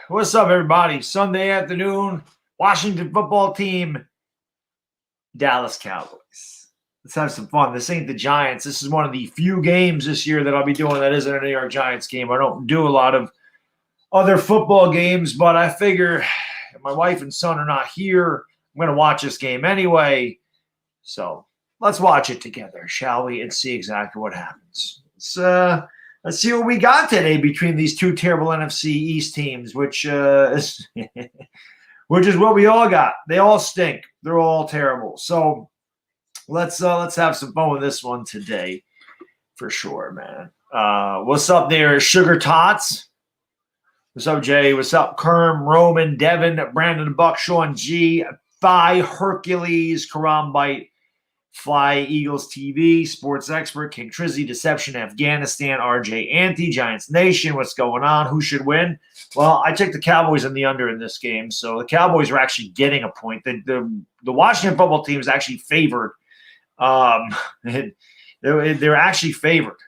What's up, everybody? Sunday afternoon, Washington football team, Dallas Cowboys. Let's have some fun. This ain't the Giants. This is one of the few games this year that I'll be doing that isn't a New York Giants game. I don't do a lot of other football games, but I figure if my wife and son are not here, I'm going to watch this game anyway. So let's watch it together, shall we, and see exactly what happens. Let's see what we got today between these two terrible NFC East teams, which is what we all got. They all stink. They're all terrible. So let's have some fun with this one today, for sure, man. What's up there, Sugar Tots? What's up, Jay? What's up, Kerm, Roman, Devin, Brandon, Buck, Sean G, Phi, Hercules, Karambite, Fly, Eagles TV, Sports Expert, King Trizzy, Deception, Afghanistan, RJ Anti, Giants Nation. What's going on? Who should win? Well, I took the Cowboys in the under in this game, so the Cowboys are actually getting a point. The Washington football team is actually favored. They're actually favored.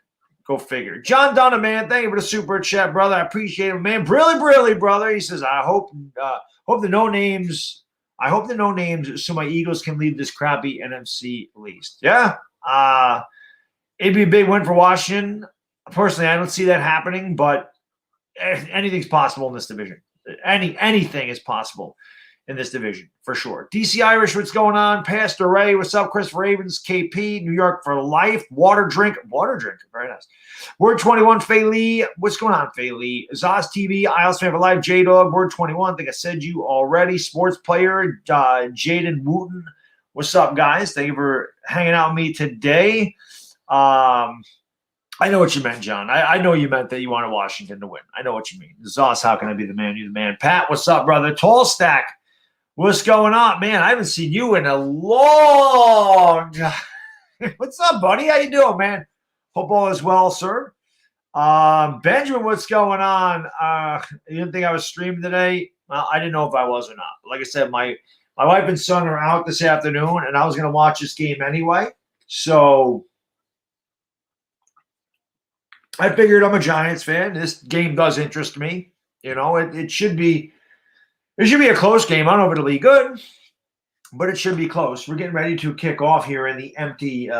Go figure. John Donovan, thank you for the super chat, brother. I appreciate it, man. Brilly, brother. He says, I hope the no names so my Eagles can lead this crappy NFC least. Yeah. It'd be a big win for Washington. Personally, I don't see that happening, but anything's possible in this division. Anything is possible in this division, for sure. DC Irish, what's going on? Pastor Ray, what's up? Christopher Ravens, KP, New York for life. Water drink, very nice. Word 21, Fay Lee, what's going on, Fay Lee? Zaz TV, Isles fan for life, J-Dog, Word 21, I think I said you already. Sports player, Jaden Wooten, what's up, guys? Thank you for hanging out with me today. I know what you meant, John. I know you meant that you wanted Washington to win. I know what you mean. Zaz, how can I be the man? You're the man. Pat, what's up, brother? Tall Stack, what's going on? Man, I haven't seen you in a long time. What's up, buddy? How you doing, man? Hope all is well, sir. Benjamin, what's going on? You didn't think I was streaming today? Well, I didn't know if I was or not. Like I said, my wife and son are out this afternoon, and I was going to watch this game anyway. So I figured I'm a Giants fan. This game does interest me. You know, it should be a close game. I don't know if it'll be good, but it should be close. We're getting ready to kick off here in the empty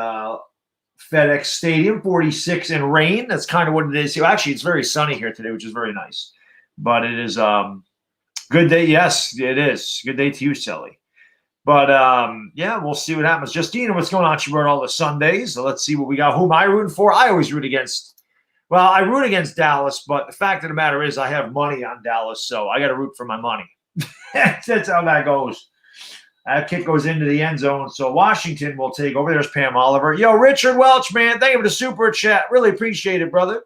FedEx Stadium, 46 and rain. That's kind of what it is. Actually, it's very sunny here today, which is very nice. But it is good day. Yes, it is. Good day to you, Sally. But, yeah, we'll see what happens. Justine, what's going on? She wrote all the Sundays. So let's see what we got. Who am I rooting for? I always root against – well, I root against Dallas, but the fact of the matter is I have money on Dallas, so I got to root for my money. That's how that goes. That kick goes into the end zone. So Washington will take over. There's Pam Oliver. Yo, Richard Welch, man. Thank you for the super chat. Really appreciate it, brother.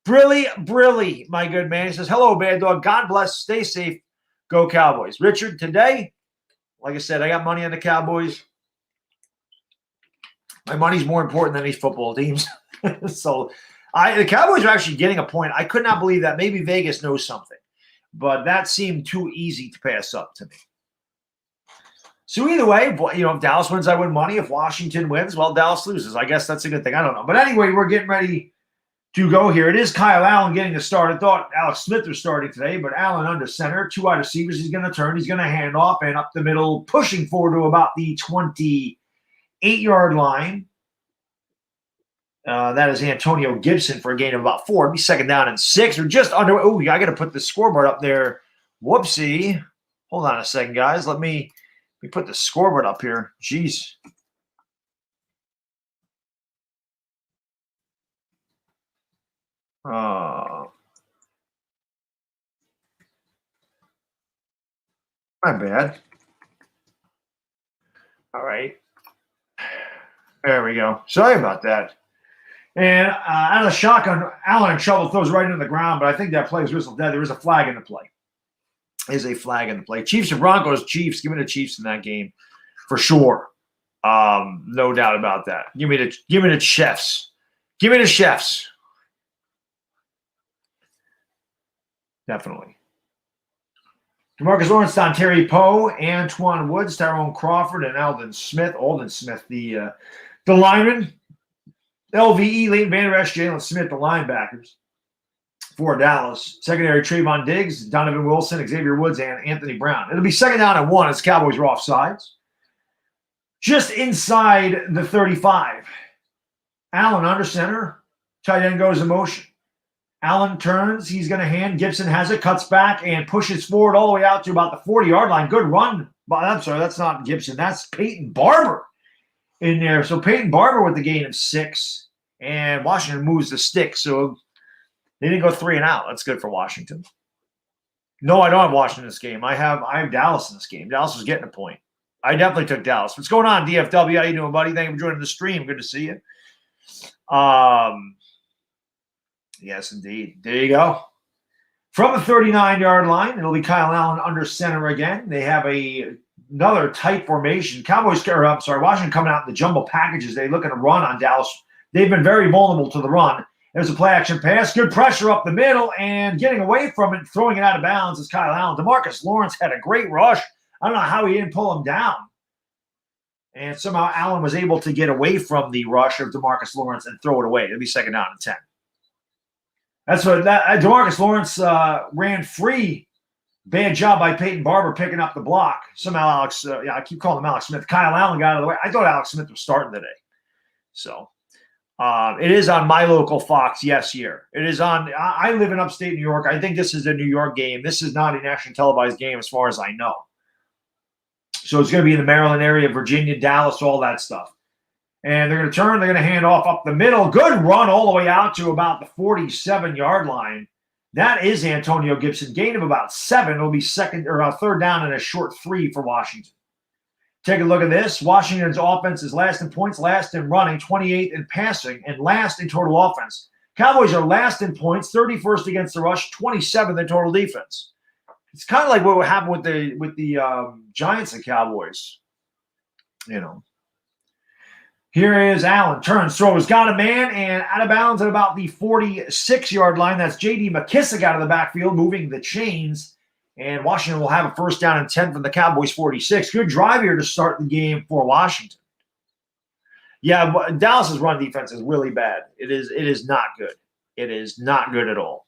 Brilly, my good man. He says, hello, Baddog. God bless. Stay safe. Go Cowboys. Richard, today, like I said, I got money on the Cowboys. My money's more important than these football teams. So the Cowboys are actually getting a point. I could not believe that. Maybe Vegas knows something. But that seemed too easy to pass up to me. So either way, you know, if Dallas wins, I win money. If Washington wins, well, Dallas loses. I guess that's a good thing. I don't know. But anyway, we're getting ready to go here. It is Kyle Allen getting the start. I thought Alex Smith was starting today, but Allen under center. Two wide receivers. He's going to turn. He's going to hand off and up the middle, pushing forward to about the 28-yard line. That is Antonio Gibson for a gain of about 4. It'll be second down and 6. We're just under. Oh, I got to put the scoreboard up there. Whoopsie. Hold on a second, guys. Let me put the scoreboard up here. Jeez. My bad. All right. There we go. Sorry about that. And out of the shotgun, Allen in trouble, throws right into the ground, but I think that play was whistled dead. There is a flag in the play. Is a flag in the play. Chiefs and Broncos, Chiefs. Give me the Chiefs in that game for sure. No doubt about that. Give me the Chiefs. Give me the Chiefs. Definitely. DeMarcus Lawrence, Terry Poe, Antoine Woods, Tyrone Crawford, and Alden Smith, the lineman. LVE, Leighton Vander Esch, Jalen Smith, the linebackers. for Dallas. Secondary, Trayvon Diggs, Donovan Wilson, Xavier Woods, and Anthony Brown. It'll be second down and 1 as Cowboys are off sides. Just inside the 35. Allen under center. Tight end goes in motion. Allen turns. He's going to hand. Gibson has it, cuts back, and pushes forward all the way out to about the 40-yard line. Good run. I'm sorry, that's not Gibson. That's Peyton Barber in there. So Peyton Barber with the gain of 6. And Washington moves the stick. So they didn't go 3 and out. That's good for Washington. No, I don't have Washington in this game. I have Dallas in this game. Dallas was getting a point. I definitely took Dallas. What's going on, DFW? How you doing, buddy? Thank you for joining the stream. Good to see you. Yes, indeed. There you go. From the 39-yard line, it'll be Kyle Allen under center again. They have another tight formation. Washington coming out in the jumbo packages. They looking to run on Dallas. They've been very vulnerable to the run. There's a play-action pass. Good pressure up the middle, and getting away from it, throwing it out of bounds is Kyle Allen. DeMarcus Lawrence had a great rush. I don't know how he didn't pull him down. And somehow Allen was able to get away from the rush of DeMarcus Lawrence and throw it away. It'll be second down and 10. That's what DeMarcus Lawrence ran free. Bad job by Peyton Barber picking up the block. Somehow I keep calling him Alex Smith. Kyle Allen got out of the way. I thought Alex Smith was starting today. So it is on my local Fox, yes, here. It is on. I live in upstate New York. I think this is a New York game. This is not a national televised game as far as I know. So it's going to be in the Maryland area, Virginia, Dallas, all that stuff. And they're going to turn. They're going to hand off up the middle. Good run all the way out to about the 47-yard line. That is Antonio Gibson. Gain of about 7. It'll be third down and a short 3 for Washington. Take a look at this. Washington's offense is last in points, last in running, 28th in passing, and last in total offense. Cowboys are last in points, 31st against the rush, 27th in total defense. It's kind of like what happened with the Giants and Cowboys. You know. Here is Allen. Turns, throws, got a man, and out of bounds at about the 46-yard line. That's J.D. McKissick out of the backfield, moving the chains. And Washington will have a first down and 10 from the Cowboys 46. Good drive here to start the game for Washington. Yeah, Dallas's run defense is really bad. It is not good. It is not good at all.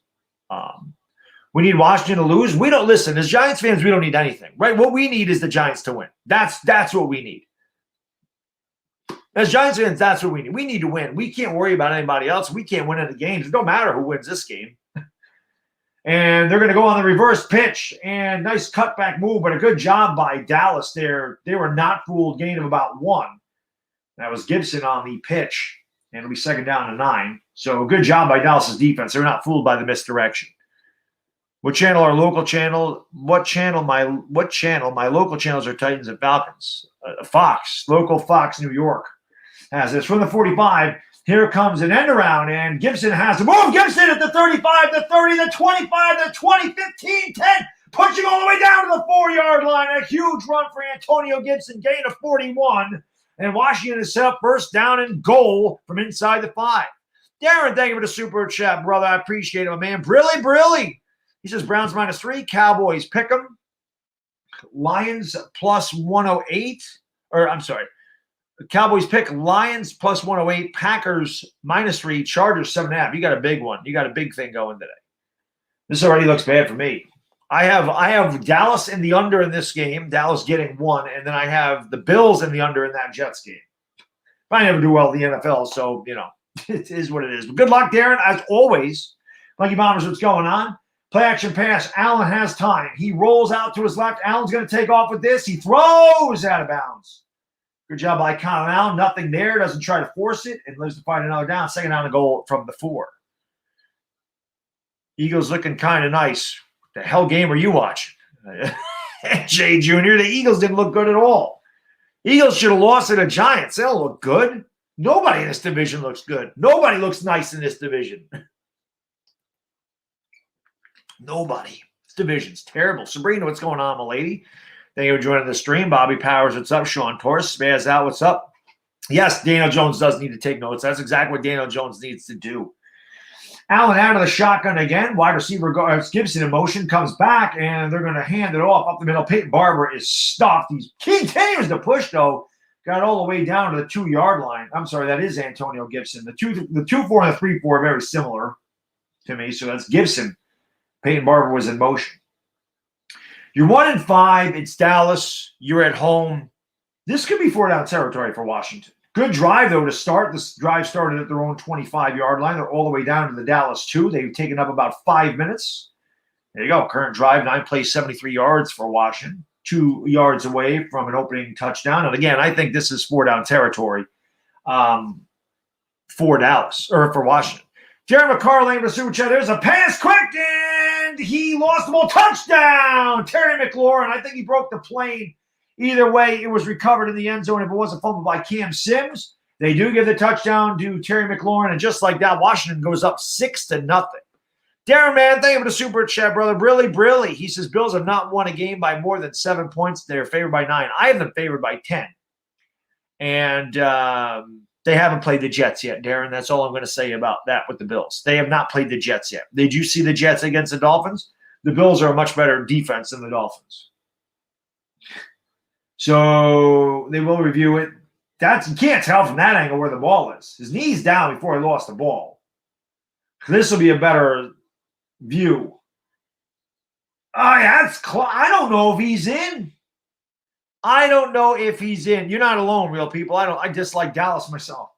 We need Washington to lose. We don't listen. As Giants fans, we don't need anything, right? What we need is the Giants to win. That's what we need. As Giants fans, that's what we need. We need to win. We can't worry about anybody else. We can't win any games. It don't matter who wins this game. And they're going to go on the reverse pitch. And nice cutback move, but a good job by Dallas there. They were not fooled. Gain of about 1. That was Gibson on the pitch. And it'll be second down and 9. So good job by Dallas's defense. They're not fooled by the misdirection. What channel are local channel? What channel? My local channels are Titans and Falcons. Fox, local Fox New York has this from the 45. Here comes an end around, and Gibson has to move. Gibson at the 35, the 30, the 25, the 20, 15, 10, pushing all the way down to the 4-yard line. A huge run for Antonio Gibson, gain of 41. And Washington is set up first down and goal from inside the 5. Darren, thank you for the super chat, brother. I appreciate it, my man. Brilly. He says Browns -3, Cowboys pick 'em. Lions plus 108. Or I'm sorry. Cowboys pick Lions plus 108, Packers -3, Chargers 7.5. You got a big one. You got a big thing going today. This already looks bad for me. I have Dallas in the under in this game, Dallas getting 1, and then I have the Bills in the under in that Jets game. I never do well in the NFL, so you know it is what it is. But good luck, Darren, as always. Lucky Bombers, what's going on? Play action pass. Allen has time. He rolls out to his left. Allen's going to take off with this. He throws out of bounds. Good job by Kyle Allen. Nothing there. Doesn't try to force it and lives to find another down. Second down to goal from the 4. Eagles looking kind of nice. What the hell game are you watching? Jay Jr., the Eagles didn't look good at all. Eagles should have lost to the Giants. They don't look good. Nobody in this division looks good. Nobody looks nice in this division. Nobody. This division's terrible. Sabrina, what's going on, my lady? Thank you for joining the stream. Bobby Powers, what's up? Sean Torres, Spaz out, what's up? Yes, Daniel Jones does need to take notes. That's exactly what Daniel Jones needs to do. Allen out of the shotgun again. Wide receiver Gibson in motion, comes back, and they're going to hand it off up the middle. Peyton Barber is stuffed. He continues to push, though. Got all the way down to the 2-yard line. I'm sorry, that is Antonio Gibson. The 2-4 and the 3-4 are very similar. to me. So that's Gibson. Peyton Barber was in motion. You're 1-5. It's Dallas. You're at home. This could be 4-down territory for Washington. Good drive, though, to start. This drive started at their own 25-yard line. They're all the way down to the Dallas 2. They've taken up about 5 minutes. There you go. Current drive, 9 plays, 73 yards for Washington. 2 yards away from an opening touchdown. And again, I think this is 4-down territory for Dallas, or for Washington. Jerry McCarlane for Super Chat. There's a pass quick, and he lost the ball. Touchdown! Terry McLaurin. I think he broke the plane. Either way, it was recovered in the end zone. If it wasn't fumbled by Cam Sims, they do give the touchdown to Terry McLaurin. And just like that, Washington goes up 6-0. Darren, man, thank you for the Super Chat, brother. Brilly. He says, Bills have not won a game by more than 7 points. They're favored by 9. I have them favored by 10. And they haven't played the Jets yet, Darren. That's all I'm going to say about that with the Bills. They have not played the Jets yet. Did you see the Jets against the Dolphins? The Bills are a much better defense than the Dolphins. So they will review it. You can't tell from that angle where the ball is. His knee's down before he lost the ball. This will be a better view. Oh, yeah, I don't know if he's in. I don't know if he's in. You're not alone, real people. I dislike Dallas myself.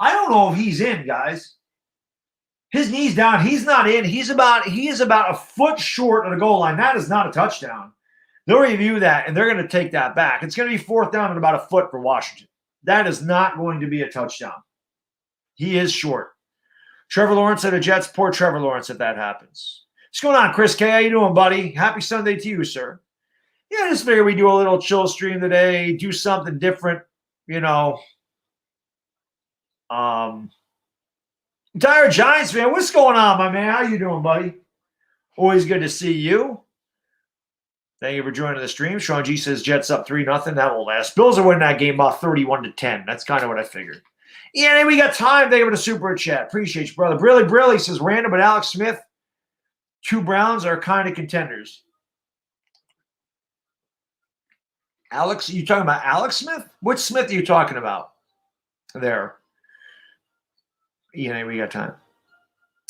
I don't know if he's in, guys. His knee's down. He's not in. He is about a foot short of the goal line. That is not a touchdown. They'll review that, and they're going to take that back. It's going to be 4th down and about a foot for Washington. That is not going to be a touchdown. He is short. Trevor Lawrence at the Jets. Poor Trevor Lawrence if that happens. What's going on, Chris K? How you doing, buddy? Happy Sunday to you, sir. Yeah, I just figured we do a little chill stream today, do something different, Dire Giants fan, what's going on, my man? How you doing, buddy? Always good to see you. Thank you for joining the stream. Sean G says Jets up 3-0. That will last. Bills are winning that game about 31-10. That's kind of what I figured. Yeah, and we got time. Thank you for the Super Chat. Appreciate you, brother. Brilly says random, but Alex Smith, 2 Browns are kind of contenders. Alex, you talking about Alex Smith? Which Smith are you talking about? There. Yeah, we got time.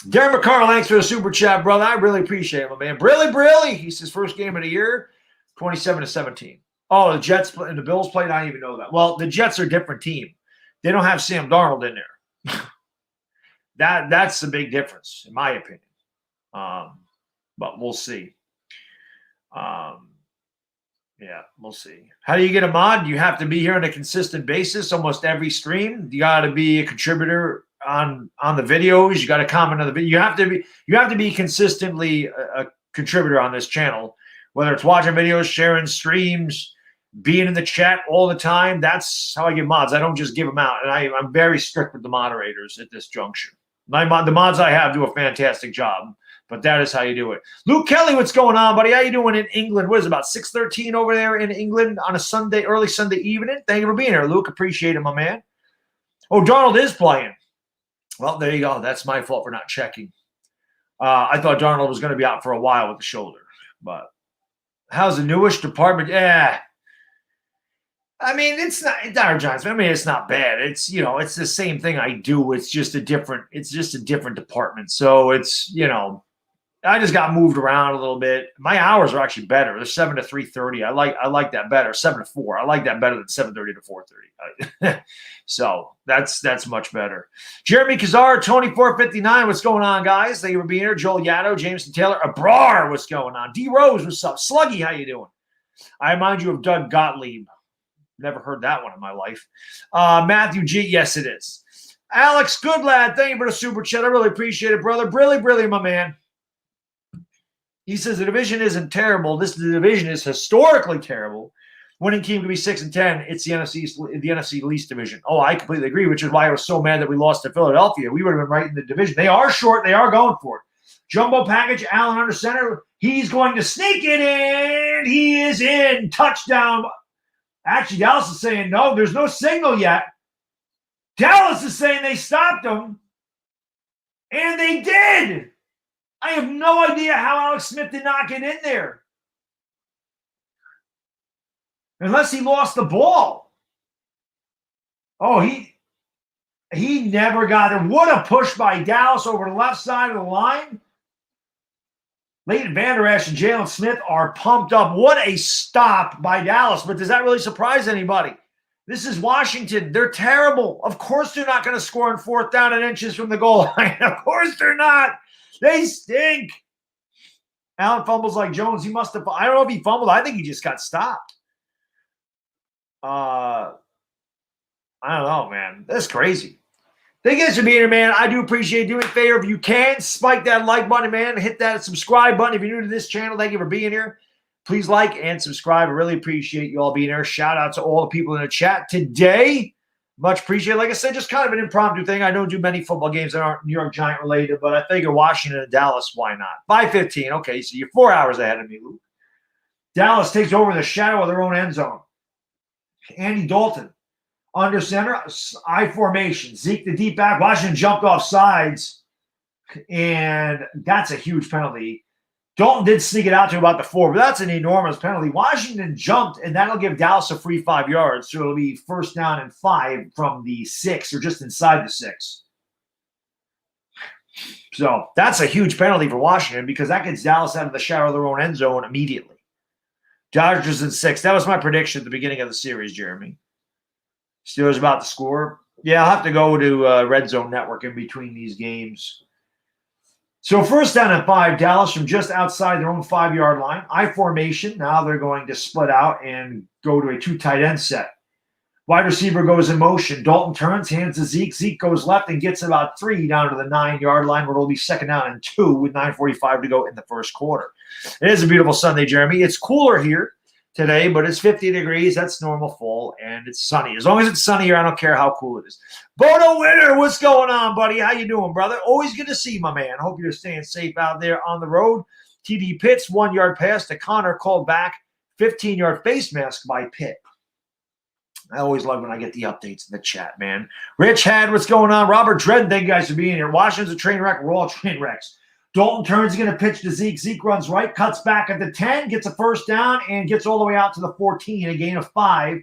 Darren McCarl, thanks for the Super Chat, brother. I really appreciate it, my man. Brilly. He says first game of the year, 27-17. Oh, the Jets and the Bills played? I didn't even know that. Well, the Jets are a different team. They don't have Sam Darnold in there. That's the big difference, in my opinion. But we'll see. Yeah, we'll see. How do you get a mod? You have to be here on a consistent basis, almost every stream. You got to be a contributor on the videos. You got to comment on the video. You have to be consistently a contributor on this channel, whether it's watching videos, sharing streams, being in the chat all the time. That's how I get mods. I don't just give them out, and I'm very strict with the moderators at this juncture. The mods I have do a fantastic job. But that is how you do it. Luke Kelly, what's going on, buddy? How you doing in England? What is it, about 6:13 over there in England on a Sunday, early Sunday evening? Thank you for being here, Luke. Appreciate it, my man. Oh, Darnold is playing. Well, there you go. That's my fault for not checking. I thought Darnold was going to be out for a while with the shoulder. But how's the newish department? Yeah. I mean, it's not Dire Giants. I mean, it's not bad. It's it's the same thing I do. It's just a different department. So it's I just got moved around a little bit. My hours are actually better. They're 7 to 3:30. I like that better. 7 to 4. I like that better than 7:30 to 4:30. So that's much better. Jeremy Kazar, 2459. What's going on, guys? Thank you for being here. Joel Yaddo, Jameson Taylor, Abrar. What's going on? D Rose, what's up? Sluggy, how you doing? I remind you of Doug Gottlieb. Never heard that one in my life. Matthew G, yes, it is. Alex, good lad. Thank you for the Super Chat. I really appreciate it, brother. Brilly, my man. He says the division isn't terrible. The division is historically terrible. Winning team could be 6-10. It's the NFC least division. Oh, I completely agree, which is why I was so mad that we lost to Philadelphia. We would have been right in the division. They are short. They are going for it. Jumbo package, Allen under center. He's going to sneak it in. He is in. Touchdown. Actually, Dallas is saying no. There's no signal yet. Dallas is saying they stopped him. And they did. I have no idea how Alex Smith did not get in there. Unless he lost the ball. Oh, He never got there. What a push by Dallas over the left side of the line. Leighton Vander Esch and Jalen Smith are pumped up. What a stop by Dallas. But does that really surprise anybody? This is Washington. They're terrible. Of course they're not going to score on 4th down and inches from the goal line. Of course they're not. They stink. Allen fumbles like Jones. He must have. I don't know if he fumbled. I think he just got stopped. I don't know, man. That's crazy. Thank you guys for being here, man. I do appreciate it. Do me a favor if you can. Spike that like button, man. Hit that subscribe button. If you're new to this channel, thank you for being here. Please like and subscribe. I really appreciate you all being here. Shout out to all the people in the chat today. Much appreciated. Like I said, just kind of an impromptu thing. I don't do many football games that aren't New York Giant related, but I figure Washington and Dallas, why not? 5:15. Okay, so you're 4 hours ahead of me, Luke. Dallas takes over the shadow of their own end zone. Andy Dalton under center, I formation. Zeke the deep back. Washington jumped off sides, and that's a huge penalty. Dalton did sneak it out to about the 4, but that's an enormous penalty. Washington jumped, and that'll give Dallas a free 5 yards, so it'll be 1st down and 5 from the 6 or just inside the 6. So that's a huge penalty for Washington because that gets Dallas out of the shadow of their own end zone immediately. Dodgers in 6. That was my prediction at the beginning of the series, Jeremy. Steelers about to score. Yeah, I'll have to go to Red Zone Network in between these games. So 1st down and 5, Dallas from just outside their own 5-yard line. I formation. Now they're going to split out and go to a 2 tight end set. Wide receiver goes in motion. Dalton turns, hands to Zeke. Zeke goes left and gets about 3 down to the 9-yard line where it'll be 2nd down and 2 with 9:45 to go in the 1st quarter. It is a beautiful Sunday, Jeremy. It's cooler here today, but it's 50 degrees. That's normal fall, and it's sunny. As long as it's sunny here, I don't care how cool it is. Bono Winter, what's going on, buddy? How you doing, brother? Always good to see you, my man. Hope you're staying safe out there on the road. TD Pitts, 1-yard pass to Connor, called back. 15-yard face mask by Pitt. I always love when I get the updates in the chat, man. Rich Had, what's going on? Robert Dredd, thank you guys for being here. Washington's a train wreck. We're all train wrecks. Dalton turns, going to pitch to Zeke. Zeke runs right, cuts back at the 10, gets a 1st down, and gets all the way out to the 14, a gain of 5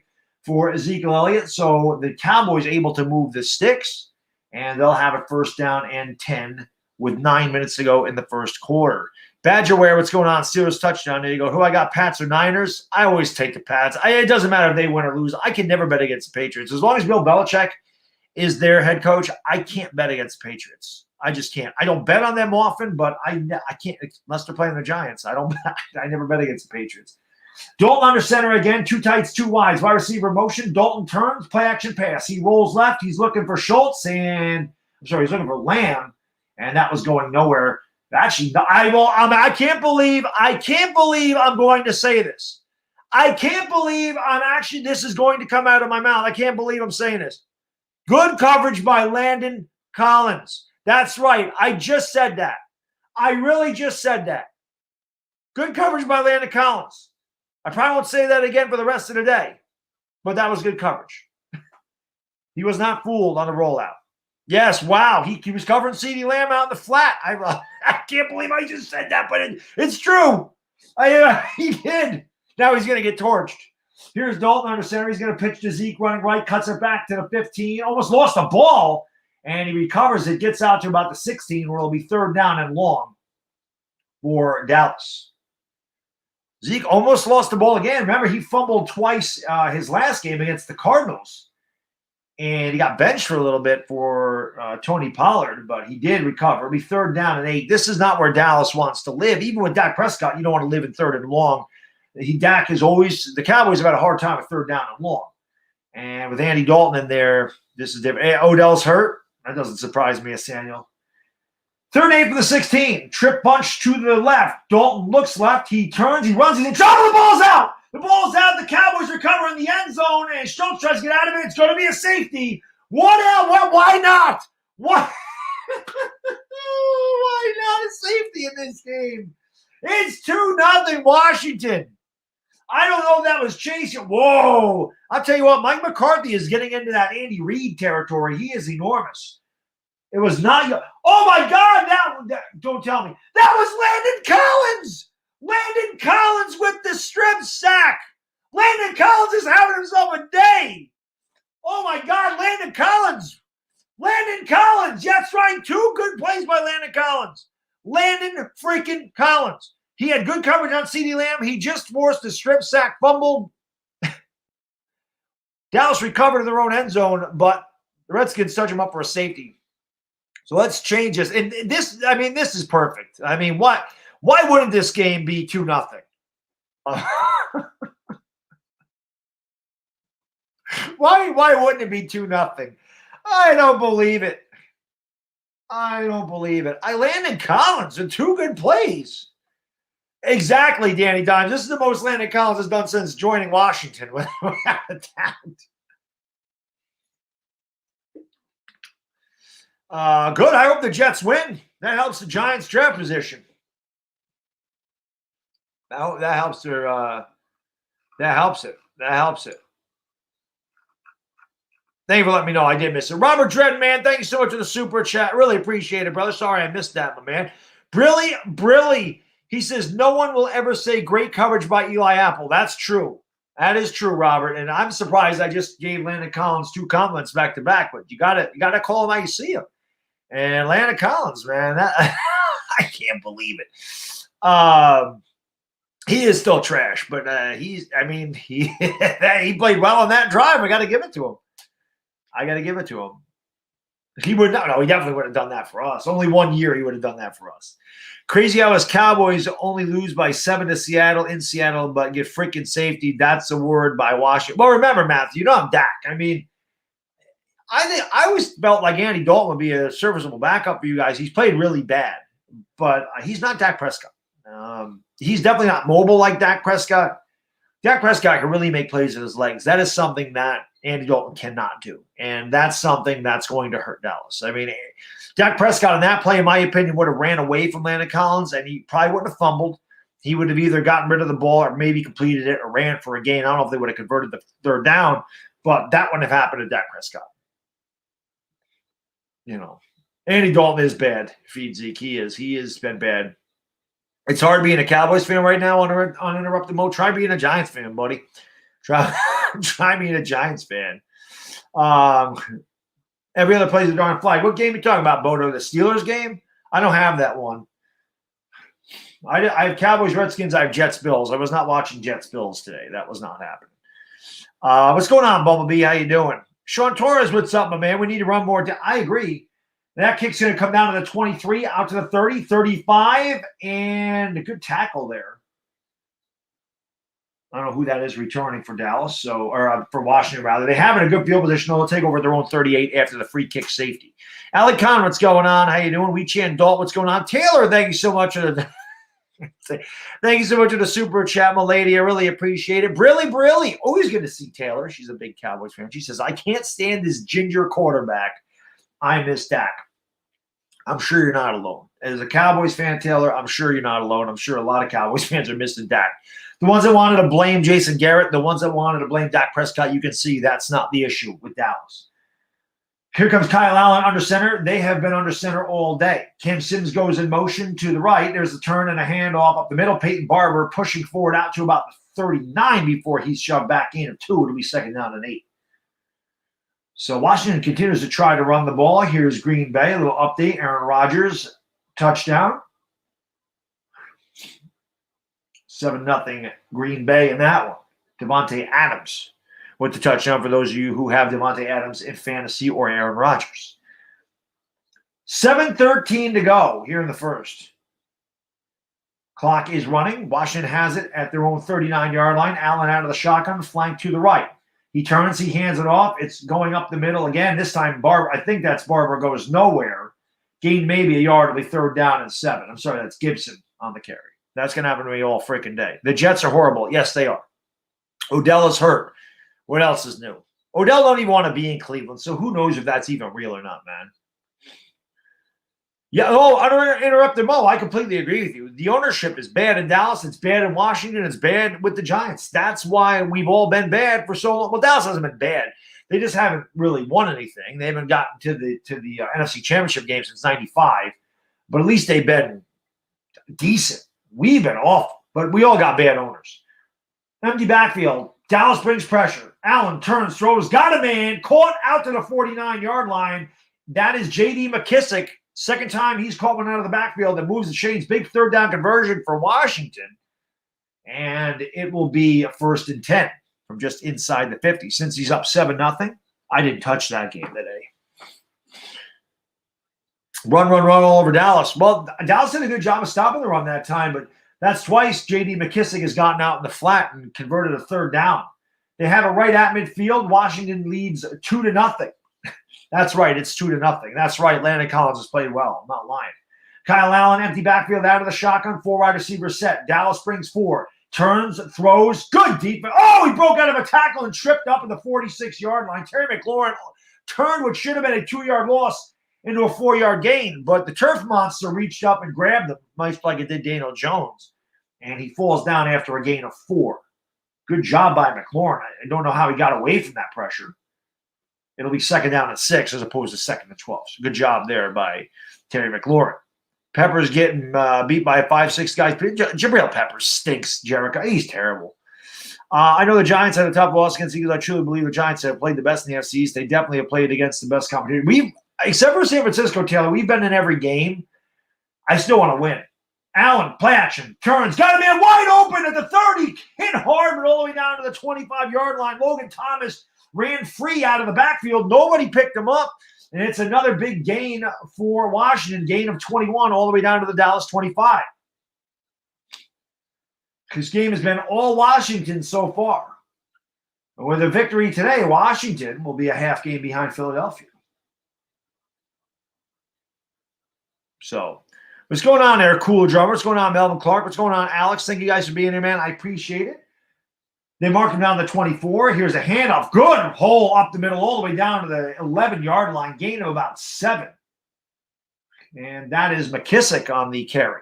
for Ezekiel Elliott. So the Cowboys able to move the sticks, and they'll have a 1st down and 10 with 9 minutes to go in the 1st quarter. Badgerware, what's going on? Steelers touchdown. There you go. Who I got, Pats or Niners? I always take the Pats. It doesn't matter if they win or lose. I can never bet against the Patriots. As long as Bill Belichick is their head coach, I can't bet against the Patriots. I just can't. I don't bet on them often, but I can't unless they're playing the Giants. I never bet against the Patriots. Dalton under center again. 2 tights, 2 wides. Wide receiver motion. Dalton turns. Play action pass. He rolls left. He's looking for Schultz and he's looking for Lamb, and that was going nowhere. Actually, I can't believe I'm going to say this. I can't believe this is going to come out of my mouth. I can't believe I'm saying this. Good coverage by Landon Collins. That's right. I just said that. I really just said that. Good coverage by Landon Collins. I probably won't say that again for the rest of the day, but that was good coverage. He was not fooled on the rollout. Yes, wow. He was covering CeeDee Lamb out in the flat. I can't believe I just said that, but it's true. He did. Now he's going to get torched. Here's Dalton under center. He's going to pitch to Zeke running right, cuts it back to the 15. Almost lost the ball, and he recovers it, gets out to about the 16, where it'll be 3rd down and long for Dallas. Zeke almost lost the ball again. Remember, he fumbled twice his last game against the Cardinals. And he got benched for a little bit for Tony Pollard, but he did recover. It'll be 3rd down and 8. This is not where Dallas wants to live. Even with Dak Prescott, you don't want to live in 3rd and long. Dak is always – the Cowboys have had a hard time at 3rd down and long. And with Andy Dalton in there, this is different. Hey, Odell's hurt. That doesn't surprise me, Samuel. 3rd and 8 for the 16. Trip bunch to the left. Dalton looks left. He turns. He runs. The ball's out. The ball's out. The Cowboys recover in the end zone, and Schultz tries to get out of it. It's going to be a safety. What else? Why not? What? Why not a safety in this game? It's 2-0 Washington. I don't know if that was chasing. Whoa. I'll tell you what, Mike McCarthy is getting into that Andy Reid territory. He is enormous. It was not. Oh, my God. Don't tell me. That was Landon Collins. Landon Collins with the strip sack. Landon Collins is having himself a day. Oh, my God. Landon Collins. Landon Collins. That's right. 2 good plays by Landon Collins. Landon freaking Collins. He had good coverage on CeeDee Lamb. He just forced a strip sack fumble. Dallas recovered in their own end zone, but the Redskins touch him up for a safety. So let's change this. And this, I mean, this is perfect. I mean, why wouldn't this game be 2-0? Why wouldn't it be 2-0? I don't believe it. I Landon Collins with 2 good plays. Exactly, Danny Dimes. This is the most Landon Collins has done since joining Washington. Without a doubt. Good. I hope the Jets win. That helps the Giants' draft position. That helps their. That helps it. Thank you for letting me know. I did miss it. Robert Dreadman, thank you so much for the super chat. Really appreciate it, brother. Sorry I missed that, my man. Brilly. He says, no one will ever say great coverage by Eli Apple. That's true. That is true, Robert. And I'm surprised I just gave Landon Collins 2 compliments back to back, but you gotta call him how you see him. And Landon Collins, man, I can't believe it. He is still trash, but he played well on that drive. I got to give it to him. He would not. No, he definitely would have done that for us. Only 1 year he would have done that for us. Crazy how his Cowboys only lose by 7 to Seattle in Seattle, but get freaking safety. That's a word by Washington. Well, remember, Matthew, you don't have Dak. I mean, I always felt like Andy Dalton would be a serviceable backup for you guys. He's played really bad, but he's not Dak Prescott. He's definitely not mobile like Dak Prescott. Dak Prescott can really make plays with his legs. That is something that Andy Dalton cannot do, and that's something that's going to hurt Dallas. I mean, Dak Prescott in that play, in my opinion, would have ran away from Landon Collins, and he probably wouldn't have fumbled. He would have either gotten rid of the ball or maybe completed it or ran for a gain. I don't know if they would have converted the 3rd down, but that wouldn't have happened to Dak Prescott. You know, Andy Dalton is bad. Feed Zeke. He has been bad. It's hard being a Cowboys fan right now on uninterrupted mode. Try being a Giants fan, buddy. Try being a Giants fan. Every other place is darn flag. What game are you talking about, Bodo? The Steelers game? I don't have that one. I have Cowboys, Redskins. I have Jets, Bills. I was not watching Jets, Bills today. That was not happening. What's going on, Bumblebee? How you doing? Sean Torres, what's up, my man? We need to run more. I agree. That kick's going to come down to the 23, out to the 30, 35, and a good tackle there. I don't know who that is returning for Dallas, or for Washington, rather. They have it in a good field position. They'll take over their own 38 after the free kick safety. Alec Conn, what's going on? How you doing? Wee Chan Dalton, what's going on? Taylor, thank you so much for the thank you so much for the super chat, my lady. I really appreciate it. Brilly. Always good to see Taylor. She's a big Cowboys fan. She says, I can't stand this ginger quarterback. I miss Dak. I'm sure you're not alone. As a Cowboys fan, Taylor, I'm sure you're not alone. I'm sure a lot of Cowboys fans are missing Dak. The ones that wanted to blame Jason Garrett, the ones that wanted to blame Dak Prescott, you can see that's not the issue with Dallas. Here comes Kyle Allen under center. They have been under center all day. Cam Sims goes in motion to the right. There's a turn and a handoff up the middle. Peyton Barber pushing forward out to about the 39 before he's shoved back in of 2. It'll be 2nd down and 8. So Washington continues to try to run the ball. Here's Green Bay. A little update. Aaron Rodgers, touchdown. 7-0 Green Bay in that one. Devontae Adams with the touchdown for those of you who have Devontae Adams in fantasy or Aaron Rodgers. 7:13 to go here in the first. Clock is running. Washington has it at their own 39-yard line. Allen out of the shotgun, flank to the right. He turns, he hands it off. It's going up the middle again. This time, Barber, I think that's Barber, goes nowhere. Gained maybe a yard. It'll be 3rd down and 7. I'm sorry, that's Gibson on the carry. That's going to happen to me all freaking day. The Jets are horrible. Yes, they are. Odell is hurt. What else is new? Odell don't even want to be in Cleveland, so who knows if that's even real or not, man. Yeah, uninterrupted Mo, I completely agree with you. The ownership is bad in Dallas. It's bad in Washington. It's bad with the Giants. That's why we've all been bad for so long. Well, Dallas hasn't been bad. They just haven't really won anything. They haven't gotten to the NFC Championship game since '95, but at least they've been decent. We've been awful, but we all got bad owners. Empty backfield. Dallas brings pressure. Allen turns, throws, got a man, caught out to the 49-yard line. That is J.D. McKissick. Second time he's caught one out of the backfield that moves the chains. Big third down conversion for Washington. And it will be a 1st and 10 from just inside the 50. Since he's up 7-0, I didn't touch that game today. Run all over Dallas. Well, Dallas did a good job of stopping the run that time, but that's twice J.D. McKissick has gotten out in the flat and converted a 3rd down. They have it right at midfield. Washington leads 2-0. That's right. It's 2-0. That's right. Landon Collins has played well. I'm not lying. Kyle Allen, empty backfield out of the shotgun. 4 wide receivers set. Dallas brings 4. Turns, throws. Good defense. Oh, he broke out of a tackle and tripped up at the 46-yard line. Terry McLaurin turned what should have been a 2-yard loss into a 4-yard gain. But the turf monster reached up and grabbed him, much like it did Daniel Jones. And he falls down after a gain of 4. Good job by McLaurin. I don't know how he got away from that pressure. It'll be 2nd down and 6 as opposed to 2nd and 12. So good job there by Terry McLaurin. Peppers getting beat by 5-6 guys. Jabril Peppers stinks, Jericho. He's terrible. I know the Giants had a tough loss against the Eagles. I truly believe the Giants have played the best in the NFC East. They definitely have played against the best competition. Except for San Francisco, Taylor, we've been in every game. I still want to win. Allen, play action, turns, got a man wide open at the 30, hit hard, but all the way down to the 25-yard line. Logan Thomas ran free out of the backfield. Nobody picked him up, and it's another big gain for Washington, gain of 21 all the way down to the Dallas 25. This game has been all Washington so far. But with a victory today, Washington will be a half game behind Philadelphia. So, what's going on there, Cool Drummer? What's going on, Melvin Clark? What's going on, Alex? Thank you guys for being here, man. I appreciate it. They mark him down to 24. Here's a handoff. Good hole up the middle, all the way down to the 11-yard line. Gain of about 7. And that is McKissick on the carry.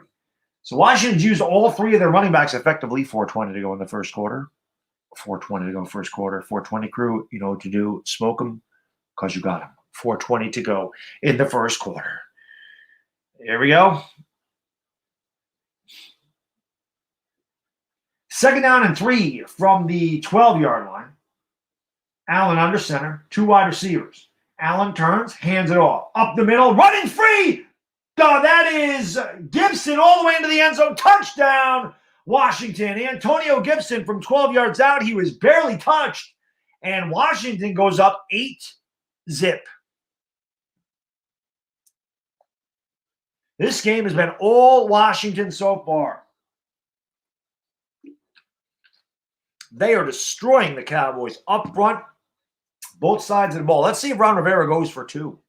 So Washington's used all 3 of their running backs effectively. 4:20 to go in the first quarter. 4:20 to go first quarter. 4:20 crew, you know what to do. Smoke them because you got them. 4:20 to go in the first quarter. Here we go. 2nd down and 3 from the 12-yard line. Allen under center, 2 wide receivers. Allen turns, hands it off. Up the middle, running free. That is Gibson all the way into the end zone. Touchdown, Washington. Antonio Gibson from 12 yards out. He was barely touched. And Washington goes up 8-0. This game has been all Washington so far. They are destroying the Cowboys up front, both sides of the ball. Let's see if Ron Rivera goes for 2.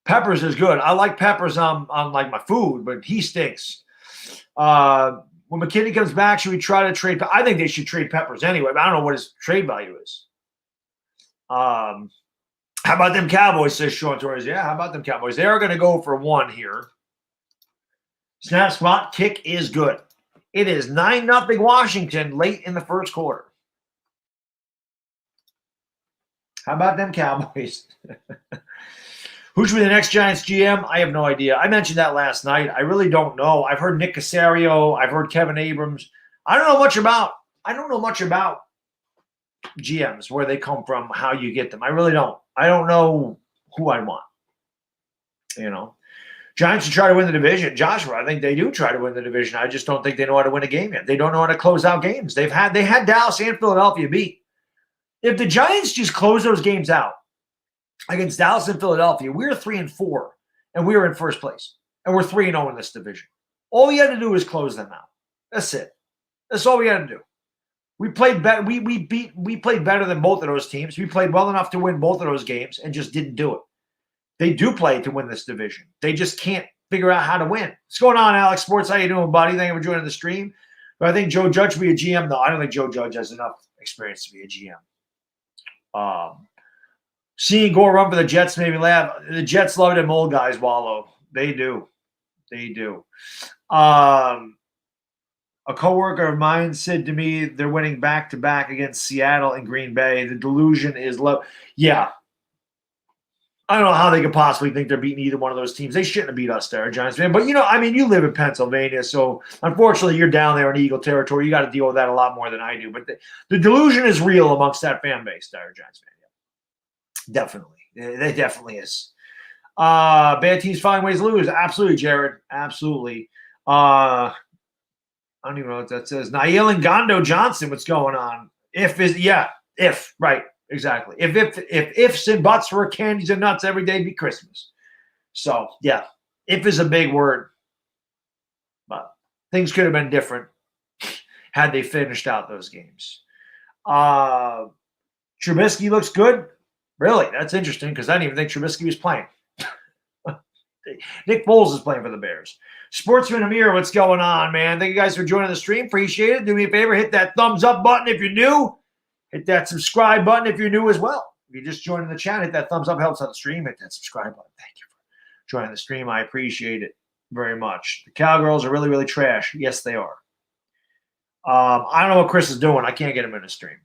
Peppers is good. I like Peppers on like my food, but he stinks. When McKinney comes back, should we try to trade? I think they should trade Peppers anyway, but I don't know what his trade value is. How about them Cowboys, says Sean Torres. Yeah, how about them Cowboys? They are going to go for 1 here. Snap spot kick is good. It is 9-0 Washington late in the first quarter. How about them Cowboys? Who should be the next Giants GM? I have no idea. I mentioned that last night. I really don't know. I've heard Nick Caserio. I've heard Kevin Abrams. I don't know much about GMs, where they come from, how you get them. I really don't. I don't know who I want. You know. Giants should try to win the division. Joshua, I think they do try to win the division. I just don't think they know how to win a game yet. They don't know how to close out games. They had Dallas and Philadelphia beat. If the Giants just close those games out against Dallas and Philadelphia, we're 3-4, and we're in first place. And we're 3-0 in this division. All we had to do is close them out. That's it. That's all we had to do. We played better. We played better than both of those teams. We played well enough to win both of those games and just didn't do it. They do play to win this division. They just can't figure out how to win. What's going on, Alex Sports? How you doing, buddy? Thank you for joining the stream. But I think Joe Judge should be a GM. No, I don't think Joe Judge has enough experience to be a GM. Seeing Gore run for the Jets made me laugh. The Jets love them old guys wallow. They do. They do. A coworker of mine said to me they're winning back-to-back against Seattle and Green Bay. The delusion is low. Yeah. I don't know how they could possibly think they're beating either one of those teams. They shouldn't have beat us there, Giants fan. But, you live in Pennsylvania, so unfortunately you're down there in Eagle territory. You got to deal with that a lot more than I do. But the delusion is real amongst that fan base there, Giants fan. Yeah. Definitely. It definitely is. Bad teams find ways to lose. Absolutely, Jared. Absolutely. I don't even know what that says. Nail and Gondo Johnson, what's going on? If, right, exactly. If ifs and buts were candies and nuts every day be Christmas. So, yeah, if is a big word. But things could have been different had they finished out those games. Trubisky looks good. Really? That's interesting because I didn't even think Trubisky was playing. Nick Foles is playing for the Bears. Sportsman Amir, what's going on, man? Thank you guys for joining the stream. Appreciate it. Do me a favor, hit that thumbs up button if you're new. Hit that subscribe button if you're new as well. If you're just joining the chat, hit that thumbs up. Helps on the stream. Hit that subscribe button. Thank you for joining the stream. I appreciate it very much. The Cowgirls are really, really trash. Yes, they are. I don't know what Chris is doing. I can't get him in the stream.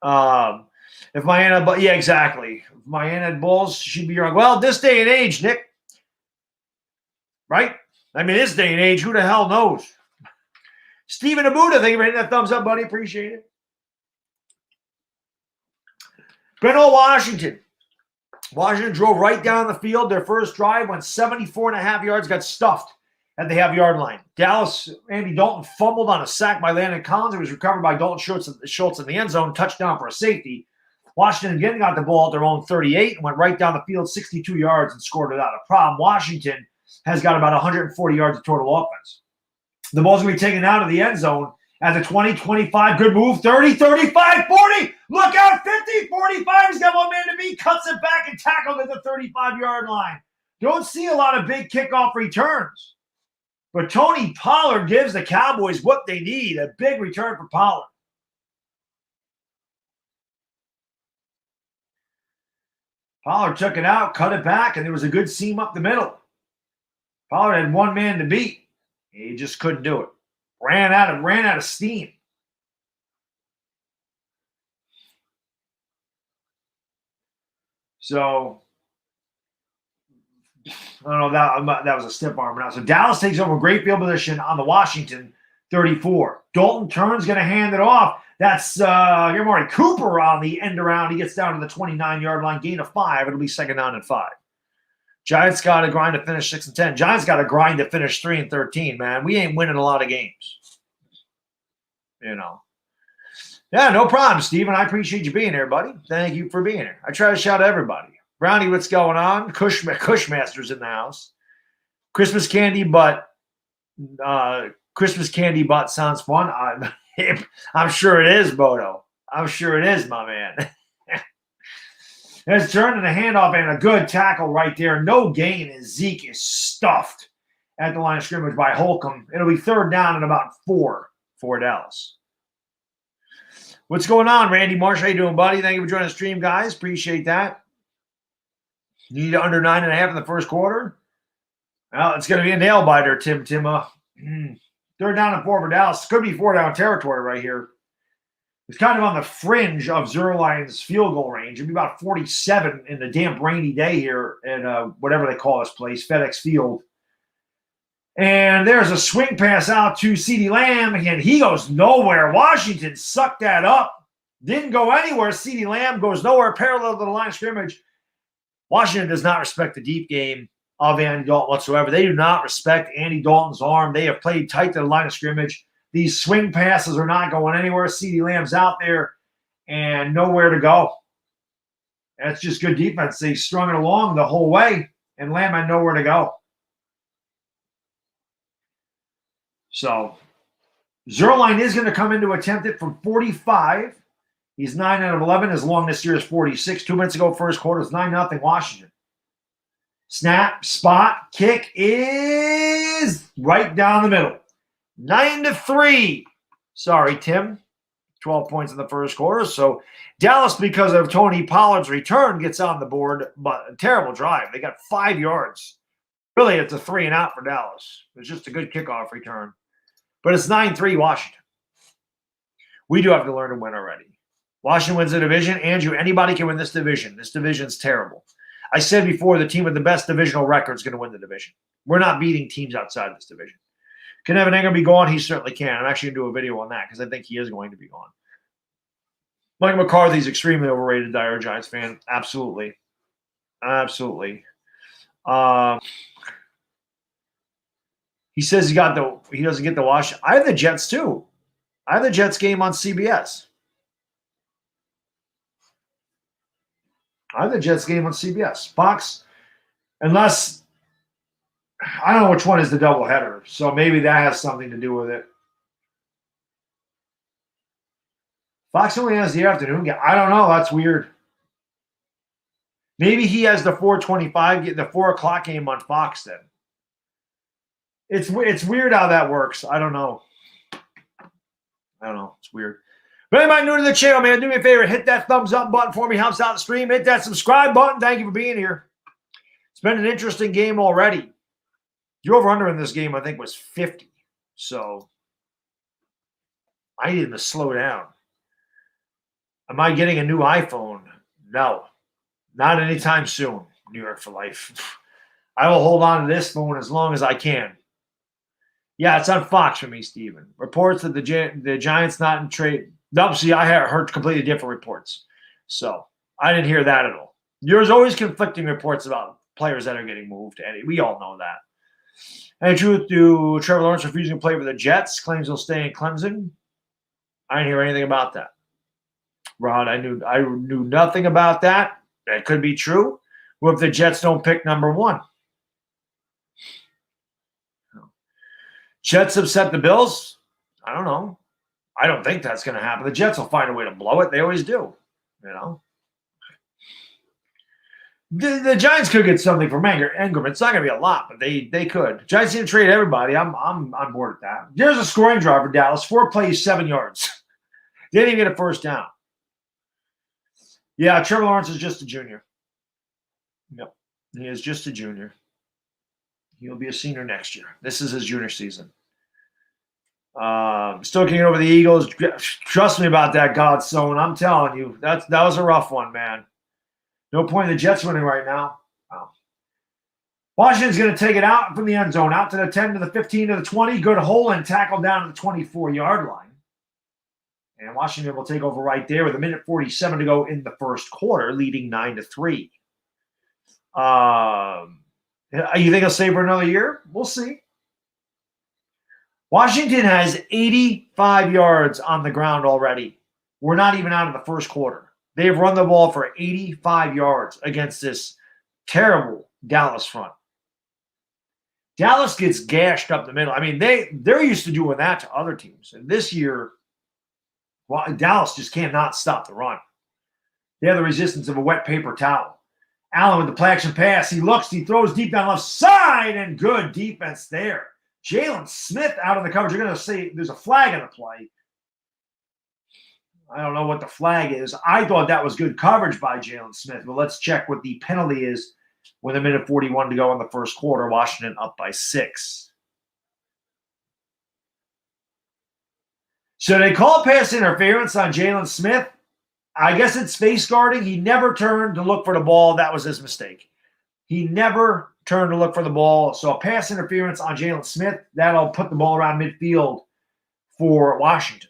If my Anna, but yeah, exactly. If my Anna had balls, she'd be wrong. Well, this day and age, Nick, right? I mean, this day and age, who the hell knows? Stephen Abuda, thank you for hitting that thumbs up, buddy. Appreciate it. Benno, Washington. Washington drove right down the field. Their first drive went 74.5 yards, got stuffed at the half-yard line. Dallas, Andy Dalton fumbled on a sack by Landon Collins. It was recovered by Dalton Schultz in the end zone, touchdown for a safety. Washington again got the ball at their own 38 and went right down the field 62 yards and scored without a problem. Washington has got about 140 yards of total offense. The ball's going to be taken out of the end zone at the 20, 25, good move, 30, 35, 40. Look out, 50, 45. He's got one man to beat, cuts it back and tackled at the 35-yard line. Don't see a lot of big kickoff returns. But Tony Pollard gives the Cowboys what they need, a big return for Pollard. Pollard took it out, cut it back, and there was a good seam up the middle. Pollard had one man to beat. He just couldn't do it. Ran out of steam. So, I don't know, that was a stiff arm. Now, so Dallas takes over great field position on the Washington 34. Dalton turns, going to hand it off. That's Amari Cooper on the end around. He gets down to the 29-yard line, gain of 5. It'll be second down and 5. Giants got to grind to finish 6-10. Giants got to grind to finish 3-13, man. We ain't winning a lot of games. You know. Yeah, no problem, Steven. I appreciate you being here, buddy. Thank you for being here. I try to shout at everybody. Brownie, what's going on? Cushmaster's in the house. Christmas candy butt sounds fun. I'm sure it is, Bodo. I'm sure it is, my man. It's turning the handoff and a good tackle right there. No gain, and Zeke is stuffed at the line of scrimmage by Holcomb. It'll be third down and about 4 for Dallas. What's going on, Randy Marsh? How you doing, buddy? Thank you for joining the stream, guys. Appreciate that. You need under 9.5 in the first quarter? Well, it's going to be a nail biter, Tim. Third down and 4 for Dallas. Could be 4-down territory right here. It's kind of on the fringe of Zerline's field goal range. It'll be about 47 in the damp, rainy day here at whatever they call this place, FedEx Field. And there's a swing pass out to CeeDee Lamb, and he goes nowhere. Washington sucked that up. Didn't go anywhere. CeeDee Lamb goes nowhere, parallel to the line of scrimmage. Washington does not respect the deep game of Andy Dalton whatsoever. They do not respect Andy Dalton's arm. They have played tight to the line of scrimmage. These swing passes are not going anywhere. CeeDee Lamb's out there and nowhere to go. That's just good defense. They strung it along the whole way, and Lamb had nowhere to go. So Zerline is going to come in to attempt it from 45. He's 9 out of 11. His long this year is 46. 2 minutes ago, first quarter, it's 9-0 Washington. Snap, spot, kick is right down the middle. 9-3. Sorry, Tim. 12 points in the first quarter. So Dallas, because of Tony Pollard's return, gets on the board, but a terrible drive. They got 5 yards. Really, it's a 3-and-out for Dallas. It's just a good kickoff return. But it's 9-3 Washington. We do have to learn to win already. Washington wins the division. Andrew, anybody can win this division. This division's terrible. I said before, the team with the best divisional record is going to win the division. We're not beating teams outside this division. Can Evan Engram be gone? He certainly can. I'm actually going to do a video on that because I think he is going to be gone. Mike McCarthy's extremely overrated, dire Giants fan. Absolutely. Absolutely. He says he doesn't get the wash. I have the Jets too. I have the Jets game on CBS. I have the Jets game on CBS. Fox, unless I don't know which one is the doubleheader, so maybe that has something to do with it. Fox only has the afternoon game. I don't know. That's weird. Maybe he has the 4:25, the 4 o'clock game on Fox then. It's weird how that works. I don't know. It's weird. But anybody new to the channel, man, do me a favor. Hit that thumbs up button for me. Helps out the stream. Hit that subscribe button. Thank you for being here. It's been an interesting game already. The over-under in this game, I think, was 50. So I need to slow down. Am I getting a new iPhone? No. Not anytime soon. New York for life. I will hold on to this phone as long as I can. Yeah, it's on Fox for me, Steven. Reports that the Giants not in trade. No, see, I heard completely different reports. So I didn't hear that at all. There's always conflicting reports about players that are getting moved. And we all know that. Any truth to Trevor Lawrence refusing to play for the Jets? Claims he'll stay in Clemson. I didn't hear anything about that. Rod, I knew nothing about that. That could be true. What if the Jets don't pick number 1? Jets upset the Bills? I don't know. I don't think that's going to happen. The Jets will find a way to blow it. They always do. The Giants could get something from Ingram. It's not going to be a lot, but they could. Giants need to trade everybody. I'm on board with that. There's a scoring drive for Dallas. 4 plays, 7 yards. They didn't even get a first down. Yeah, Trevor Lawrence is just a junior. Yep, he is just a junior. He'll be a senior next year. This is his junior season. Still kicking over the Eagles. Trust me about that, Godstone. I'm telling you, that was a rough one, man. No point in the Jets winning right now. Wow. Washington's going to take it out from the end zone, out to the 10, to the 15, to the 20. Good hole and tackle down to the 24-yard line. And Washington will take over right there with 1:47 to go in the first quarter, leading 9-3. You think he'll stay for another year? We'll see. Washington has 85 yards on the ground already. We're not even out of the first quarter. They've run the ball for 85 yards against this terrible Dallas front. Dallas gets gashed up the middle. I mean, they're used to doing that to other teams. And this year, Dallas just cannot stop the run. They have the resistance of a wet paper towel. Allen with the play action pass. He looks, he throws deep down left side, and good defense there. Jalen Smith out of the coverage. You're going to say there's a flag in the play. I don't know what the flag is. I thought that was good coverage by Jalen Smith, but let's check what the penalty is with 1:41 to go in the first quarter. Washington up by 6. So they call pass interference on Jalen Smith. I guess it's face guarding. He never turned to look for the ball. That was his mistake. He never turned to look for the ball. So a pass interference on Jalen Smith, that'll put the ball around midfield for Washington.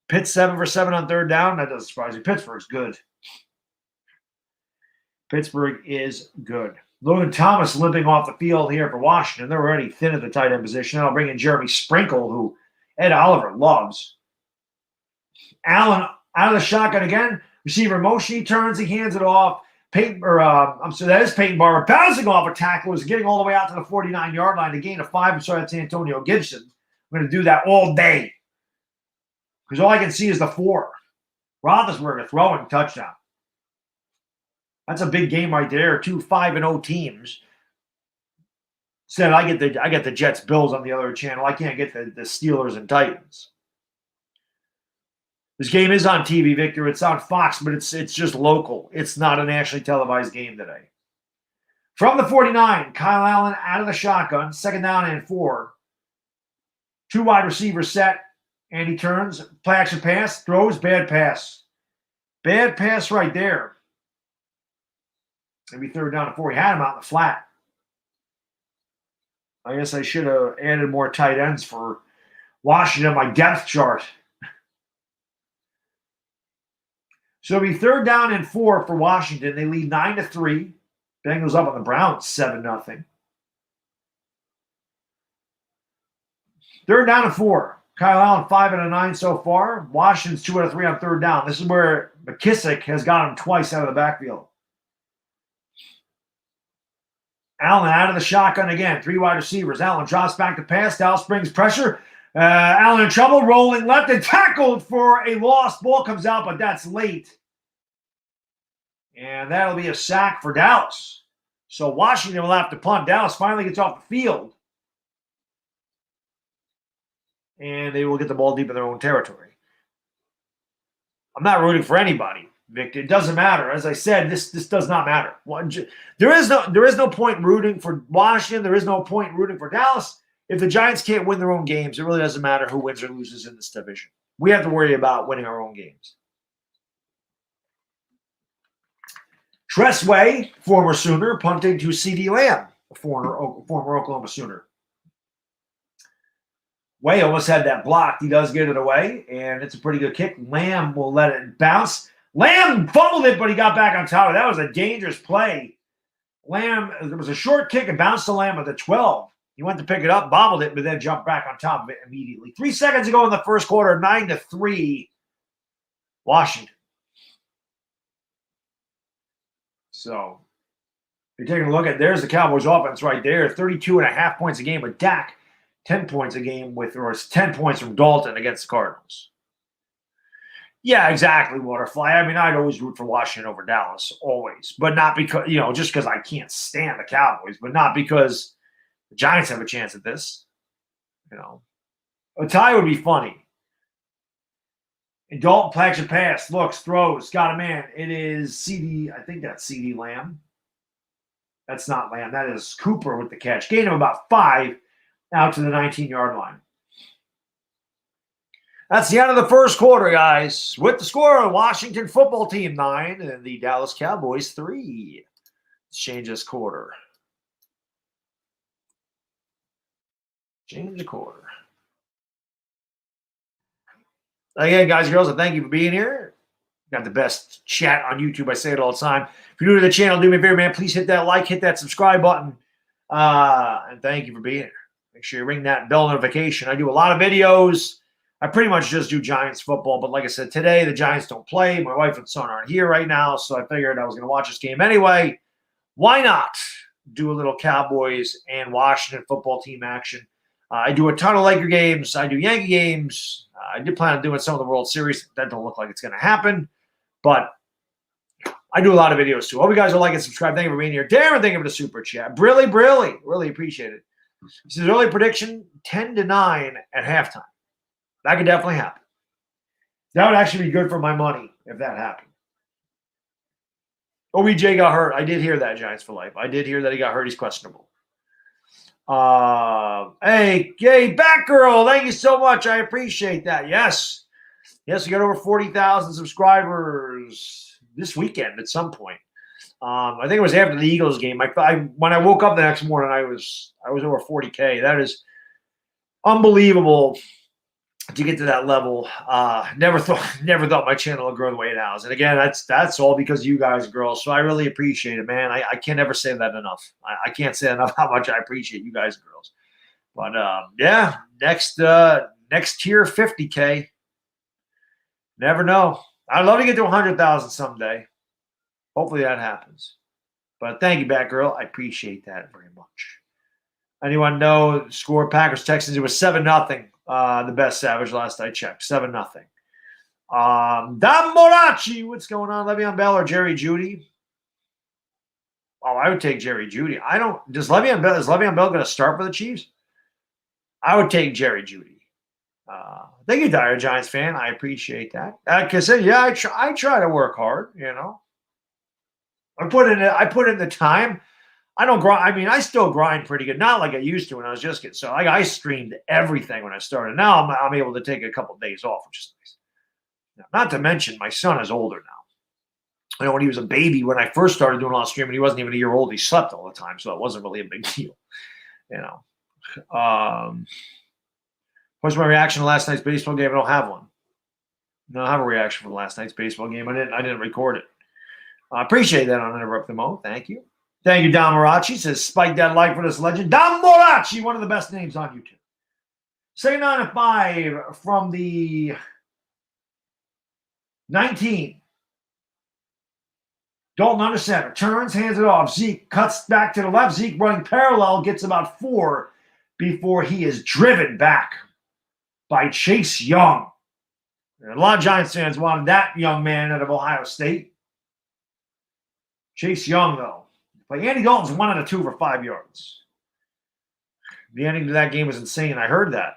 Pitt 7 for 7 on third down. That doesn't surprise me. Pittsburgh's good. Pittsburgh is good. Logan Thomas limping off the field here for Washington. They're already thin at the tight end position. I'll bring in Jeremy Sprinkle, who Ed Oliver loves. Allen out of the shotgun again. Receiver motion. He turns. He hands it off. That is Peyton Barber bouncing off a tackle. Is getting all the way out to the 49-yard line to gain a 5. And so that's Antonio Gibson. I'm going to do that all day because all I can see is the 4. Roethlisberger throwing touchdown. That's a big game right there. 2 5-0 teams. Said I get the Jets Bills on the other channel. I can't get the Steelers and Titans. This game is on TV, Victor. It's on Fox, but it's just local. It's not a nationally televised game today. From the 49, Kyle Allen out of the shotgun, 2nd down and 4. 2 wide receivers set, and he turns, play action pass, throws, bad pass. Bad pass right there. Maybe 3rd down and 4. He had him out in the flat. I guess I should have added more tight ends for Washington, my depth chart. So it'll be 3rd down and 4 for Washington. They lead 9-3. Bengals up on the Browns 7-0. Third down and 4. Kyle Allen 5 out of 9 so far. Washington's 2 out of 3 on third down. This is where McKissick has got him twice out of the backfield. Allen out of the shotgun again. 3 wide receivers. Allen drops back to pass. Dallas brings pressure. Allen in trouble. Rolling left and tackled for a loss. Ball comes out, but that's late. And that'll be a sack for Dallas. So Washington will have to punt. Dallas finally gets off the field. And they will get the ball deep in their own territory. I'm not rooting for anybody, Victor. It doesn't matter. As I said, this does not matter. There is no point rooting for Washington. There is no point rooting for Dallas. If the Giants can't win their own games, it really doesn't matter who wins or loses in this division. We have to worry about winning our own games. Tressway, former Sooner, punting to C.D. Lamb, a former Oklahoma Sooner. Way almost had that blocked. He does get it away, and it's a pretty good kick. Lamb will let it bounce. Lamb fumbled it, but he got back on top of it. That was a dangerous play. Lamb, there was a short kick and bounced to Lamb at the 12. He went to pick it up, bobbled it, but then jumped back on top of it immediately. 3 seconds ago in the first quarter, 9-3, Washington. So, if you're taking a look at, there's the Cowboys offense right there. 32.5 points a game with Dak. 10 points a game or it's 10 points from Dalton against the Cardinals. Yeah, exactly, Waterfly. I mean, I'd always root for Washington over Dallas, always. But not because, just because I can't stand the Cowboys, but not because the Giants have a chance at this. A tie would be funny. And Dalton plants a pass, looks, throws, got a man. It is CD, I think that's CD Lamb. That's not Lamb. That is Cooper with the catch. Gain of about 5. Out to the 19-yard line. That's the end of the first quarter, guys. With the score, Washington football team 9 and the Dallas Cowboys 3. Let's change this quarter. Change the quarter. Again, guys and girls, I thank you for being here. Got the best chat on YouTube. I say it all the time. If you're new to the channel, do me a favor, man. Please hit that like, hit that subscribe button. And thank you for being here. Make sure you ring that bell notification. I do a lot of videos. I pretty much just do Giants football. But like I said, today the Giants don't play. My wife and son aren't here right now, so I figured I was going to watch this game anyway. Why not do a little Cowboys and Washington football team action? I do a ton of Laker games. I do Yankee games. I did plan on doing some of the World Series. That don't look like it's going to happen. But I do a lot of videos too. Hope you guys will like and subscribe. Thank you for being here. Darren, thank you for the super chat. Brilly. Really appreciate it. This is early prediction, 10-9 at halftime. That could definitely happen. That would actually be good for my money if that happened. OBJ got hurt. I did hear that, Giants for life. I did hear that he got hurt. He's questionable. Hey, Batgirl, thank you so much. I appreciate that. Yes, we got over 40,000 subscribers this weekend at some point. I think it was after the Eagles game. When I woke up the next morning, I was over 40K. That is unbelievable to get to that level. Never thought my channel would grow the way it has. And again, that's all because of you guys, girls. So I really appreciate it, man. I can't ever say that enough. I can't say enough how much I appreciate you guys, girls. But yeah, next tier 50K. Never know. I'd love to get to 100,000 someday. Hopefully that happens. But thank you, Batgirl. I appreciate that very much. Anyone know the score? Packers Texans. It was 7-0. The best Savage last I checked. 7-0. Don Morachi. What's going on? Le'Veon Bell or Jerry Jeudy? Oh, I would take Jerry Jeudy. Is Le'Veon Bell going to start for the Chiefs? I would take Jerry Jeudy. Thank you, Dire Giants fan. I appreciate that. Like I said, yeah, I try to work hard, I put in the time. I don't grind. I mean, I still grind pretty good. Not like I used to when I was just getting. So I streamed everything when I started. Now I'm able to take a couple of days off, which is nice. Now, not to mention, my son is older now. When he was a baby, when I first started doing a lot of streaming, he wasn't even a year old. He slept all the time, so it wasn't really a big deal. What's my reaction to last night's baseball game? I don't have one. I don't have a reaction for last night's baseball game. I didn't record it. I appreciate that on Interrupt the Mo. Thank you. Thank you, Don Morachi. Says, spike that like for this legend. Don Morachi, one of the best names on YouTube. Second down and 5 from the 19. Dalton under center. Turns, hands it off. Zeke cuts back to the left. Zeke running parallel, gets about 4 before he is driven back by Chase Young. And a lot of Giants fans wanted that young man out of Ohio State. Chase Young, though. But Andy Dalton's 1 out of 2 for 5 yards. The ending to that game was insane. I heard that.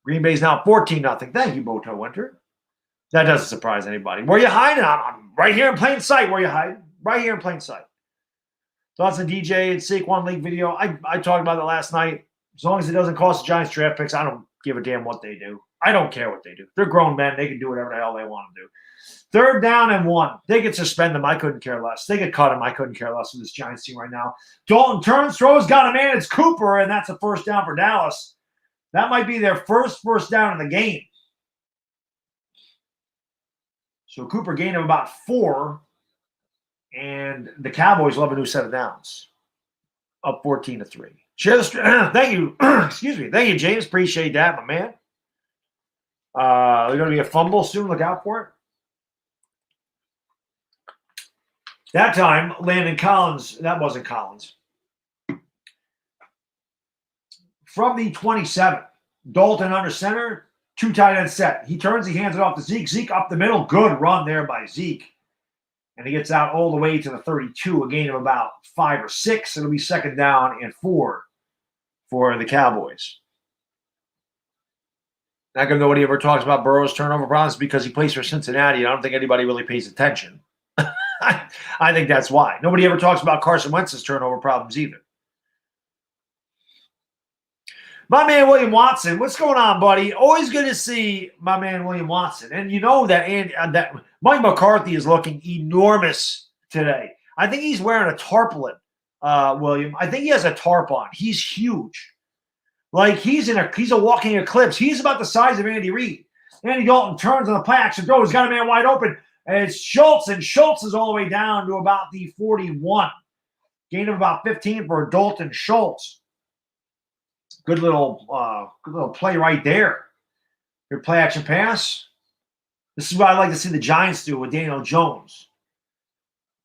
Green Bay's now 14-0. Thank you, Boto Winter. That doesn't surprise anybody. Where you hiding? I'm right here in plain sight. Where you hiding? Right here in plain sight. Thoughts on DJ and Saquon League video? I talked about it last night. As long as it doesn't cost the Giants draft picks, I don't give a damn what they do. I don't care what they do. They're grown men. They can do whatever the hell they want to do. Third down and 1. They could suspend them. I couldn't care less. They could cut him. I couldn't care less with this Giants team right now. Dalton turns, throws, got a man. It's Cooper, and that's a first down for Dallas. That might be their first down in the game. So Cooper gained of about 4, and the Cowboys will have a new set of downs. Up 14-3. Share the stream. Thank you. Excuse me. Thank you, James. Appreciate that, my man. There's going to be a fumble soon. Look out for it. That time, Landon Collins, that wasn't Collins. From the 27, Dalton under center, 2 tight end set. He turns, he hands it off to Zeke. Zeke up the middle. Good run there by Zeke. And he gets out all the way to the 32, a gain of about 5 or 6. It'll be second down and 4 for the Cowboys. Not going to nobody ever talks about Burrow's turnover problems because he plays for Cincinnati. I don't think anybody really pays attention. I think that's why. Nobody ever talks about Carson Wentz's turnover problems either. My man, William Watson. What's going on, buddy? Always good to see my man, William Watson. And you know that Mike McCarthy is looking enormous today. I think he's wearing a tarpaulin, William. I think he has a tarp on. He's huge. Like he's a walking eclipse. He's about the size of Andy Reid. Andy Dalton turns on the play action throw. He's got a man wide open. And it's Schultz, and Schultz is all the way down to about the 41. Gain of about 15 for Dalton Schultz. Good little play right there. Good play action pass. This is what I like to see the Giants do with Daniel Jones.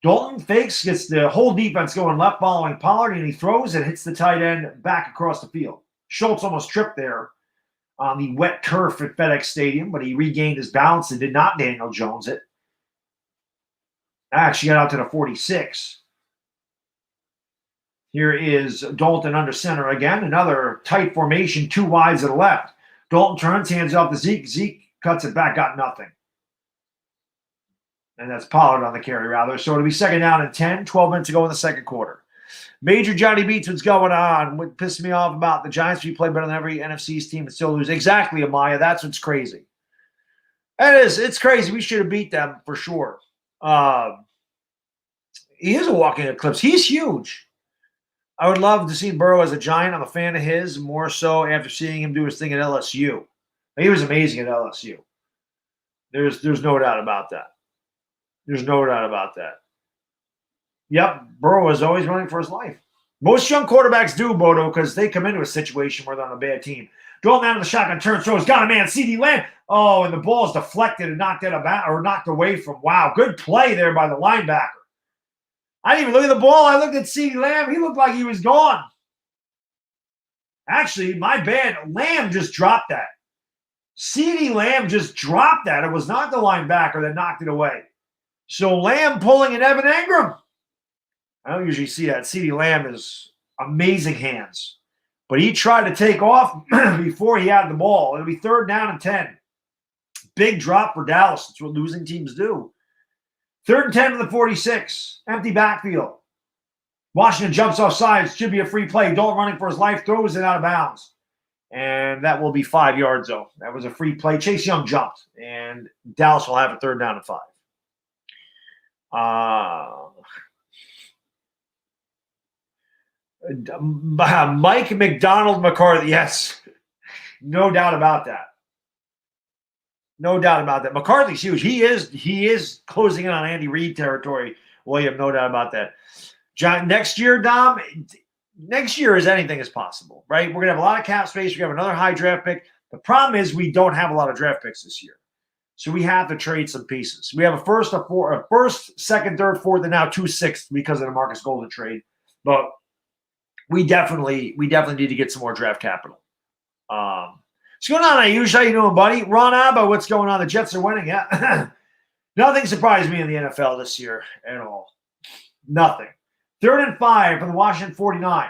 Dalton fakes, gets the whole defense going left following Pollard, and he throws and hits the tight end back across the field. Schultz almost tripped there on the wet turf at FedEx Stadium, but he regained his balance and did not Daniel Jones it. Actually got out to the 46. Here is Dalton under center again. Another tight formation, 2 wides to the left. Dalton turns, hands off to Zeke. Zeke cuts it back, got nothing. And that's Pollard on the carry, rather. So it'll be second down and 10, 12 minutes to go in the second quarter. Major Johnny Beats, what's going on? What pissed me off about the Giants, we play better than every NFC's team and still lose. Exactly, Amaya. That's what's crazy. It is. It's crazy. We should have beat them for sure. He is a walking eclipse. He's huge. I would love to see Burrow as a Giant. I'm a fan of his, more so after seeing him do his thing at LSU. He was amazing at LSU. There's no doubt about that. There's no doubt about that. Yep, Burrow is always running for his life. Most young quarterbacks do, Bodo, because they come into a situation where they're on a bad team. Dalton out of the shotgun, turn, throws, got a man, CeeDee Lamb. Oh, and the ball is deflected and knocked away from. Wow, good play there by the linebacker. I didn't even look at the ball. I looked at CeeDee Lamb. He looked like he was gone. Actually, my bad. Lamb just dropped that. CeeDee Lamb just dropped that. It was not the linebacker that knocked it away. So Lamb pulling an Evan Engram. I don't usually see that. CeeDee Lamb is amazing hands. But he tried to take off before he had the ball. It'll be third down and 10. Big drop for Dallas. That's what losing teams do. Third and 10 to the 46. Empty backfield. Washington jumps off sides. Should be a free play. Dalton running for his life. Throws it out of bounds. And that will be 5 yards, though. That was a free play. Chase Young jumped. And Dallas will have a third down and 5. Mike McDonald McCarthy. Yes. No doubt about that. No doubt about that. McCarthy's huge. He is closing in on Andy Reid territory. William, no doubt about that. John, next year, Dom, next year is anything is possible, right? We're going to have a lot of cap space. We have another high draft pick. The problem is we don't have a lot of draft picks this year. So we have to trade some pieces. We have a first, second, third, fourth, and now 2 sixths because of the Marcus Golden trade. But we definitely need to get some more draft capital. What's going on, Ayush? How you doing, buddy? Ron Abba, what's going on? The Jets are winning. Yeah. Nothing surprised me in the NFL this year at all. Nothing. 3rd and 5 for the Washington 49.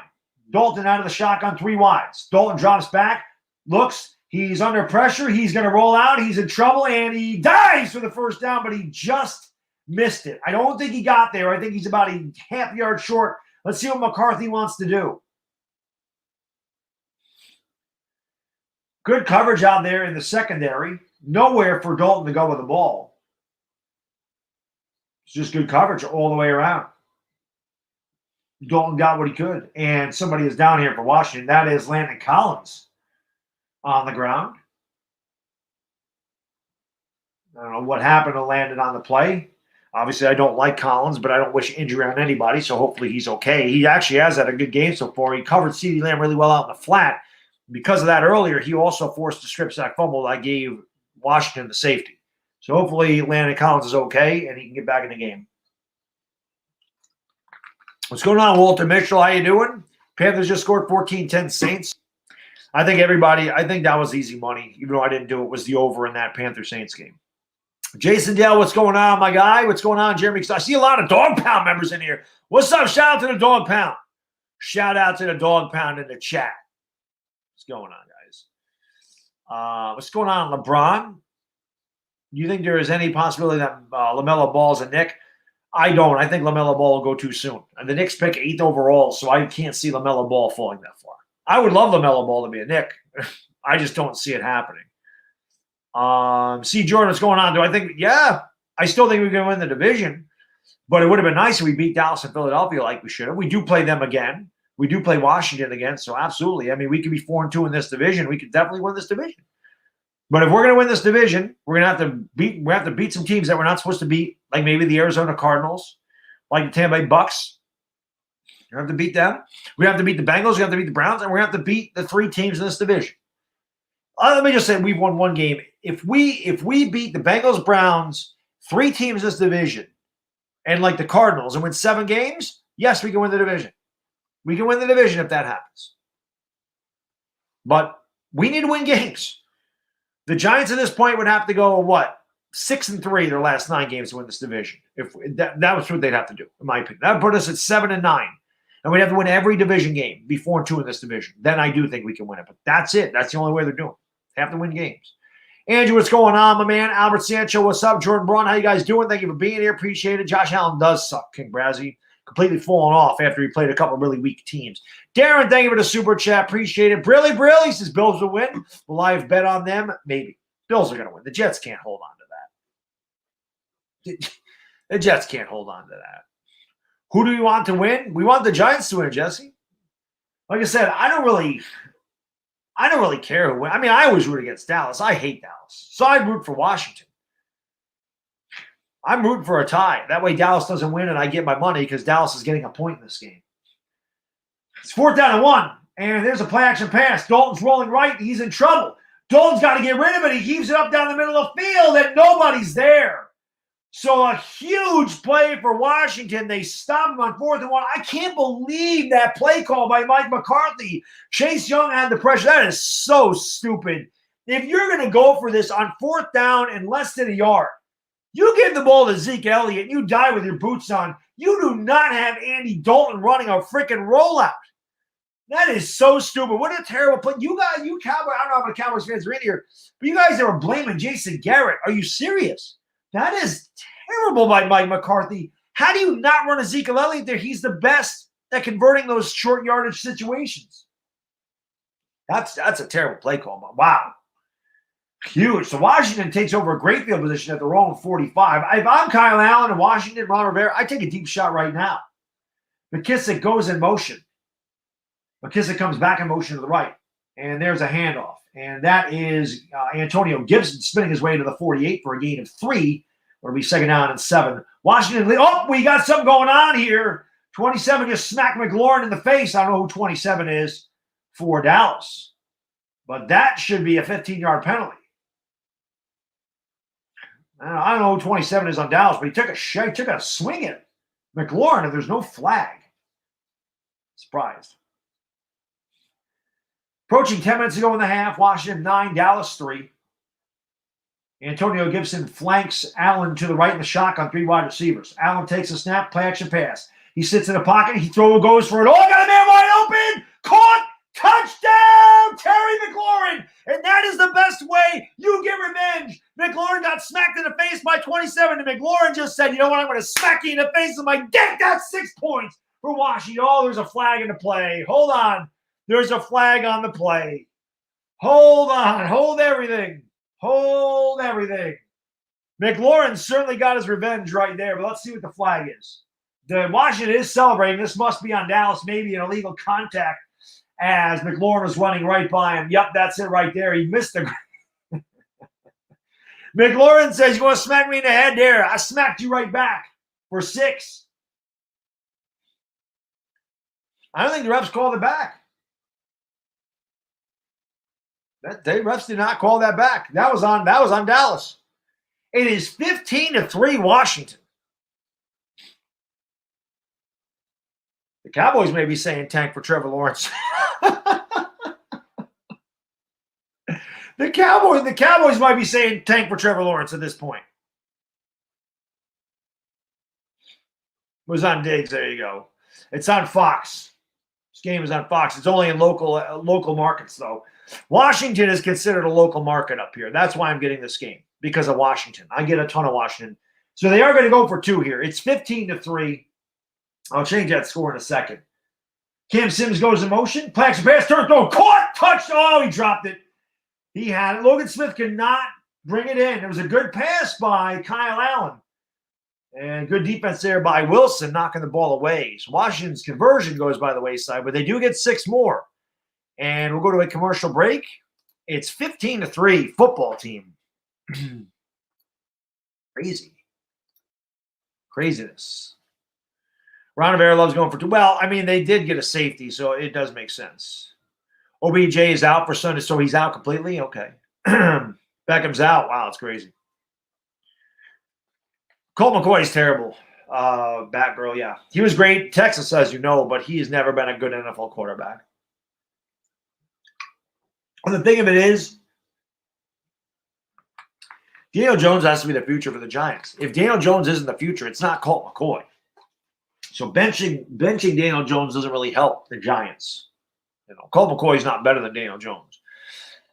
Dalton out of the shotgun, 3 wides. Dalton drops back, looks. He's under pressure. He's going to roll out. He's in trouble, and he dives for the first down, but he just missed it. I don't think he got there. I think he's about a half yard short. Let's see what McCarthy wants to do. Good coverage out there in the secondary. Nowhere for Dalton to go with the ball. It's just good coverage all the way around. Dalton got what he could. And somebody is down here for Washington. That is Landon Collins on the ground. I don't know what happened to Landon on the play. Obviously, I don't like Collins, but I don't wish injury on anybody, so hopefully he's okay. He actually has had a good game so far. He covered CeeDee Lamb really well out in the flat. Because of that earlier, he also forced a strip sack fumble that gave Washington the safety. So hopefully Landon Collins is okay and he can get back in the game. What's going on, Walter Mitchell? How you doing? Panthers just scored 14-10 Saints. I think that was easy money, even though I didn't do it, was the over in that Panther-Saints game. Jason Dale, what's going on, my guy? What's going on, Jeremy? I see a lot of Dog Pound members in here. What's up? Shout out to the Dog Pound. Shout out to the Dog Pound in the chat. What's going on, guys? What's going on, LeBron? You think there is any possibility that LaMelo Ball is a Knick? I don't. I think LaMelo Ball will go too soon. And the Knicks pick 8th overall, so I can't see LaMelo Ball falling that far. I would love LaMelo Ball to be a Knick. I just don't see it happening. C. Jordan, what's going on? Do I think? Yeah, I still think we're going to win the division, but it would have been nice if we beat Dallas and Philadelphia like we should have. We do play them again. We do play Washington again, so absolutely. I mean, we could be 4-2 in this division. We could definitely win this division. But if we're going to win this division, we're going to have to beat some teams that we're not supposed to beat, like maybe the Arizona Cardinals, like the Tampa Bay Bucks. We have to beat them. We have to beat the Bengals. We have to beat the Browns, and we have to beat the 3 teams in this division. Let me just say we've won 1 game. If we beat the Bengals, Browns, 3 teams in this division, and like the Cardinals, and win 7 games, yes, we can win the division. We can win the division if that happens. But we need to win games. The Giants at this point would have to go, 6-3 their last 9 games to win this division. If that was what they'd have to do, in my opinion. That would put us at 7-9. And we'd have to win every division game, be 4-2 in this division. Then I do think we can win it. But that's it. That's the only way they're doing it. They have to win games. Andrew, what's going on, my man? Albert Sancho, what's up? Jordan Braun, how you guys doing? Thank you for being here. Appreciate it. Josh Allen does suck, King Brazzy. Completely fallen off after he played a couple of really weak teams. Darren, thank you for the super chat. Appreciate it. Brilly says Bills will win. Will I have bet on them? Maybe. Bills are going to win. The Jets can't hold on to that. The Jets can't hold on to that. Who do we want to win? We want the Giants to win, Jesse. Like I said, I don't really care who wins. I mean, I always root against Dallas. I hate Dallas. So I root for Washington. I'm rooting for a tie. That way Dallas doesn't win and I get my money because Dallas is getting a point in this game. It's 4th down and 1. And there's a play action pass. Dalton's rolling right. He's in trouble. Dalton's got to get rid of it. He keeps it up down the middle of the field and nobody's there. So a huge play for Washington. They stop him on 4th and 1. I can't believe that play call by Mike McCarthy. Chase Young had the pressure. That is so stupid. If you're going to go for this on 4th down and less than a yard, you give the ball to Zeke Elliott, you die with your boots on. You do not have Andy Dalton running a freaking rollout. That is so stupid. What a terrible play. You Cowboys, I don't know how many Cowboys fans are in here, but you guys are blaming Jason Garrett. Are you serious? That is terrible by Mike McCarthy. How do you not run a Zeke Elliott there? He's the best at converting those short yardage situations. That's a terrible play call. Wow. Huge. So Washington takes over a great field position at the wrong 45. If I'm Kyle Allen and Washington, Ron Rivera, I take a deep shot right now. McKissick goes in motion. McKissick comes back in motion to the right. And there's a handoff. And that is Antonio Gibson spinning his way to the 48 for a gain of 3. It'll be 2nd down and 7. Washington, we got something going on here. 27 just smacked McLaurin in the face. I don't know who 27 is for Dallas. But that should be a 15-yard penalty. I don't know who 27 is on Dallas, but he took a swing at McLaurin, and there's no flag. Surprised. Approaching 10 minutes ago in the half, Washington 9, Dallas 3. Antonio Gibson flanks Allen to the right in the shotgun, 3 wide receivers. Allen takes a snap, play action pass. He sits in the pocket, he goes for it. Oh, I got a man wide open! Caught! Touchdown! Terry McLaurin! And that is the best way you get revenge. McLaurin got smacked in the face by 27, and McLaurin just said, you know what, I'm going to smack you in the face with my dick. That's 6 points for Washington. Oh, there's a flag in the play. Hold on. There's a flag on the play. Hold on. Hold everything. Hold everything. McLaurin certainly got his revenge right there, but let's see what the flag is. The Washington is celebrating. This must be on Dallas, maybe an illegal contact as McLaurin was running right by him. Yep, that's it right there. He missed the McLaurin says, you want to smack me in the head there? I smacked you right back for 6. I don't think the refs called it back. The refs did not call that back. That was on Dallas. It is 15-3 Washington. The Cowboys may be saying tank for Trevor Lawrence. The Cowboys might be saying tank for Trevor Lawrence at this point. It was on Diggs. There you go. It's on Fox. This game is on Fox. It's only in local markets, though. Washington is considered a local market up here. That's why I'm getting this game, because of Washington. I get a ton of Washington. So they are going to go for 2 here. It's 15-3. I'll change that score in a second. Cam Sims goes in motion. Play action pass. Turn. Throw. Caught. Touched. Oh, he dropped it. He had it. Logan Smith could not bring it in. It was a good pass by Kyle Allen. And good defense there by Wilson, knocking the ball away. So Washington's conversion goes by the wayside, but they do get 6 more. And we'll go to a commercial break. It's 15-3 football team. Craziness. Ron Rivera loves going for 2. Well, I mean, they did get a safety, so it does make sense. OBJ is out for Sunday, so he's out completely? Okay. Beckham's out. Wow, that's crazy. Colt McCoy is terrible. Batgirl, yeah. He was great, Texas, as you know, but he has never been a good NFL quarterback. And the thing of it is, Daniel Jones has to be the future for the Giants. If Daniel Jones isn't the future, it's not Colt McCoy. So benching Daniel Jones doesn't really help the Giants. Colt McCoy is not better than Daniel Jones.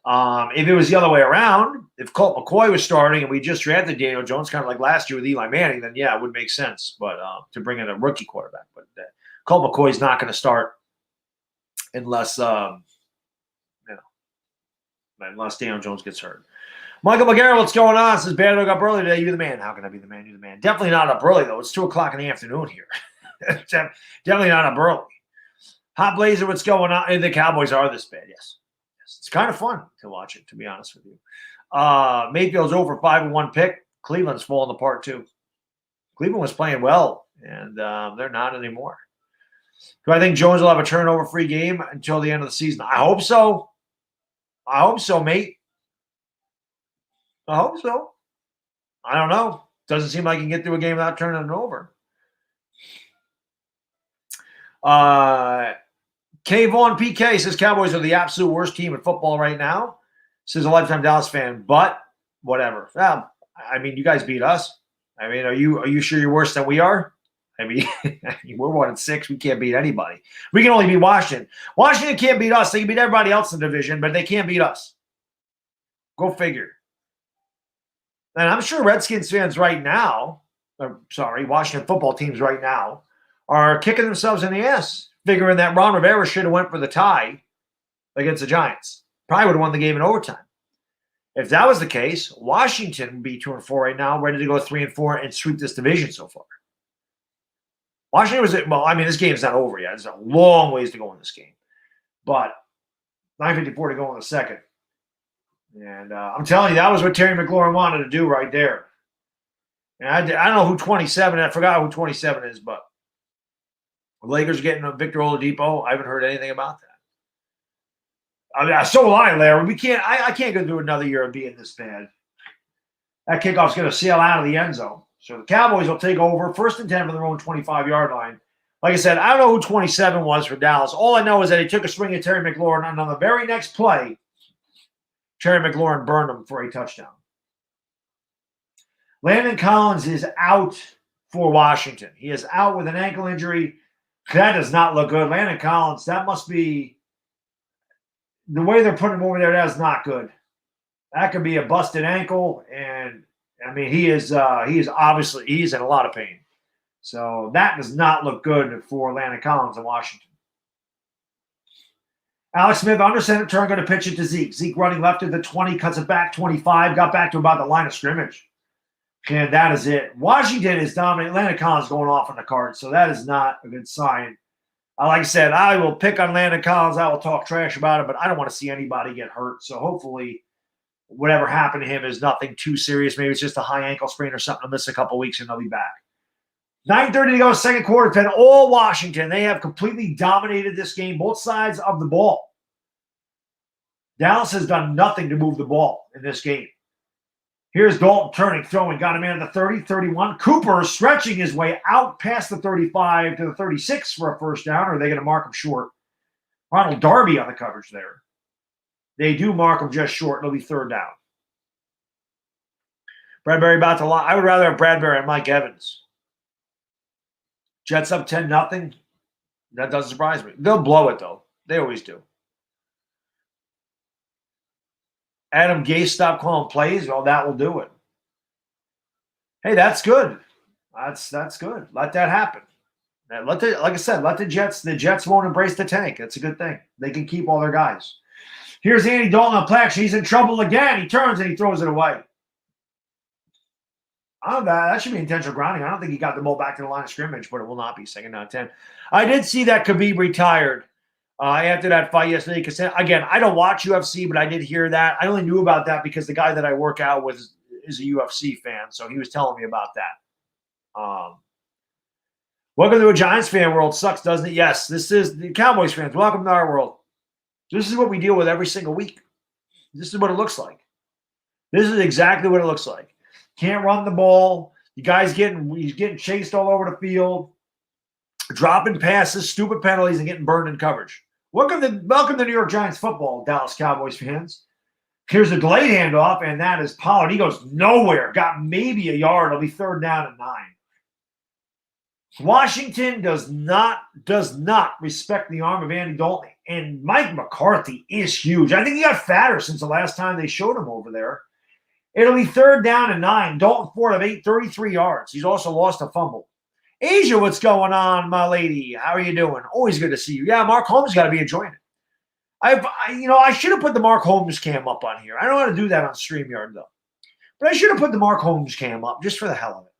If it was the other way around, if Colt McCoy was starting and we just drafted Daniel Jones, kind of like last year with Eli Manning, then yeah, it would make sense. But to bring in a rookie quarterback, but Colt McCoy is not going to start unless unless Daniel Jones gets hurt. Michael McGarrett, what's going on? Says Baddog up early today. You the man. How can I be the man? You the man. Definitely not up early though. It's 2:00 in the afternoon here. Definitely not up early. Hot Blazer, what's going on? The Cowboys are this bad, yes. It's kind of fun to watch it, to be honest with you. Mayfield's over 5-1 pick. Cleveland's falling apart too. Cleveland was playing well, and they're not anymore. Do I think Jones will have a turnover-free game until the end of the season? I hope so. I hope so, mate. I hope so. I don't know. Doesn't seem like he can get through a game without turning it over. K. Vaughn PK says Cowboys are the absolute worst team in football right now. Says a lifetime Dallas fan, but whatever. Well, I mean, you guys beat us. I mean, are you sure you're worse than we are? I mean, we're 1-6. We can't beat anybody. We can only beat Washington. Washington can't beat us. They can beat everybody else in the division, but they can't beat us. Go figure. And I'm sure Redskins fans right now, Washington football teams right now, are kicking themselves in the ass, figuring that Ron Rivera should have went for the tie against the Giants. Probably would have won the game in overtime. If that was the case, Washington would be 2-4 right now, ready to go 3-4 and sweep this division so far. Washington was, well, I mean, this game's not over yet. There's a long ways to go in this game. But 9:54 to go in the second. And I'm telling you, that was what Terry McLaurin wanted to do right there. And I don't know who 27 is. I forgot who 27 is, but The Lakers getting a Victor Oladipo. I haven't heard anything about that. I mean, so will I, Larry. We can't. I can't go through another year of being this bad. That kickoff's going to sail out of the end zone. So the Cowboys will take over. 1st and 10 from their own 25-yard line. Like I said, I don't know who 27 was for Dallas. All I know is that he took a swing at Terry McLaurin, and on the very next play, Terry McLaurin burned him for a touchdown. Landon Collins is out for Washington. He is out with an ankle injury. That does not look good. Landon Collins, that must be the way they're putting him over there. That is not good. That could be a busted ankle, and I mean he is obviously he's in a lot of pain. So that does not look good for Landon Collins in Washington. Alex Smith under center turn, going to pitch it to Zeke. Zeke running left at the 20, cuts it back 25, got back to about the line of scrimmage. And that is it. Washington is dominating. Landon Collins going off on the card, so that is not a good sign. Like I said, I will pick on Landon Collins. I will talk trash about him, but I don't want to see anybody get hurt. So hopefully whatever happened to him is nothing too serious. Maybe it's just a high ankle sprain or something. He'll miss a couple weeks and he'll be back. 9:30 to go, second quarter. It's been all Washington. They have completely dominated this game, both sides of the ball. Dallas has done nothing to move the ball in this game. Here's Dalton turning, throwing, got him in at the 30, 31. Cooper stretching his way out past the 35 to the 36 for a first down, or are they going to mark him short? Ronald Darby on the coverage there. They do mark him just short. It'll be third down. Bradbury about to lie. I would rather have Bradbury and Mike Evans. Jets up 10-0. That doesn't surprise me. They'll blow it, though. They always do. Adam Gase stopped calling plays. Well, that will do it. Hey, that's good. That's good. Let that happen. Like I said, let the Jets won't embrace the tank. That's a good thing. They can keep all their guys. Here's Andy Dalton on play action. He's in trouble again. He turns and he throws it away. That should be intentional grounding. I don't think he got the ball back to the line of scrimmage, but it will not be second down 10. I did see that Khabib retired after that fight yesterday. Because, again, I don't watch UFC, but I did hear that. I only knew about that because the guy that I work out with is a UFC fan, so he was telling me about that. Welcome to a Giants fan world. Sucks, doesn't it? Yes, this is the Cowboys fans. Welcome to our world. This is what we deal with every single week. This is what it looks like. This is exactly what it looks like. Can't run the ball. The guy's he's getting chased all over the field, dropping passes, stupid penalties, and getting burned in coverage. Welcome to New York Giants football, Dallas Cowboys fans. Here's a delayed handoff, and that is Pollard. He goes nowhere. Got maybe a yard. It'll be third down and 9. Washington does not respect the arm of Andy Dalton. And Mike McCarthy is huge. I think he got fatter since the last time they showed him over there. It'll be third down and 9. Dalton Ford of 8, 33 yards. He's also lost a fumble. Asia, what's going on, my lady? How are you doing? Always good to see you. Yeah, Mark Holmes got to be enjoying it. I should have put the Mark Holmes cam up on here. I don't know how to do that on StreamYard, though. But I should have put the Mark Holmes cam up just for the hell of it.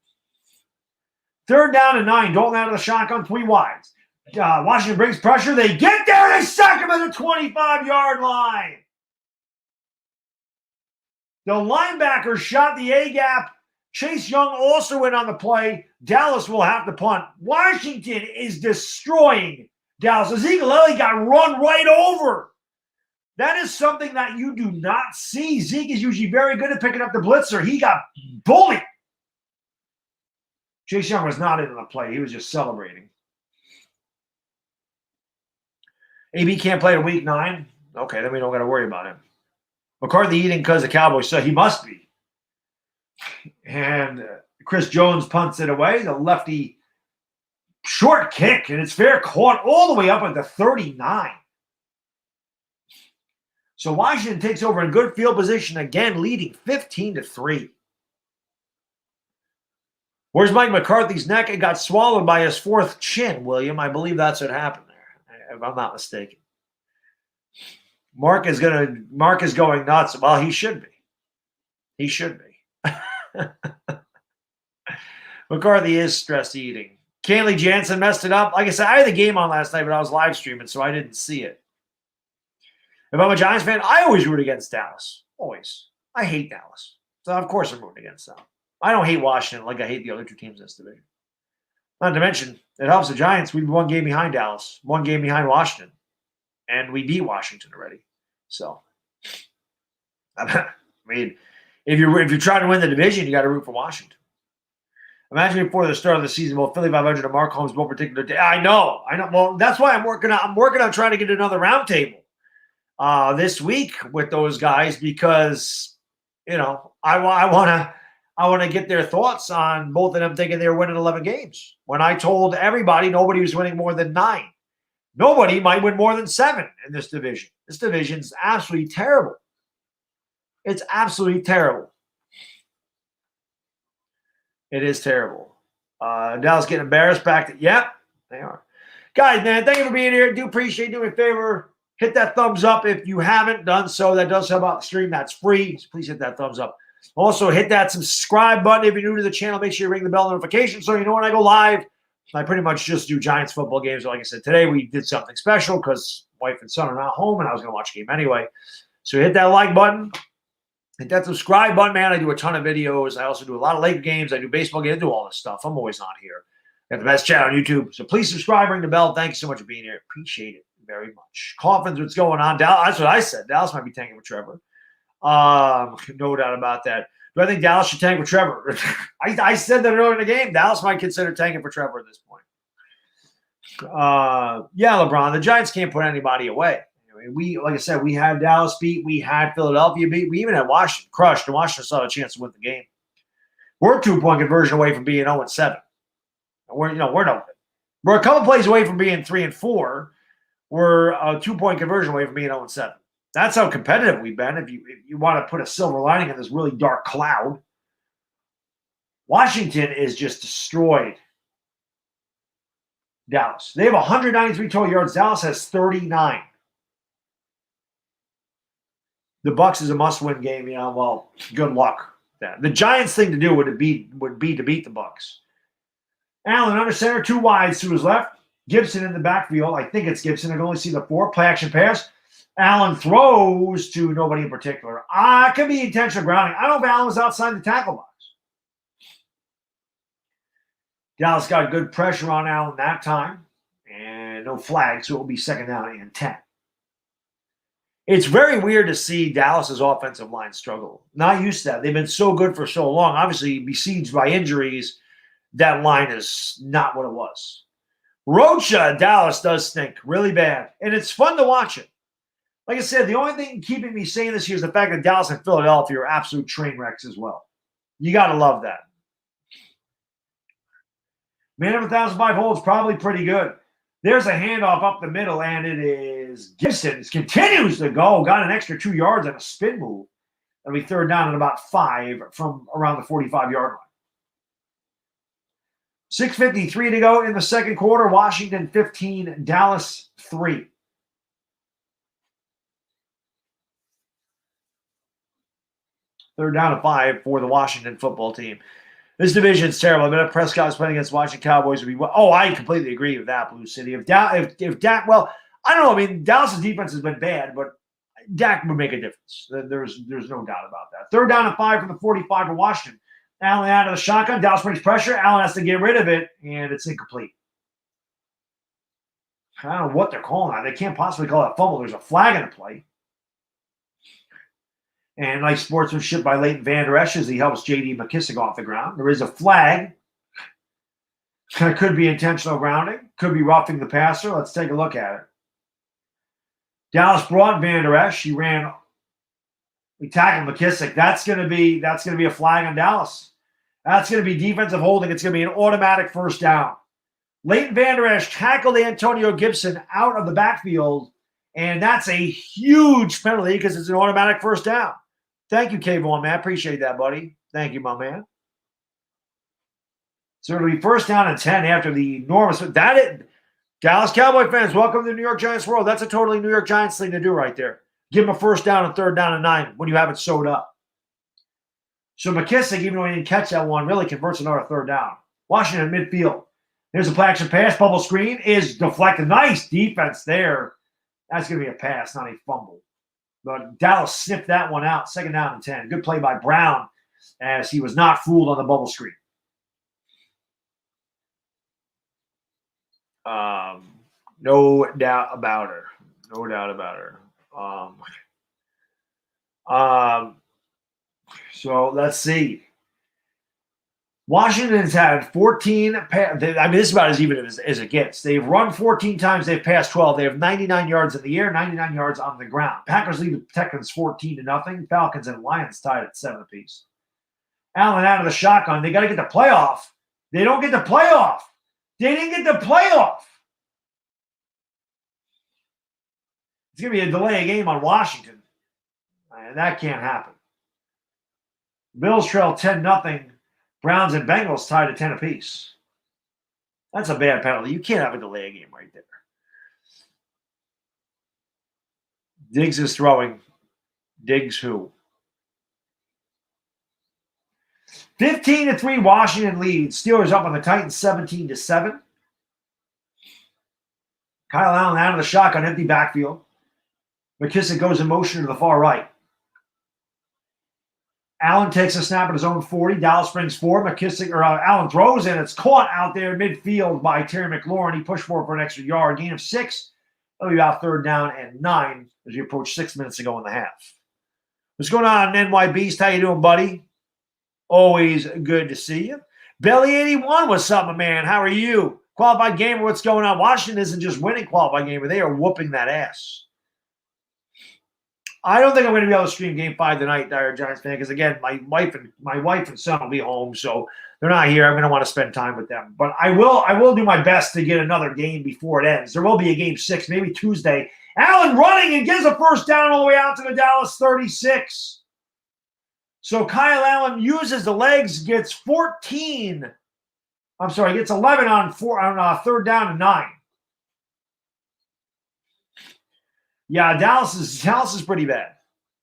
Third down and 9. Dalton out of the shotgun, 3 wides. Washington brings pressure. They get there. They sack him at the 25-yard line. The linebacker shot the A-gap. Chase Young also went on the play. Dallas will have to punt. Washington is destroying Dallas. Ezekiel Elliott got run right over. That is something that you do not see. Zeke is usually very good at picking up the blitzer. He got bullied. Chase Young was not in the play. He was just celebrating. AB can't play in week 9. Okay, then we don't got to worry about him. McCarthy eating because the Cowboys, so he must be. And Chris Jones punts it away. The lefty short kick, and it's fair, caught all the way up at the 39. So Washington takes over in good field position again, leading 15-3. Where's Mike McCarthy's neck? It got swallowed by his 4th chin, William. I believe that's what happened there, if I'm not mistaken. Mark is going nuts. Well, he should be. He should be. McCarthy is stress eating. Canley Jansen messed it up. Like I said, I had the game on last night, but I was live streaming, so I didn't see it. If I'm a Giants fan, I always root against Dallas. Always. I hate Dallas. So, of course, I'm rooting against them. I don't hate Washington like I hate the other 2 teams in this division. Not to mention, it helps the Giants. We'd be one game behind Dallas, one game behind Washington, and we beat Washington already. So, I mean, if you're trying to win the division, you got to root for Washington. Imagine before the start of the season, well, Philly 500 and Mark Holmes, one particular day. I know. Well, that's why I'm working on trying to get another roundtable this week with those guys because, I want to get their thoughts on both of them thinking they were winning 11 games. When I told everybody nobody was winning more than 9. Nobody might win more than 7 in this division. This division's absolutely terrible. It's absolutely terrible. It is terrible. Dallas getting embarrassed back. Yep, they are. Guys, man, thank you for being here. Do appreciate doing me a favor. Hit that thumbs up if you haven't done so. That does help out the stream. That's free. So please hit that thumbs up. Also, hit that subscribe button if you're new to the channel. Make sure you ring the bell notification so you know when I go live. I pretty much just do Giants football games. Like I said, today we did something special because wife and son are not home, and I was going to watch a game anyway. So hit that like button. Hit that subscribe button, man. I do a ton of videos. I also do a lot of Laker games. I do baseball games. I do all this stuff. I'm always on here. Got the best chat on YouTube. So please subscribe, ring the bell. Thank you so much for being here. Appreciate it very much. Coffins, what's going on? Dallas, that's what I said. Dallas might be tanking for Trevor. No doubt about that. Do I think Dallas should tank for Trevor? I said that earlier in the game. Dallas might consider tanking for Trevor at this point. Yeah, LeBron. The Giants can't put anybody away. Like I said, we had Dallas beat. We had Philadelphia beat. We even had Washington crushed, and Washington still had a chance to win the game. We're a 2-point conversion away from being 0-7. We're a couple plays away from being 3-4. We're a 2-point conversion away from being 0-7. That's how competitive we've been. If you want to put a silver lining in this really dark cloud, Washington is just destroyed Dallas. They have 193 total yards. Dallas has 39. The Bucs is a must-win game. Well, good luck. The Giants' thing to do would be to beat the Bucs. Allen under center, 2 wides to his left. Gibson in the backfield. I think it's Gibson. I can only see the 4. Play action pass. Allen throws to nobody in particular. It could be intentional grounding. I don't know if Allen was outside the tackle box. Dallas got good pressure on Allen that time. And no flag, so it will be 2nd down and 10. It's very weird to see Dallas's offensive line struggle. Not used to that. They've been so good for so long. Obviously, besieged by injuries, that line is not what it was. Rocha, Dallas does stink really bad. And it's fun to watch it. Like I said, the only thing keeping me saying this here is the fact that Dallas and Philadelphia are absolute train wrecks as well. You got to love that. Man of 1,005 holds probably pretty good. There's a handoff up the middle, and it is Gibson. Continues to go. Got an extra 2 yards on a spin move. That'll be 3rd down and about 5 from around the 45-yard line. 6:53 to go in the second quarter. Washington 15, Dallas 3. Third down and 5 for the Washington football team. This division's terrible. I bet if Prescott was playing against Washington Cowboys would be well. Oh, I completely agree with that, Blue City. If Dak, well, I don't know. I mean, Dallas' defense has been bad, but Dak would make a difference. There's no doubt about that. 3rd down and 5 from the 45 for Washington. Allen out of the shotgun. Dallas brings pressure. Allen has to get rid of it, and it's incomplete. I don't know what they're calling that. They can't possibly call it a fumble. There's a flag in the play. And nice sportsmanship by Leighton Vander Esch as he helps J.D. McKissick off the ground. There is a flag. It could be intentional grounding. Could be roughing the passer. Let's take a look at it. Dallas brought Vander Esch. He ran. We tackled McKissick. That's going to be a flag on Dallas. That's going to be defensive holding. It's going to be an automatic 1st down. Leighton Vander Esch tackled Antonio Gibson out of the backfield, and that's a huge penalty because it's an automatic 1st down. Thank you, K-Vaughn, man. Appreciate that, buddy. Thank you, my man. So it'll be 1st down and 10 after the enormous. Dallas Cowboy fans, welcome to the New York Giants world. That's a totally New York Giants thing to do right there. Give them a 1st down and 3rd down and 9 when you have it sewed up. So McKissick, even though he didn't catch that one, really converts another 3rd down. Washington midfield. There's a play action pass. Bubble screen is deflected. Nice defense there. That's going to be a pass, not a fumble. But Dallas sniffed that one out. 2nd down and 10. Good play by Brown as he was not fooled on the bubble screen. No doubt about her. No doubt about her. So let's see. Washington's had 14. I mean, this is about as even as it gets. They've run 14 times. They've passed 12. They have 99 yards in the air, 99 yards on the ground. Packers lead the Texans 14-0. Falcons and Lions tied at 7 apiece. Allen out of the shotgun. They got to get the playoff. They don't get the playoff. They didn't get the playoff. It's going to be a delay game on Washington. And that can't happen. Bills trail 10-0. Browns and Bengals tied at 10 apiece. That's a bad penalty. You can't have a delay game right there. Diggs is throwing. Diggs who? 15-3 Washington leads. Steelers up on the Titans 17-7. Kyle Allen out of the shotgun, empty backfield. McKissick goes in motion to the far right. Allen takes a snap at his own 40. Dallas brings 4. Allen throws and it's caught out there midfield by Terry McLaurin. He pushed for an extra yard. Gain of 6. That'll be about 3rd down and 9 as we approach 6 minutes to go in the half. What's going on, NY Beast? How you doing, buddy? Always good to see you. Belly 81, what's up, man? How are you? Qualified Gamer, what's going on? Washington isn't just winning Qualified Gamer. They are whooping that ass. I don't think I'm going to be able to stream Game 5 tonight, Dire Giants fan, because again, my wife and son will be home, so they're not here. I'm going to want to spend time with them. But I will do my best to get another game before it ends. There will be a Game 6, maybe Tuesday. Allen running and gets a first down all the way out to the Dallas 36. So Kyle Allen uses the legs, gets 14. I'm sorry, gets 11 on 3rd down and 9. Yeah, Dallas is pretty bad.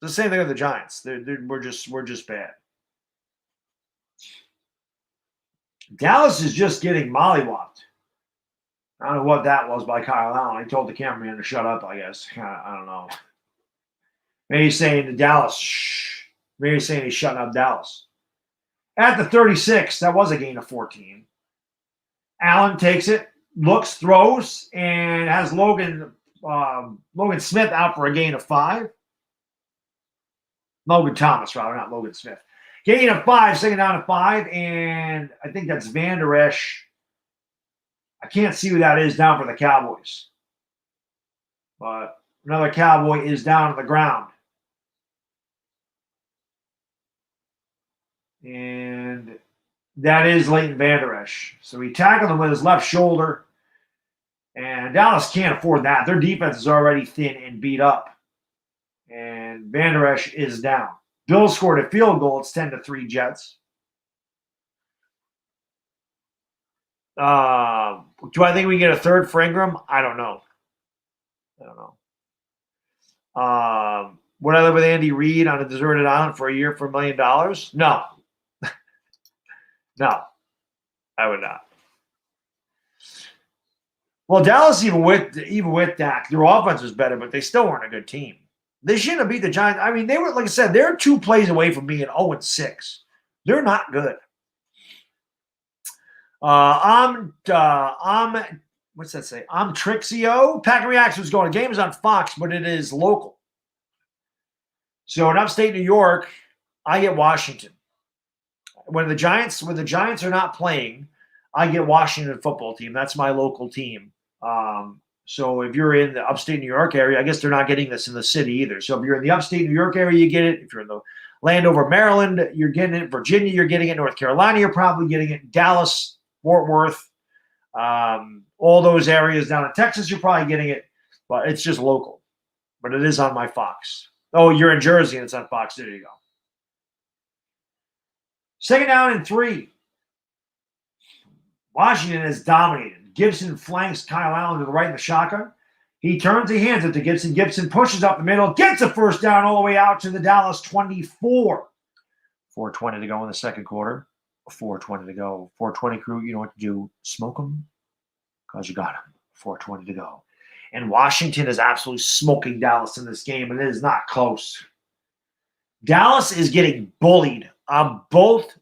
The same thing with the Giants. We're just bad. Dallas is just getting mollywopped. I don't know what that was by Kyle Allen. He told the cameraman to shut up, I guess. I don't know. Maybe he's saying to Dallas, shh. Maybe he's saying he's shutting up Dallas. At the 36, that was a gain of 14. Allen takes it, looks, throws, and has Logan Smith out for a gain of 5. Logan Thomas, rather, not Logan Smith. Gain of 5, 2nd down and 5, and I think that's Van Der Esch. I can't see who that is down for the Cowboys. But another Cowboy is down on the ground. And that is Leighton Van Der Esch. So he tackled him with his left shoulder. And Dallas can't afford that. Their defense is already thin and beat up. And Van Der Esch is down. Bills scored a field goal. It's 10-3 Jets. Do I think we get a third for Ingram? I don't know. Would I live with Andy Reid on a deserted island for a year for $1 million? No. No, I would not. Well, Dallas, even with Dak, their offense was better, but they still weren't a good team. They shouldn't have beat the Giants. I mean, they were, like I said, they're 2 plays away from being 0-6. They're not good. What's that say? I'm Trixio. Packer Reactions going. The game is on Fox, but it is local. So in upstate New York, I get Washington. When the Giants are not playing, I get Washington football team. That's my local team. So if you're in the upstate New York area, I guess they're not getting this in the city either. So if you're in the upstate New York area, you get it. If you're in the Landover, Maryland, you're getting it. Virginia, you're getting it. North Carolina, you're probably getting it. Dallas, Fort Worth, all those areas down in Texas, you're probably getting it. But it's just local. But it is on my Fox. Oh, you're in Jersey and it's on Fox. There you go. 2nd down and 3. Washington is dominated. Gibson flanks Kyle Allen to the right in the shotgun. He turns, he hands it to Gibson. Gibson pushes up the middle, gets a first down all the way out to the Dallas 24. 4:20 to go in the second quarter. 4:20 to go. 4:20 crew, you know what to do. Smoke them because you got them. 4:20 to go. And Washington is absolutely smoking Dallas in this game, and it is not close. Dallas is getting bullied on both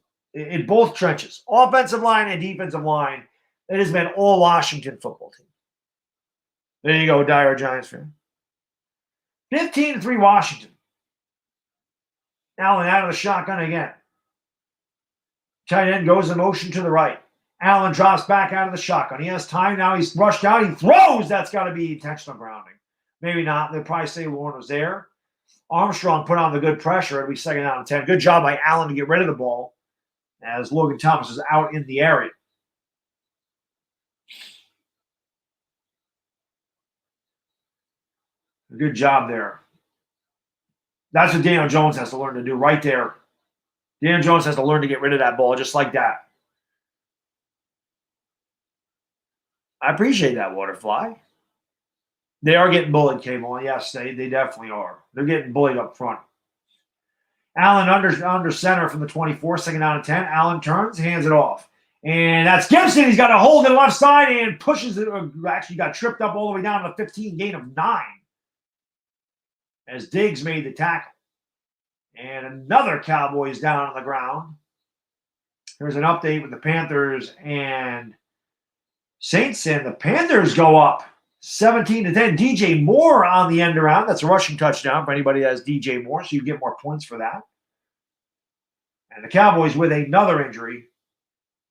trenches, offensive line and defensive line. It has been all Washington football team. There you go, dire Giants fan. 15-3 Washington. Allen out of the shotgun again. Tight end goes in motion to the right. Allen drops back out of the shotgun. He has time now. He's rushed out. He throws. That's got to be intentional grounding. Maybe not. They'll probably say Warren was there. Armstrong put on the good pressure. It'll be 2nd down and 10. Good job by Allen to get rid of the ball as Logan Thomas is out in the area. Good job there. That's what Daniel Jones has to learn to do right there. Daniel Jones has to learn to get rid of that ball just like that. I appreciate that, Waterfly. They are getting bullied, K-Ball. Yes, they definitely are. They're getting bullied up front. Allen under center from the 24, 2nd down and 10. Allen turns, hands it off. And that's Gibson. He's got a hold in the left side and pushes it. Actually got tripped up all the way down to the 15, gain of 9. As Diggs made the tackle. And another Cowboys down on the ground. There's an update with the Panthers and Saints, and the Panthers go up 17-10. DJ Moore on the end around. That's a rushing touchdown for anybody that has DJ Moore, so you get more points for that. And the Cowboys with another injury.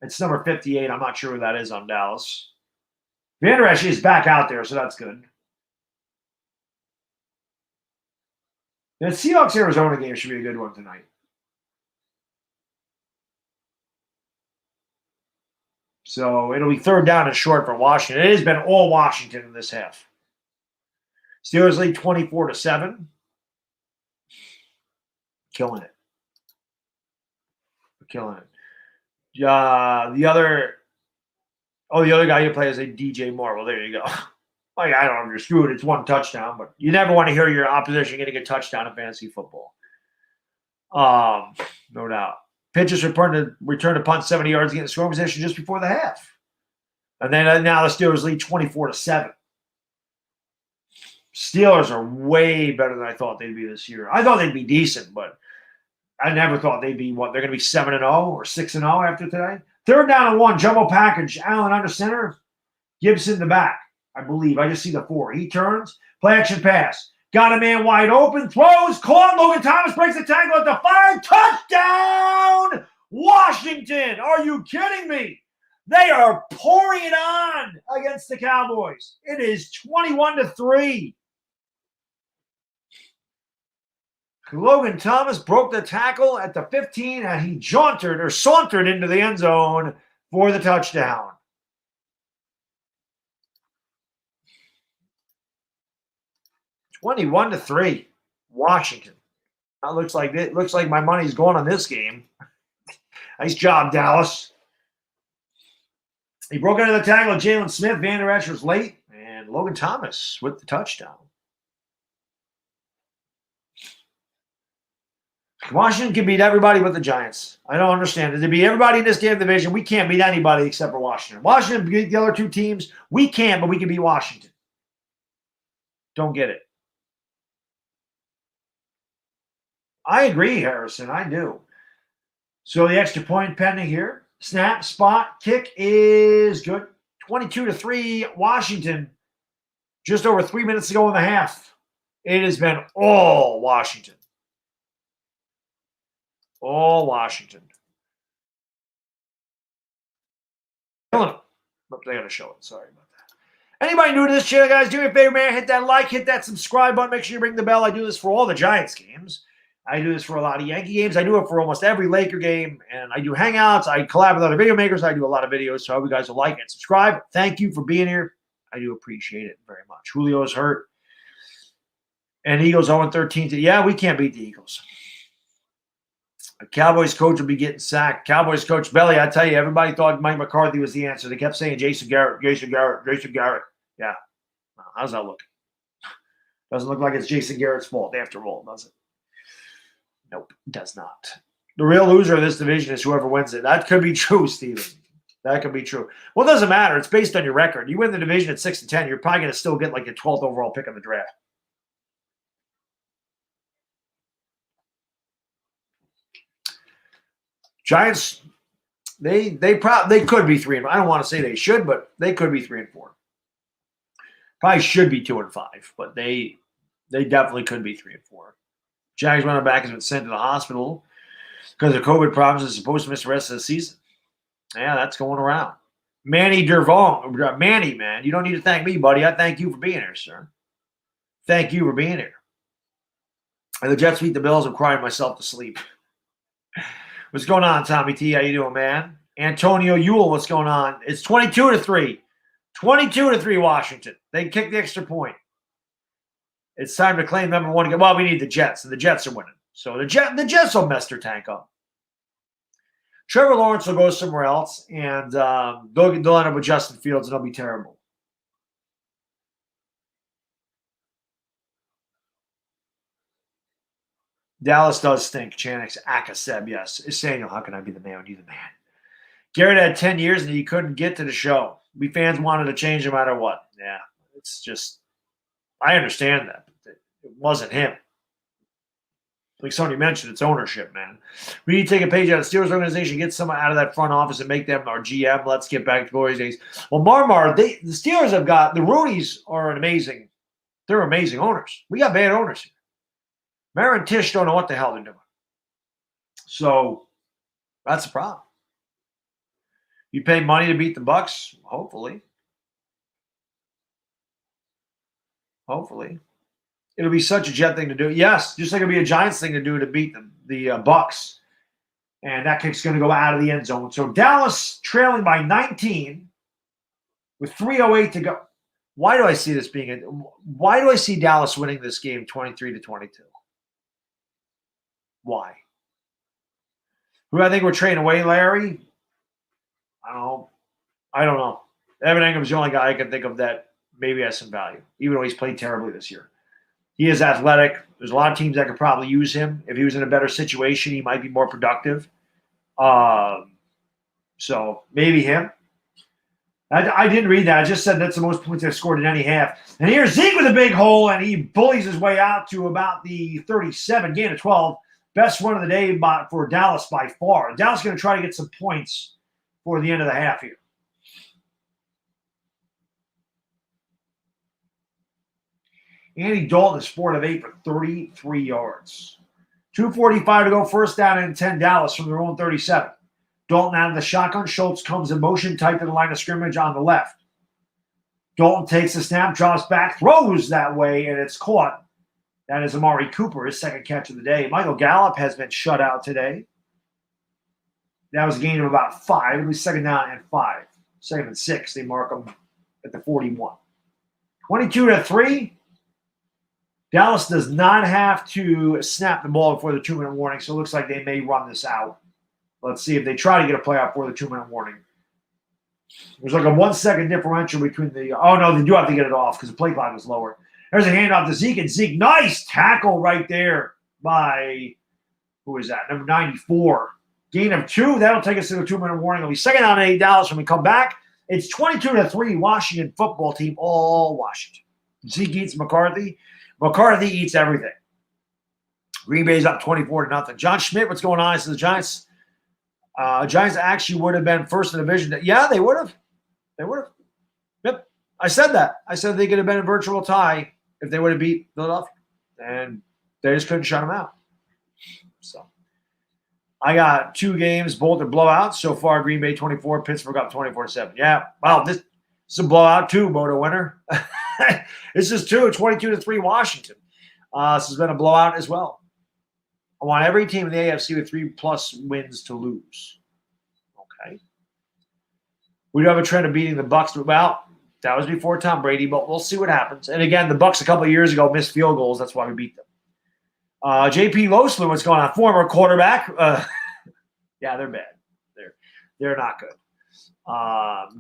It's number 58. I'm not sure who that is on Dallas. Van Der Esch is back out there, so that's good. The Seahawks-Arizona game should be a good one tonight. So it'll be 3rd down and short for Washington. It has been all Washington in this half. Steelers lead 24-7. Killing it. Killing it. The other guy you play is a DJ Moore. Well, there you go. Like, I don't know if you're screwed. It's 1 touchdown, but you never want to hear your opposition getting a touchdown in fantasy football. No doubt. Pitchers return to punt 70 yards, getting scoring position just before the half. And then now the Steelers lead 24-7. Steelers are way better than I thought they'd be this year. I thought they'd be decent, but I never thought they'd be what? They're going to be 7-0 or 6-0 after today. 3rd down and 1, jumbo package. Allen under center. Gibson the back, I believe. I just see the 4. He turns. Play action pass. Got a man wide open. Throws. Caught. Logan Thomas breaks the tackle at the 5. Touchdown! Washington! Are you kidding me? They are pouring it on against the Cowboys. It is 21-3. Logan Thomas broke the tackle at the 15, and he sauntered into the end zone for the touchdown. $21-3, Washington. That looks like my money's going on this game. Nice job, Dallas. He broke into the tackle of Jalen Smith. Van Der Esch was late, and Logan Thomas with the touchdown. Washington can beat everybody but the Giants. I don't understand. To beat everybody in this damn division, we can't beat anybody except for Washington. Washington beat the other 2 teams. We can, but we can beat Washington. Don't get it. I agree, Harrison. I do. So the extra point pending here. Snap, spot, kick is good. 22-3, Washington. Just over 3 minutes to go in the half. It has been all Washington. All Washington. Killing it. But they got to show it. Sorry about that. Anybody new to this channel, guys, do me a favor, man. Hit that like, hit that subscribe button. Make sure you ring the bell. I do this for all the Giants games. I do this for a lot of Yankee games. I do it for almost every Laker game. And I do hangouts. I collab with other video makers. I do a lot of videos. So I hope you guys will like and subscribe. Thank you for being here. I do appreciate it very much. Julio is hurt. And Eagles 0-13. Yeah, we can't beat the Eagles. A Cowboys coach will be getting sacked. Cowboys coach Belly, I tell you, everybody thought Mike McCarthy was the answer. They kept saying Jason Garrett. Yeah. How's that look? Doesn't look like it's Jason Garrett's fault after all, does it? Nope, it does not. The real loser of this division is whoever wins it. That could be true, Steven. That could be true. Well, it doesn't matter. It's based on your record. You win the division at 6-10, you're probably going to still get like the 12th overall pick in the draft. Giants, They could be 3-4. I don't want to say they should, but they could be 3-4. Probably should be 2-5, but they definitely could be 3-4. Jags running back has been sent to the hospital because of COVID problems. Is supposed to miss the rest of the season. Yeah, that's going around. Manny Dervong. Manny, man, you don't need to thank me, buddy. I thank you for being here, sir. Thank you for being here. And the Jets beat the Bills. I'm crying myself to sleep. What's going on, Tommy T? How you doing, man? Antonio Ewell, what's going on? It's 22-3. 22-3 Washington. They kicked the extra point. It's time to claim number one again. Well, we need the Jets, and the Jets are winning. So the Jets will mess their tank up. Trevor Lawrence will go somewhere else, and they'll end up with Justin Fields, and it'll be terrible. Dallas does stink. Chanix Akaseb, yes. Samuel, how can I be the man when you're the man? Garrett had 10 years, and he couldn't get to the show. We fans wanted to change no matter what. Yeah, it's just – I understand that. But it wasn't him. Like somebody mentioned, it's ownership, man. We need to take a page out of the Steelers organization, get someone out of that front office and make them our GM. Let's get back to glory days. Well, the Steelers have got – the Roonies are they're amazing owners. We got bad owners here. Mara and Tish don't know what the hell they're doing. So that's the problem. You pay money to beat the Bucs, hopefully. Hopefully. It'll be such a Jet thing to do. Yes, just like it'll be a Giants thing to do to beat the Bucs. And that kick's going to go out of the end zone. So Dallas trailing by 19 with 3:08 to go. Why do I see this being why do I see Dallas winning this game 23-22? Why? Who I think we're trading away, Larry? I don't know. Evan Ingram's the only guy I can think of that maybe has some value, even though he's played terribly this year. He is athletic. There's a lot of teams that could probably use him. If he was in a better situation, he might be more productive. So maybe him. I didn't read that. I just said that's the most points they've scored in any half. And here's Zeke with a big hole, and he bullies his way out to about the 37, gain of 12. Best one of the day for Dallas by far. Dallas is going to try to get some points for the end of the half here. Andy Dalton is 4 of 8 for 33 yards. 2:45 to go, first down and 10 Dallas from their own 37. Dalton out of the shotgun. Schultz comes in motion, tight to the line of scrimmage on the left. Dalton takes the snap, drops back, throws that way, and it's caught. That is Amari Cooper, his second catch of the day. Michael Gallup has been shut out today. That was a gain of about 5. It'll be second down and 5. 2nd and 6. They mark them at the 41. 22-3. Dallas does not have to snap the ball before the 2-minute warning, so it looks like they may run this out. Let's see if they try to get a playoff before the 2-minute warning. There's like a 1-second differential between the – oh, no, they do have to get it off because the play clock is lower. There's a handoff to Zeke, and Zeke, nice tackle right there by – who is that? Number 94. Gain of 2. That'll take us to the 2-minute warning. It'll be second down and 8 Dallas when we come back. It's 22-3 Washington football team, all Washington. Zeke eats McCarthy. McCarthy eats everything. Green Bay's up 24-0. John Schmidt, what's going on? He says the Giants actually would have been first in the division. Yeah, they would have. They would have. Yep. I said that. I said they could have been a virtual tie if they would have beat Philadelphia. And they just couldn't shut them out. So I got 2 games, both are blowouts. So far, Green Bay 24, Pittsburgh up 24-7. Yeah. Wow, this is a blowout too, Moto winner. This is 22-3 Washington. This has been a blowout as well. I want every team in the AFC with 3+ wins to lose. Okay. We do have a trend of beating the Bucs. Well, that was before Tom Brady, but we'll see what happens. And again, the Bucs a couple of years ago missed field goals. That's why we beat them. JP Losler, what's going on? Former quarterback. Yeah, they're bad. They're not good.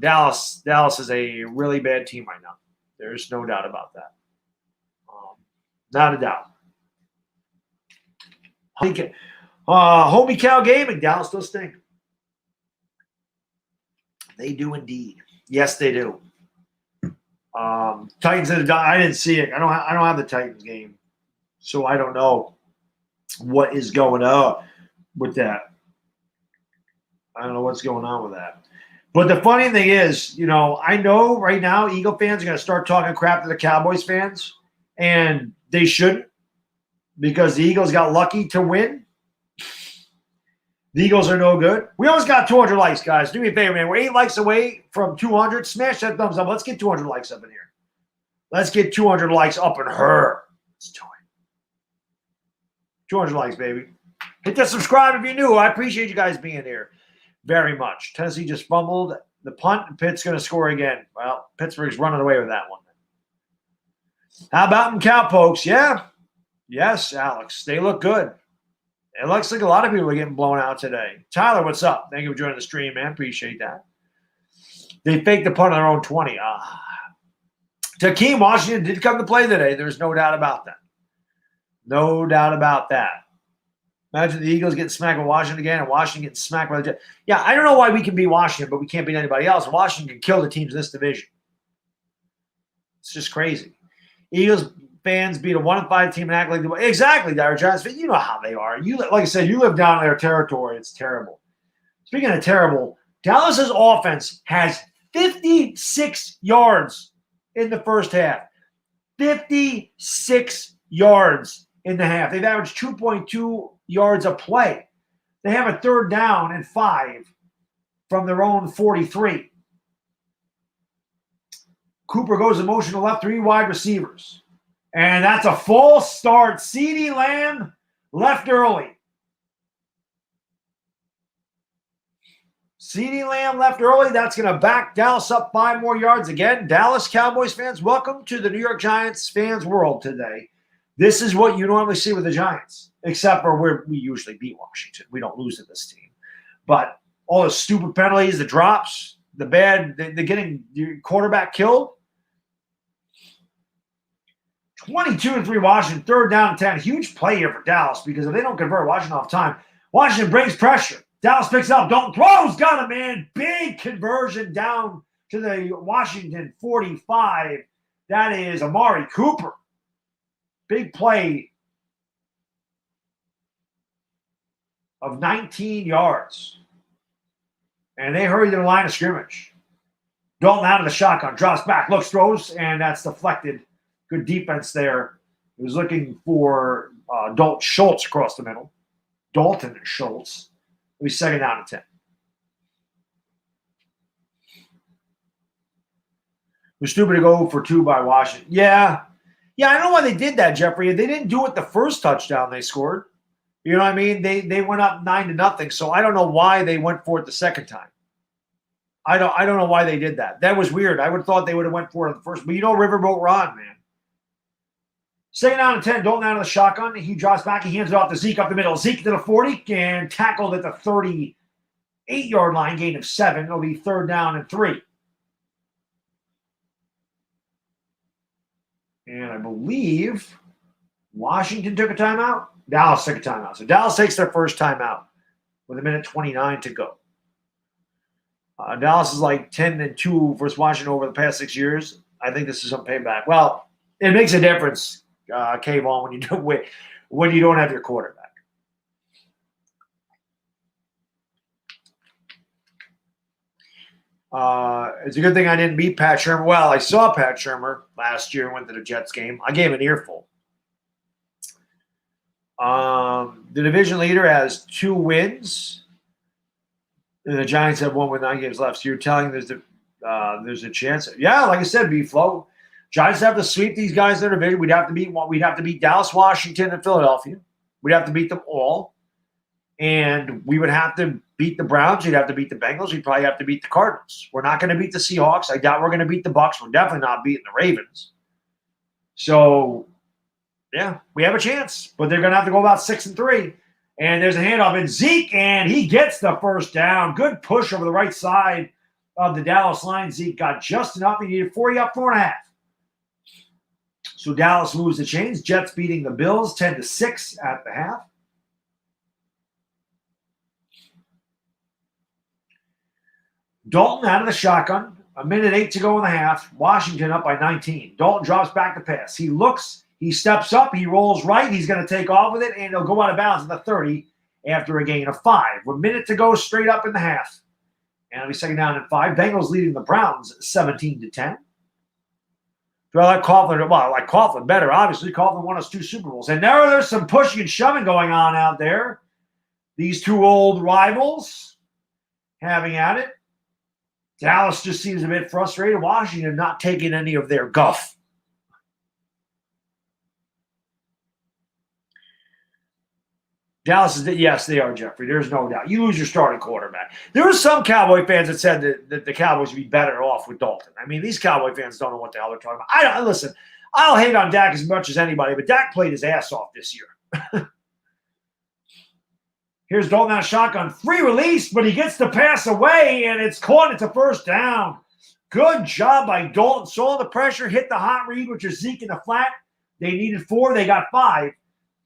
Dallas is a really bad team right now. There's no doubt about that. Not a doubt. Homie Cow Gaming, Dallas does stink. They do indeed. Yes, they do. Titans, I didn't see it. I don't have the Titans game, so I don't know what is going on with that. I don't know what's going on with that. But the funny thing is, I know right now Eagle fans are going to start talking crap to the Cowboys fans, and they shouldn't because the Eagles got lucky to win. The Eagles are no good. We almost got 200 likes, guys. Do me a favor, man. We're 8 likes away from 200. Smash that thumbs up. Let's get 200 likes up in here. Let's get 200 likes up in her. Let's do it. 200 likes, baby. Hit that subscribe if you're new. I appreciate you guys being here very much. Tennessee just fumbled the punt, and Pitt's going to score again. Well, Pittsburgh's running away with that one. How about them Cowpokes? Yeah. Yes, Alex. They look good. It looks like a lot of people are getting blown out today. Tyler, what's up? Thank you for joining the stream, man. Appreciate that. They faked the punt on their own 20. Takeem Washington did come to play today. There's no doubt about that. No doubt about that. Imagine the Eagles getting smacked with Washington again and Washington getting smacked by the Jets. Yeah, I don't know why we can beat Washington, but we can't beat anybody else. Washington can kill the teams in this division. It's just crazy. Eagles fans beat a 1-5 team and act like – exactly, Dire Giants fans. You know how they are. Like I said, you live down in their territory. It's terrible. Speaking of terrible, Dallas's offense has 56 yards in the first half. 56 yards in the half. They've averaged 2.2 yards a play. They have a 3rd down and 5 from their own 43. Cooper goes in motion to left, 3 wide receivers. And that's a false start. CeeDee Lamb left early. CeeDee Lamb left early. That's going to back Dallas up 5 more yards again. Dallas Cowboys fans, welcome to the New York Giants fans world today. This is what you normally see with the Giants, except for we usually beat Washington. We don't lose to this team. But all the stupid penalties, the drops, the bad, they're getting your quarterback killed. 22-3 Washington, 3rd down and 10. Huge play here for Dallas because if they don't convert Washington off time, Washington brings pressure. Dallas picks up. Dalton throws. Got him, man. Big conversion down to the Washington 45. That is Amari Cooper. Big play of 19 yards. And they hurry to the line of scrimmage. Dalton out of the shotgun. Drops back. Looks, throws, and that's deflected. Good defense there. He was looking for Dalton Schultz across the middle. Dalton and Schultz. It was 2nd down and 10. It was stupid to go for 2 by Washington. Yeah, I don't know why they did that, Jeffrey. They didn't do it the first touchdown they scored. You know what I mean? They went up 9-0, so I don't know why they went for it the second time. I don't know why they did that. That was weird. I would have thought they would have went for it the first. But Riverboat Ron, man. 2nd down and 10, Dalton out of the shotgun. He drops back. He hands it off to Zeke up the middle. Zeke to the 40 and tackled at the 38-yard line, gain of 7. It'll be 3rd down and 3. And I believe Washington took a timeout. Dallas took a timeout. So Dallas takes their first timeout with 1:29 to go. Dallas is like 10-2 versus Washington over the past 6 years. I think this is some payback. Well, it makes a difference, K-Ball, when you don't have your quarterback. It's a good thing I didn't beat Pat Shurmur. Well, I saw Pat Shurmur last year and went to the Jets game. I gave him an earful. The division leader has 2 wins. And the Giants have 1 with 9 games left. So you're telling there's a chance. Yeah, like I said, B-Flow. Giants have to sweep these guys in their division. We'd have to beat Dallas, Washington, and Philadelphia. We'd have to beat them all. And we would have to beat the Browns. You'd have to beat the Bengals. You'd probably have to beat the Cardinals. We're not going to beat the Seahawks. I doubt we're going to beat the Bucs. We're definitely not beating the Ravens. So, yeah, we have a chance. But they're going to have to go about 6-3. And there's a handoff in Zeke, and he gets the first down. Good push over the right side of the Dallas line. Zeke got just enough. He needed 4 up, 4.5. So Dallas moves the chains. Jets beating the Bills 10-6 at the half. Dalton out of the shotgun. 1:08 to go in the half. Washington up by 19. Dalton drops back to pass. He looks, he steps up, he rolls right. He's going to take off with it, and he'll go out of bounds at the 30. after a gain of 5. With a minute to go straight up in the half. And it'll be second down and 5. Bengals leading the Browns 17-10. Do I like Coughlin? Well, I like Coughlin better. Obviously, Coughlin won us 2 Super Bowls. And now there's some pushing and shoving going on out there. These 2 old rivals having at it. Dallas just seems a bit frustrated. Washington not taking any of their guff. Dallas is, yes, they are, Jeffrey. There's no doubt. You lose your starting quarterback. There were some Cowboy fans that said that the Cowboys would be better off with Dalton. I mean, these Cowboy fans don't know what the hell they're talking about. Listen, I'll hate on Dak as much as anybody, but Dak played his ass off this year. Here's Dalton on a shotgun. Free release, but he gets the pass away, and it's caught. It's a first down. Good job by Dalton. Saw the pressure, hit the hot read, which is Zeke in the flat. They needed 4. They got 5.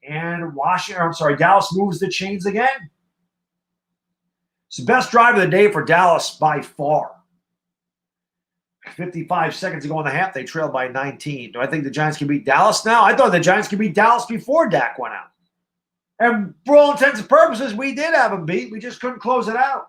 And Dallas moves the chains again. It's the best drive of the day for Dallas by far. 55 seconds to go in the half. They trailed by 19. Do I think the Giants can beat Dallas now? I thought the Giants could beat Dallas before Dak went out. And for all intents and purposes, we did have them beat. We just couldn't close it out.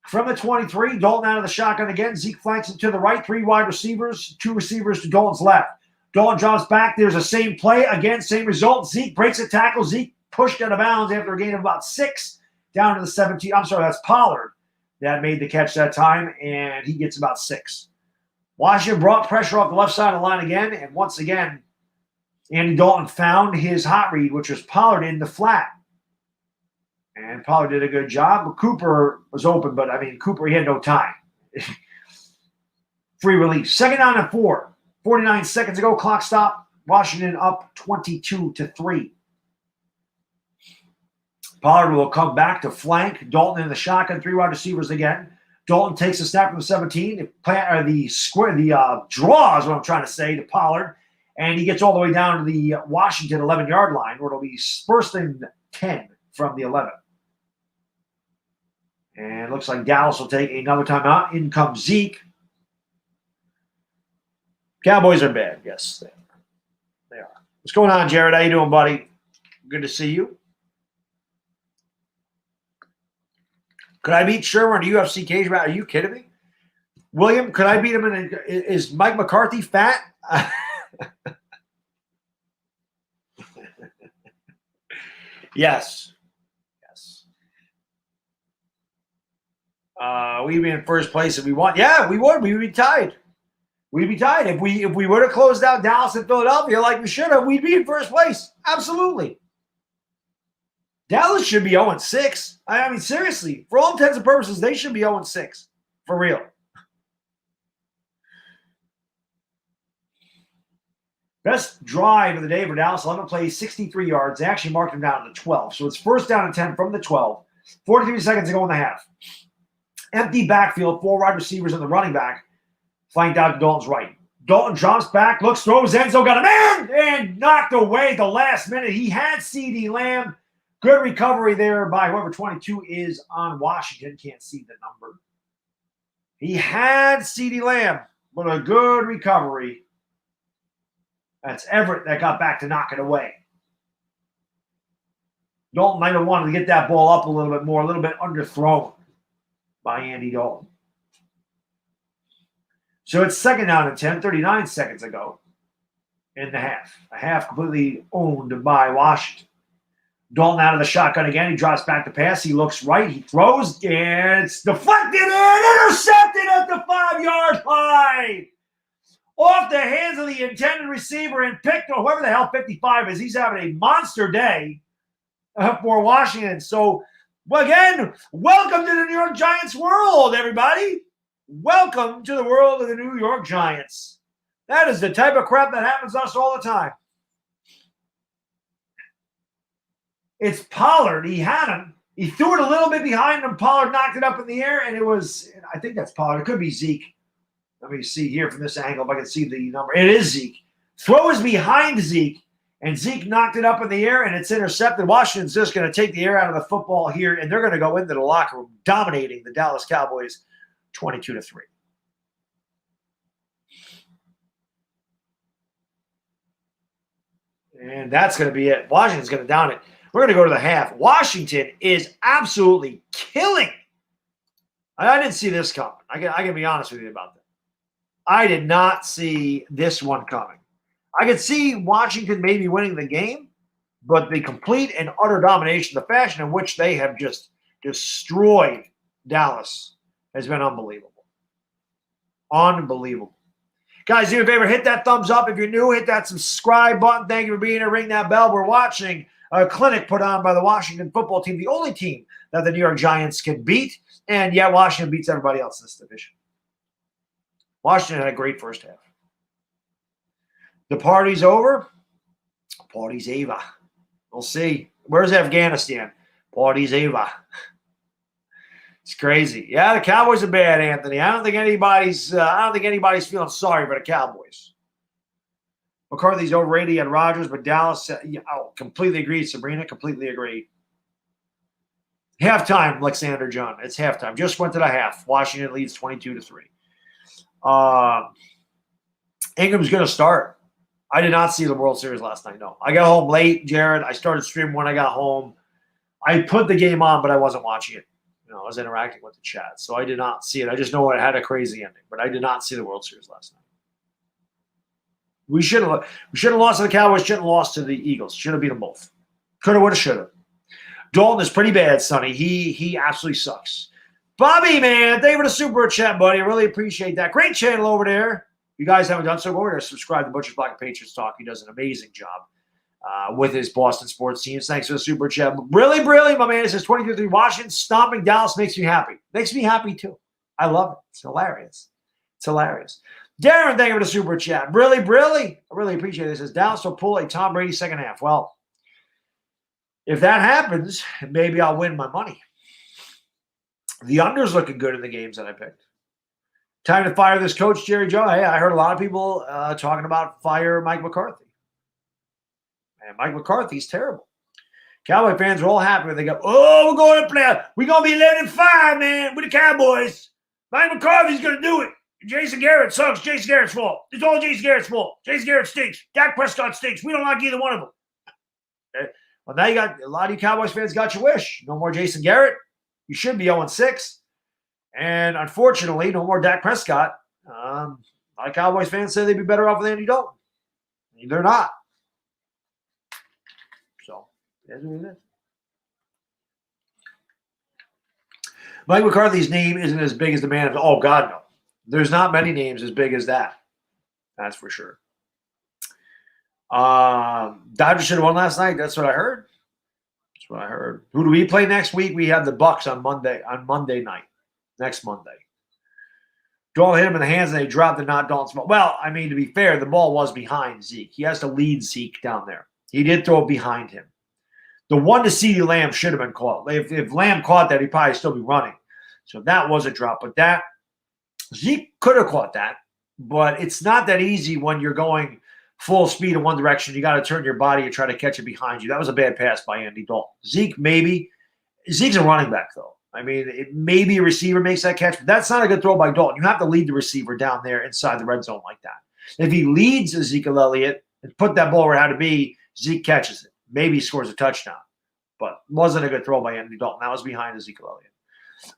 From the 23, Dalton out of the shotgun again. Zeke flanks him to the right. 3 wide receivers, 2 receivers to Dalton's left. Dalton drops back. There's a same play. Again, same result. Zeke breaks a tackle. Zeke pushed out of bounds after a gain of about 6 down to the 17. I'm sorry, that's Pollard that made the catch that time, and he gets about 6. Washington brought pressure off the left side of the line again, and once again, Andy Dalton found his hot read, which was Pollard in the flat. And Pollard did a good job. Cooper was open, but, Cooper, he had no time. Free release. Second down and 4. 49 seconds ago, clock stop. Washington up 22-3. Pollard will come back to flank. Dalton in the shotgun, 3 wide receivers again. Dalton takes a snap from the 17. The draw is what I'm trying to say to Pollard. And he gets all the way down to the Washington 11-yard line, where it'll be first and 10 from the 11. And it looks like Dallas will take another timeout. In comes Zeke. Cowboys are bad. Yes, they are. What's going on, Jared? How you doing, buddy? Good to see you. Could I beat Shermer in a UFC cage match? Are you kidding me? William, could I beat him is Mike McCarthy fat? Yes. We'd be in first place if we won. Yeah, we would. We would be tied. We'd be tied. If we would have closed out Dallas and Philadelphia like we should have, we'd be in first place. Absolutely. Dallas should be 0-6. Seriously. For all intents and purposes, they should be 0-6. For real. Best drive of the day for Dallas. 11 plays, 63 yards. They actually marked him down to 12. So it's first down and 10 from the 12. 43 seconds to go in the half. Empty backfield, 4 wide receivers and the running back. Flanked out to Dalton's right. Dalton jumps back, looks, throws, Enzo got him in, and knocked away at the last minute. He had CeeDee Lamb. Good recovery there by whoever 22 is on Washington. Can't see the number. He had CeeDee Lamb, but a good recovery. That's Everett that got back to knock it away. Dalton might have wanted to get that ball up a little bit more, a little bit underthrown by Andy Dalton. So it's second down and 10, 39 seconds ago in the half. A half completely owned by Washington. Dalton out of the shotgun again. He drops back to pass. He looks right. He throws, and it's deflected and intercepted at the 5-yard line. Off the hands of the intended receiver and picked, or whoever the hell 55 is. He's having a monster day for Washington. So, again, welcome to the New York Giants world, everybody. Welcome to the world of the New York Giants. That is the type of crap that happens to us all the time. It's Pollard. He had him. He threw it a little bit behind him. Pollard knocked it up in the air, and it was, I think that's Pollard. It could be Zeke. Let me see here from this angle if I can see the number. It is Zeke. Throw is behind Zeke, and Zeke knocked it up in the air, and it's intercepted. Washington's just going to take the air out of the football here, and they're going to go into the locker room dominating the Dallas Cowboys 22-3. And that's going to be it. Washington's going to down it. We're going to go to the half. Washington is absolutely killing. I didn't see this coming. I can be honest with you about that. I did not see this one coming. I could see Washington maybe winning the game, but the complete and utter domination, the fashion in which they have just destroyed Dallas has been unbelievable. Unbelievable. Guys, do me a favor, hit that thumbs up. If you're new, hit that subscribe button. Thank you for being here. Ring that bell. We're watching a clinic put on by the Washington football team, the only team that the New York Giants can beat. And yet Washington beats everybody else in this division. Washington had a great first half. The party's over. Party's over. We'll see. Where's Afghanistan? Party's over. It's crazy. Yeah, the Cowboys are bad, Anthony. I don't think anybody's feeling sorry for the Cowboys. McCarthy's overrated on Rodgers, but Dallas, completely agreed. Sabrina, completely agreed. Halftime, Alexander John. It's halftime. Just went to the half. Washington leads 22-3. Ingram's going to start. I did not see the World Series last night, no. I got home late, Jared. I started streaming when I got home. I put the game on, but I wasn't watching it. I was interacting with the chat, so I did not see it. I just know it had a crazy ending, but I did not see the World Series last night. We should have lost to the Cowboys, shouldn't have lost to the Eagles. Should have beat them both. Could have, would have, should have. Dalton is pretty bad, Sonny. He absolutely sucks. Bobby, man, thank you for the super chat, buddy. I really appreciate that. Great channel over there. If you guys haven't done so, go over there, subscribe to Butcher's Black and Patriots Talk. He does an amazing job with his Boston sports teams. Thanks for the super chat. Really, my man. It says 23-3 Washington stomping Dallas makes me happy. Makes me happy, too. I love it. It's hilarious. It's hilarious. Darren, thank you for the super chat. Really, I really appreciate it. It says Dallas will pull a Tom Brady second half. Well, if that happens, maybe I'll win my money. The under's looking good in the games that I picked. Time to fire this coach, Jerry Joe. Hey, I heard a lot of people talking about fire Mike McCarthy. Man, Mike McCarthy's terrible. Cowboy fans are all happy when they go, we're going to play. We're going to be 11-5, man, with the Cowboys. Mike McCarthy's going to do it. Jason Garrett sucks. Jason Garrett's fault. It's all Jason Garrett's fault. Jason Garrett stinks. Dak Prescott stinks. We don't like either one of them. Okay. Well, now you got a lot of you Cowboys fans got your wish. No more Jason Garrett. You should be 0-6. And unfortunately, no more Dak Prescott. A lot of Cowboys fans say they'd be better off with Andy Dalton. They're not. So, that's what it is. Mike McCarthy's name isn't as big as the man of, oh, God, no. There's not many names as big as that. That's for sure. Dodgers should have won last night. That's what I heard. That's what I heard. Who do we play next week? We have the Bucks on Monday night. Next Monday. Dalton hit him in the hands and they dropped the not Dalton's ball. Well, I mean, to be fair, the ball was behind Zeke. He has to lead Zeke down there. He did throw it behind him. The one to CeeDee Lamb should have been caught. If Lamb caught that, he'd probably still be running. So that was a drop. But that Zeke could have caught that, but it's not that easy when you're going full speed in one direction. You got to turn your body and try to catch it behind you. That was a bad pass by Andy Dalton. Zeke, maybe. Zeke's a running back, though. I mean, maybe a receiver makes that catch, but that's not a good throw by Dalton. You have to lead the receiver down there inside the red zone like that. If he leads Ezekiel Elliott and put that ball where it had to be, Zeke catches it. Maybe he scores a touchdown, but wasn't a good throw by Andy Dalton. That was behind Ezekiel Elliott.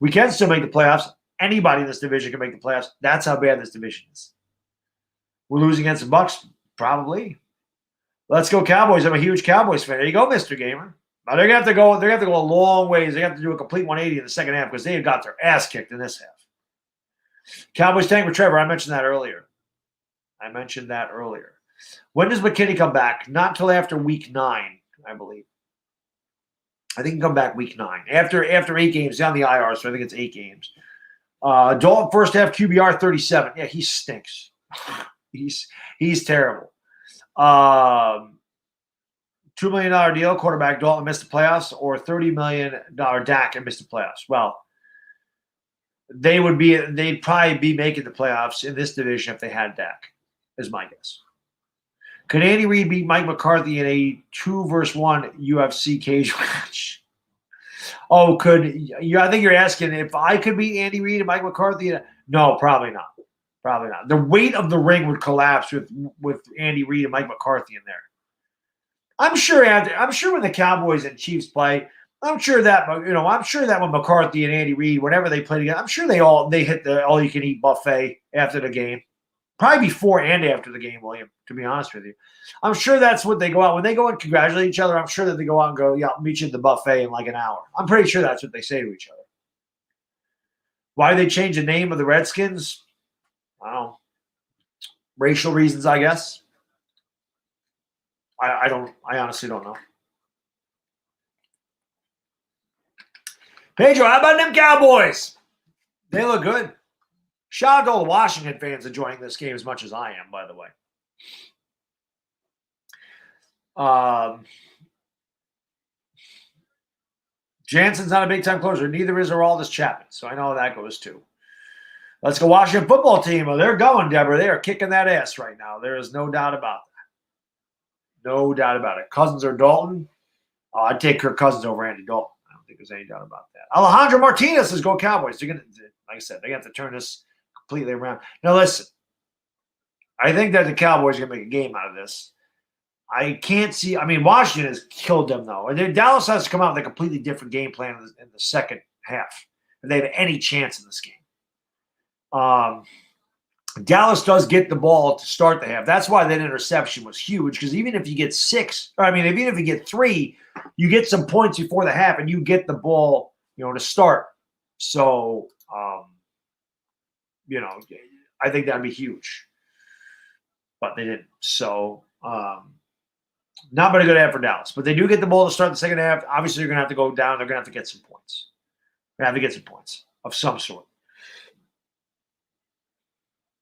We can still make the playoffs. Anybody in this division can make the playoffs. That's how bad this division is. We're losing against the Bucks? Probably. Let's go Cowboys. I'm a huge Cowboys fan. There you go, Mr. Gamer. Now they're gonna have to go a long ways. They have to do a complete 180 in the second half because they have got their ass kicked in this half. Cowboys tank with Trevor. I mentioned that earlier. When does McKinney come back? Not until after week 9, I believe. I think he can come back week 9. After 8 games. He's on the IR, so I think it's 8 games. Dalton first half QBR 37. Yeah, he stinks. He's terrible. $2 million deal, quarterback Dalton missed the playoffs, or $30 million Dak and missed the playoffs. Well, they'd probably be making the playoffs in this division if they had Dak, is my guess. Could Andy Reid beat Mike McCarthy in a 2-versus-1 UFC cage match? Oh, I think you're asking if I could beat Andy Reid and Mike McCarthy? No, probably not. Probably not. The weight of the ring would collapse with Andy Reid and Mike McCarthy in there. I'm sure when the Cowboys and Chiefs play, I'm sure that when McCarthy and Andy Reid, whenever they play together, I'm sure they hit the all you can eat buffet after the game. Probably before and after the game, William, to be honest with you. I'm sure that's what they go out. When they go and congratulate each other, I'm sure that they go out and go, yeah, I'll meet you at the buffet in like an hour. I'm pretty sure that's what they say to each other. Why they change the name of the Redskins? I don't know. Racial reasons, I guess. I honestly don't know. Pedro, how about them Cowboys? They look good. Shout out to all the Washington fans enjoying this game as much as I am, by the way. Jansen's not a big-time closer. Neither is Aroldis Chapman, so I know how that goes too. Let's go Washington football team. Oh, they're going, Deborah. They are kicking that ass right now. There is no doubt about that. No doubt about it. Cousins or Dalton? Oh, I'd take Kirk Cousins over Andy Dalton. I don't think there's any doubt about that. Alejandro Martinez says go Cowboys. They're gonna, like I said, they have to turn this completely around. Now, listen. I think that the Cowboys are going to make a game out of this. I can't see. I mean, Washington has killed them, though. And then Dallas has to come out with a completely different game plan in the second half if they have any chance in this game. Dallas does get the ball to start the half. That's why that interception was huge, because even if you get even if you get 3, you get some points before the half, and you get the ball, to start. So, I think that'd be huge. But they didn't. So, not very good half for Dallas. But they do get the ball to start the second half. Obviously, you're going to have to go down. They're going to have to get some points. They're going to have to get some points of some sort.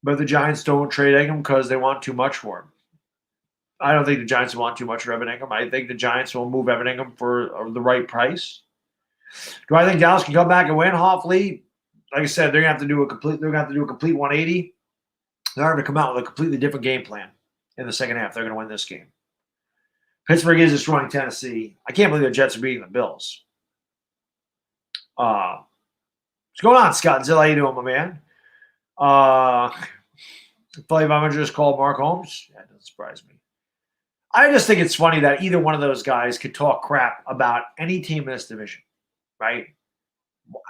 But the Giants don't trade Ingram because they want too much for him. I don't think the Giants want too much for Evan Ingram. I think the Giants will move Evan Ingram for the right price. Do I think Dallas can come back and win? Hopefully, like I said, they're going to have to do a complete 180. They're going to come out with a completely different game plan in the second half. They're going to win this game. Pittsburgh is destroying Tennessee. I can't believe the Jets are beating the Bills. What's going on, Scott Zill? How you doing, my man? Philly 500 just called Mark Holmes. Yeah, it doesn't surprise me. I just think it's funny that either one of those guys could talk crap about any team in this division, right?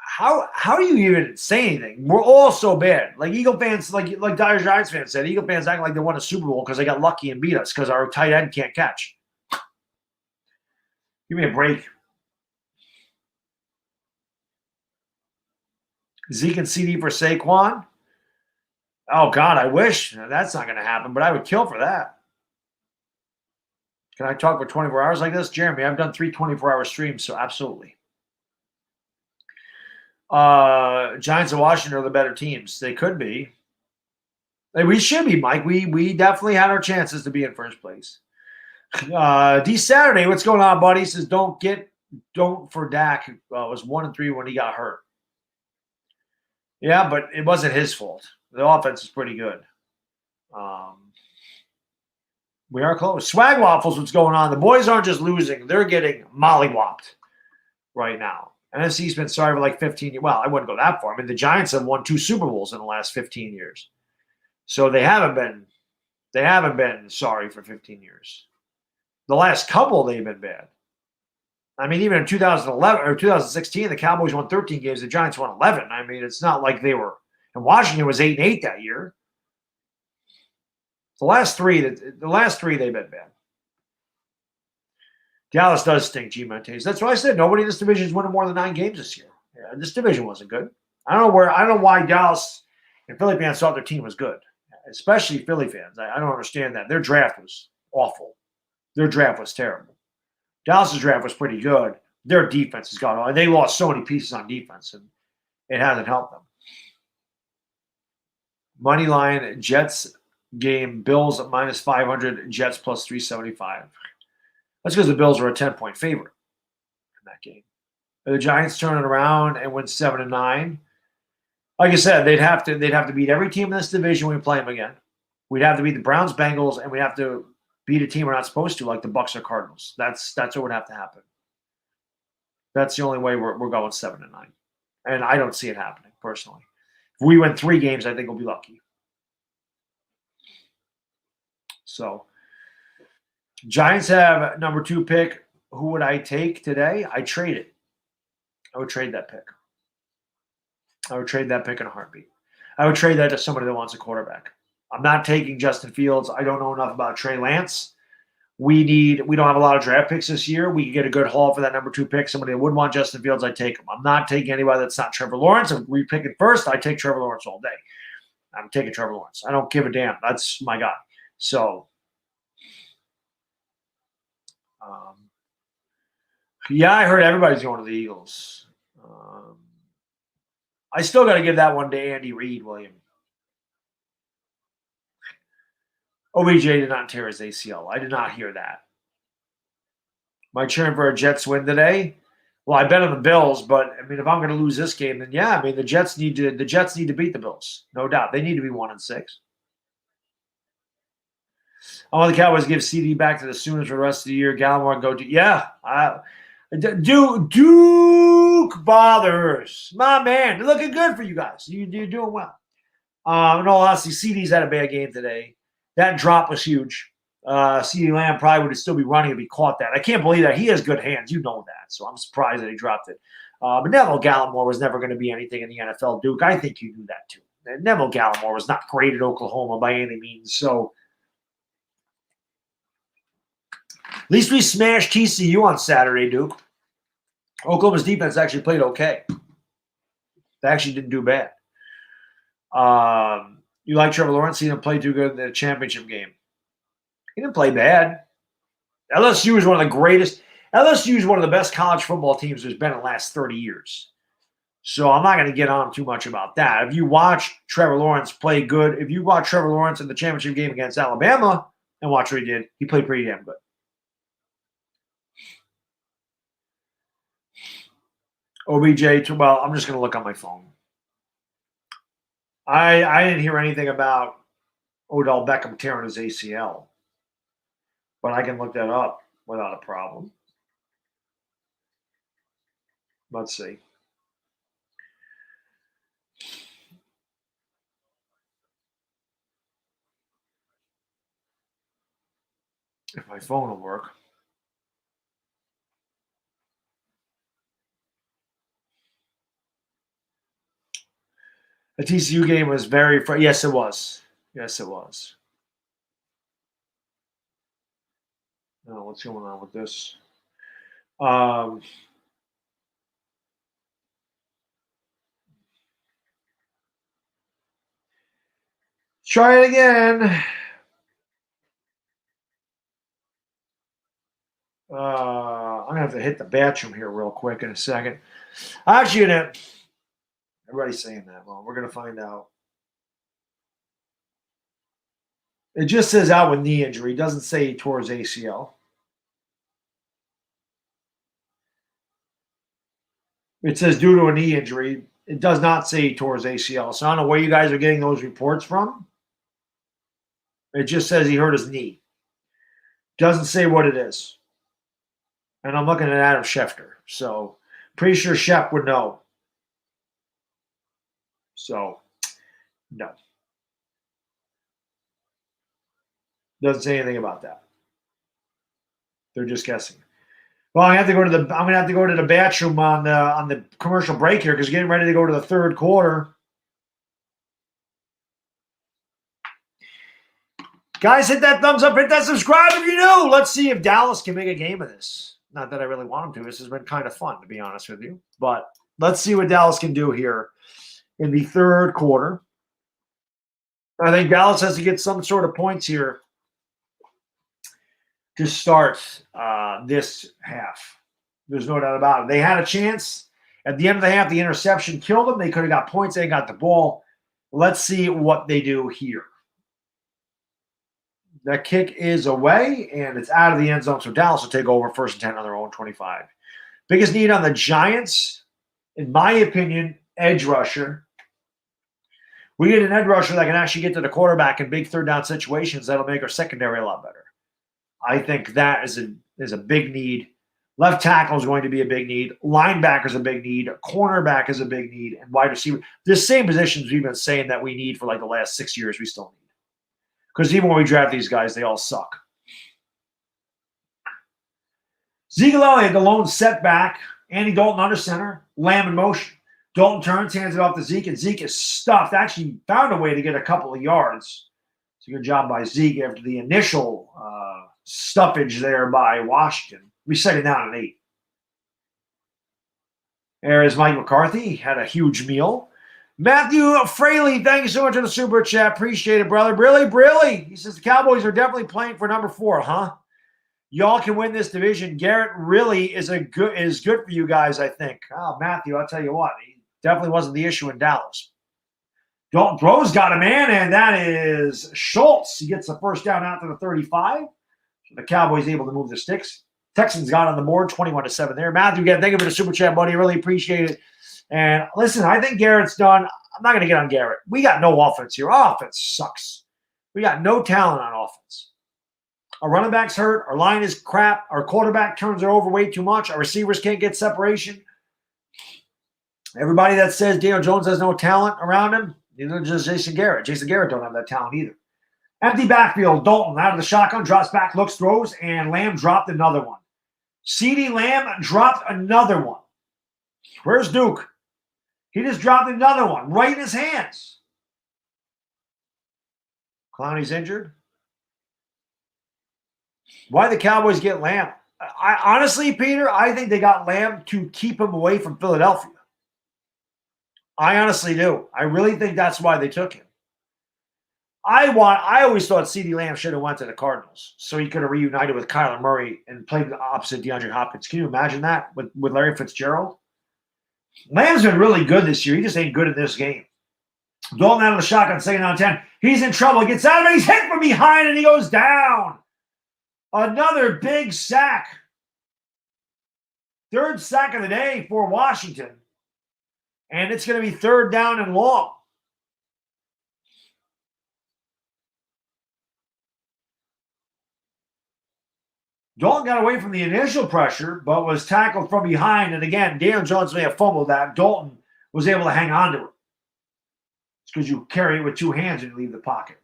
How do you even say anything? We're all so bad. Like Eagle fans, like Dire Giants fans said, Eagle fans act like they won a Super Bowl because they got lucky and beat us because our tight end can't catch. Give me a break. Zeke and CD for Saquon. Oh, God, I wish. That's not going to happen, but I would kill for that. Can I talk for 24 hours like this? Jeremy, I've done 3 24-hour streams, so absolutely. Giants and Washington are the better teams. They could be. We should be, Mike. We definitely had our chances to be in first place. D Saturday, what's going on, buddy? He says don't for Dak. Was 1-3 when he got hurt. Yeah, but it wasn't his fault. The offense is pretty good. We are close. Swag Waffles, what's going on? The boys aren't just losing; they're getting mollywopped right now. NFC's been sorry for like 15 years. Well, I wouldn't go that far. I mean, the Giants have won 2 Super Bowls in the last 15 years. So they haven't been sorry for 15 years. The last couple, they've been bad. I mean, even in 2011 or 2016, the Cowboys won 13 games. The Giants won 11. I mean, it's not like they were – and Washington was 8-8 that year. The last three, they've been bad. Dallas does stink, G. Montes. That's why I said nobody in this division is winning more than 9 games this year. Yeah, this division wasn't good. I don't know why Dallas and Philly fans thought their team was good, especially Philly fans. I don't understand that. Their draft was awful. Their draft was terrible. Dallas's draft was pretty good. Their defense has gone on. They lost so many pieces on defense, and it hasn't helped them. Money line, Jets game, Bills at -500, Jets plus 375. That's because the Bills are a 10-point favorite in that game. If the Giants turn it around and win 7-9, like I said, they'd have to beat every team in this division when we play them again. We'd have to beat the Browns, Bengals, and we'd have to beat a team we're not supposed to, like the Bucs or Cardinals. That's what would have to happen. That's the only way we're going 7-9, and I don't see it happening personally. If we win 3 games, I think we'll be lucky. So, Giants have number 2 pick. Who would I take today? I trade it. I would trade that pick. I would trade that pick in a heartbeat. I would trade that to somebody that wants a quarterback. I'm not taking Justin Fields. I don't know enough about Trey Lance. We don't have a lot of draft picks this year. We could get a good haul for that number 2 pick. Somebody that would want Justin Fields, I'd take him. I'm not taking anybody that's not Trevor Lawrence. If we pick it first, I take Trevor Lawrence all day. I'm taking Trevor Lawrence. I don't give a damn. That's my guy. So, yeah, I heard everybody's going to the Eagles. I still got to give that one to Andy Reid, William. OBJ did not tear his ACL. I did not hear that. Am I cheering for a Jets win today? Well, I bet on the Bills, but I mean, if I'm going to lose this game, then yeah, I mean, the Jets need to beat the Bills, no doubt. They need to be 1-6. I want the Cowboys to give CD back to the Sooners for the rest of the year. Gallimore go to Duke bothers, my man. They're looking good for you guys. You're doing well. In all honesty, CD's had a bad game today. That drop was huge. CeeDee Lamb probably would still be running if he caught that. I can't believe that. He has good hands. You know that. So I'm surprised that he dropped it. But Neville Gallimore was never going to be anything in the NFL, Duke. I think you knew that too. And Neville Gallimore was not great at Oklahoma by any means. So at least we smashed TCU on Saturday, Duke. Oklahoma's defense actually played okay. They actually didn't do bad. You like Trevor Lawrence? He didn't play too good in the championship game. He didn't play bad. LSU is one of the greatest. LSU is one of the best college football teams there's been in the last 30 years. So I'm not going to get on too much about that. If you watch Trevor Lawrence play good, if you watch Trevor Lawrence in the championship game against Alabama and watch what he did, he played pretty damn good. OBJ, well, I'm just going to look on my phone. I didn't hear anything about Odell Beckham tearing his ACL, but I can look that up without a problem. Let's see. If my phone will work. The TCU game was very – yes, it was. Yes, it was. Oh, what's going on with this? Try it again. I'm going to have to hit the bathroom here real quick in a second. Actually, everybody's saying that. Well, we're going to find out. It just says out with knee injury. It doesn't say he tore his ACL. It says due to a knee injury. It does not say he tore his ACL. So I don't know where you guys are getting those reports from. It just says he hurt his knee. Doesn't say what it is. And I'm looking at Adam Schefter. So pretty sure Shep would know. So, no. Doesn't say anything about that. They're just guessing. Well, I'm gonna have to go to the bathroom on the commercial break here because getting ready to go to the third quarter. Guys, hit that thumbs up, hit that subscribe if you're new. Let's see if Dallas can make a game of this. Not that I really want them to. This has been kind of fun, to be honest with you. But let's see what Dallas can do here in the third quarter. I think Dallas has to get some sort of points here to start this half. There's no doubt about it. They had a chance. At the end of the half, the interception killed them. They could have got points. They got the ball. Let's see what they do here. That kick is away, and it's out of the end zone, so Dallas will take over 1st and 10 on their own 25. Biggest need on the Giants, in my opinion, edge rusher. We get an edge rusher that can actually get to the quarterback in big third down situations. That'll make our secondary a lot better. I think that is a big need. Left tackle is going to be a big need. Linebacker is a big need. Cornerback is a big need. And wide receiver. The same positions we've been saying that we need for like the last 6 years, we still need. Because even when we draft these guys, they all suck. Zeke Elliott, the lone setback. Andy Dalton under center. Lamb in motion. Dalton turns, hands it off to Zeke, and Zeke is stuffed. Actually found a way to get a couple of yards. It's a good job by Zeke after the initial stuffage there by Washington. We set it down at 8. There is Mike McCarthy. He had a huge meal. Matthew Fraley, thank you so much for the super chat. Appreciate it, brother. Brilly. He says the Cowboys are definitely playing for number 4, huh? Y'all can win this division. Garrett really is good for you guys, I think. Oh, Matthew, I'll tell you what. He definitely wasn't the issue in Dallas. Dalton throws got a man, and that is Schultz. He gets the first down out to the 35. So the Cowboys able to move the sticks. Texans got on the board, 21-7 there. Matthew, again, thank you for the super chat, buddy. Really appreciate it. And listen, I think Garrett's done. I'm not going to get on Garrett. We got no offense here. Our offense sucks. We got no talent on offense. Our running back's hurt. Our line is crap. Our quarterback turns it over way too much. Our receivers can't get separation. Everybody that says Daniel Jones has no talent around him, neither does Jason Garrett. Jason Garrett don't have that talent either. Empty backfield. Dalton out of the shotgun, drops back, looks, throws, and Lamb dropped another one. CeeDee Lamb dropped another one. Where's Duke? He just dropped another one right in his hands. Clowney's injured. Why the Cowboys get Lamb? Honestly, Peter, I think they got Lamb to keep him away from Philadelphia. I honestly do. I really think that's why they took him. I always thought CeeDee Lamb should have went to the Cardinals so he could have reunited with Kyler Murray and played opposite DeAndre Hopkins. Can you imagine that with Larry Fitzgerald? Lamb's been really good this year. He just ain't good in this game. Dalton out of the shotgun, second down 10. He's in trouble. He gets out of it. He's hit from behind, and he goes down. Another big sack. Third sack of the day for Washington. And it's going to be third down and long. Dalton got away from the initial pressure, but was tackled from behind. And again, Daniel Jones may have fumbled that. Dalton was able to hang on to it. It's because you carry it with two hands and you leave the pocket.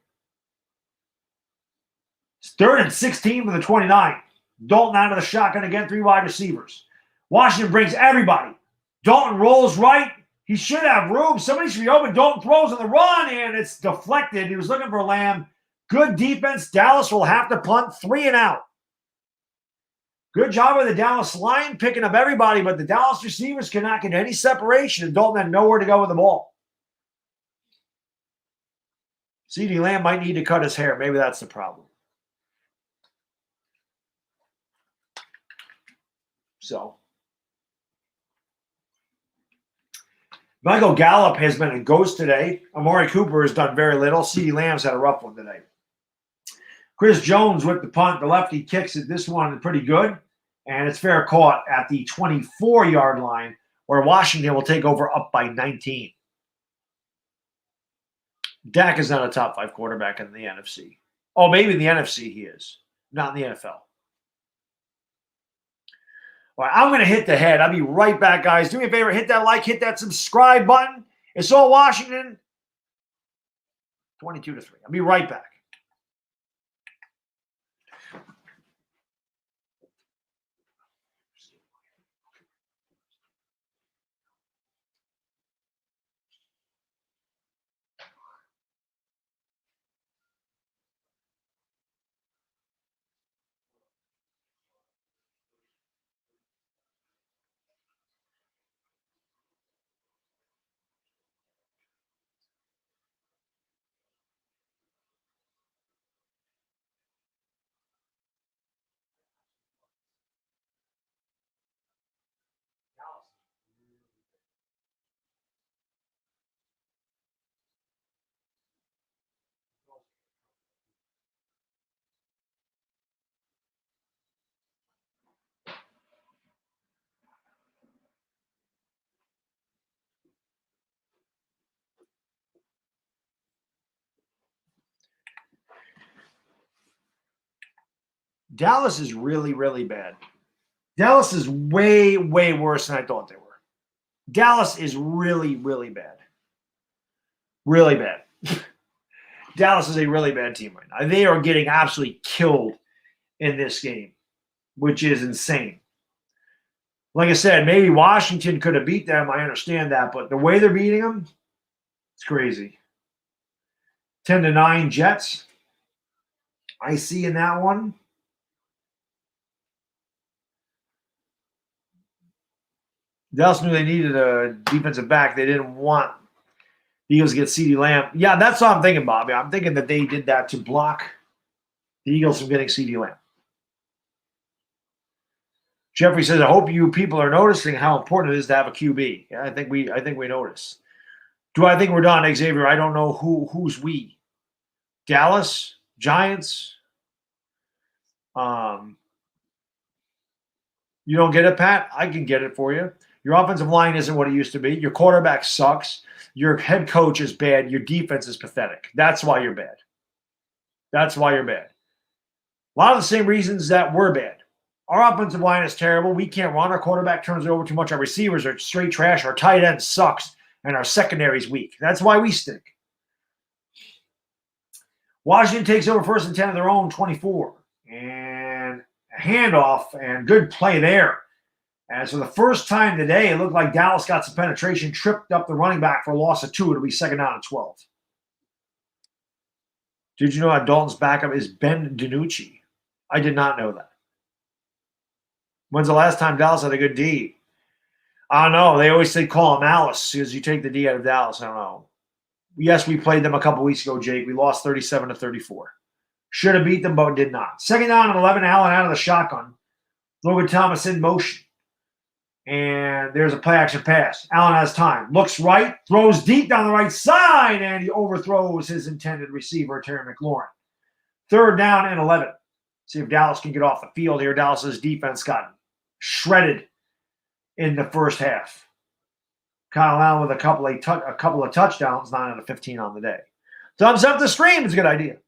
It's 3rd and 16 for the 29. Dalton out of the shotgun again, 3 wide receivers. Washington brings everybody. Dalton rolls right. He should have room. Somebody should be open. Dalton throws on the run, and it's deflected. He was looking for Lamb. Good defense. Dallas will have to punt 3 and out. Good job with the Dallas line picking up everybody, but the Dallas receivers cannot get any separation, and Dalton had nowhere to go with the ball. CeeDee Lamb might need to cut his hair. Maybe that's the problem. So, Michael Gallup has been a ghost today. Amari Cooper has done very little. CeeDee Lamb's had a rough one today. Chris Jones with the punt. The lefty kicks it. This one is pretty good. And it's fair caught at the 24-yard line where Washington will take over up by 19. Dak is not a top 5 quarterback in the NFC. Oh, maybe in the NFC he is. Not in the NFL. All right, I'm going to hit the head. I'll be right back, guys. Do me a favor. Hit that like. Hit that subscribe button. It's all Washington. 22-3. I'll be right back. Dallas is really, really bad. Dallas is way, way worse than I thought they were. Dallas is really, really bad. Really bad. Dallas is a really bad team right now. They are getting absolutely killed in this game, which is insane. Like I said, maybe Washington could have beat them. I understand that, but the way they're beating them, it's crazy. 10-9 Jets. I see in that one. Dallas knew they needed a defensive back. They didn't want the Eagles to get CeeDee Lamb. Yeah, that's what I'm thinking, Bobby. I'm thinking that they did that to block the Eagles from getting CeeDee Lamb. Jeffrey says, I hope you people are noticing how important it is to have a QB. Yeah, I think we notice. Do I think we're done, Xavier? I don't know who's we. Dallas, Giants. You don't get it, Pat? I can get it for you. Your offensive line isn't what it used to be. Your quarterback sucks. Your head coach is bad. Your defense is pathetic. That's why you're bad. That's why you're bad. A lot of the same reasons that we're bad. Our offensive line is terrible. We can't run. Our quarterback turns it over too much. Our receivers are straight trash. Our tight end sucks. And our secondary is weak. That's why we stink. Washington takes over 1st and 10 of their own 24. And a handoff and good play there. And so the first time today, it looked like Dallas got some penetration, tripped up the running back for a loss of 2. It'll be 2nd down and 12. Did you know that Dalton's backup is Ben DiNucci? I did not know that. When's the last time Dallas had a good D? I don't know. They always say call him Alice because you take the D out of Dallas. I don't know. Yes, we played them a couple weeks ago, Jake. We lost 37-34. Should have beat them, but did not. 2nd down and 11, Allen out of the shotgun. Logan Thomas in motion. And there's a play-action pass. Allen has time. Looks right. Throws deep down the right side. And he overthrows his intended receiver, Terry McLaurin. 3rd down and 11. See if Dallas can get off the field here. Dallas's defense got shredded in the first half. Kyle Allen with a couple of touchdowns, 9 out of 15 on the day. Thumbs up the stream is a good idea.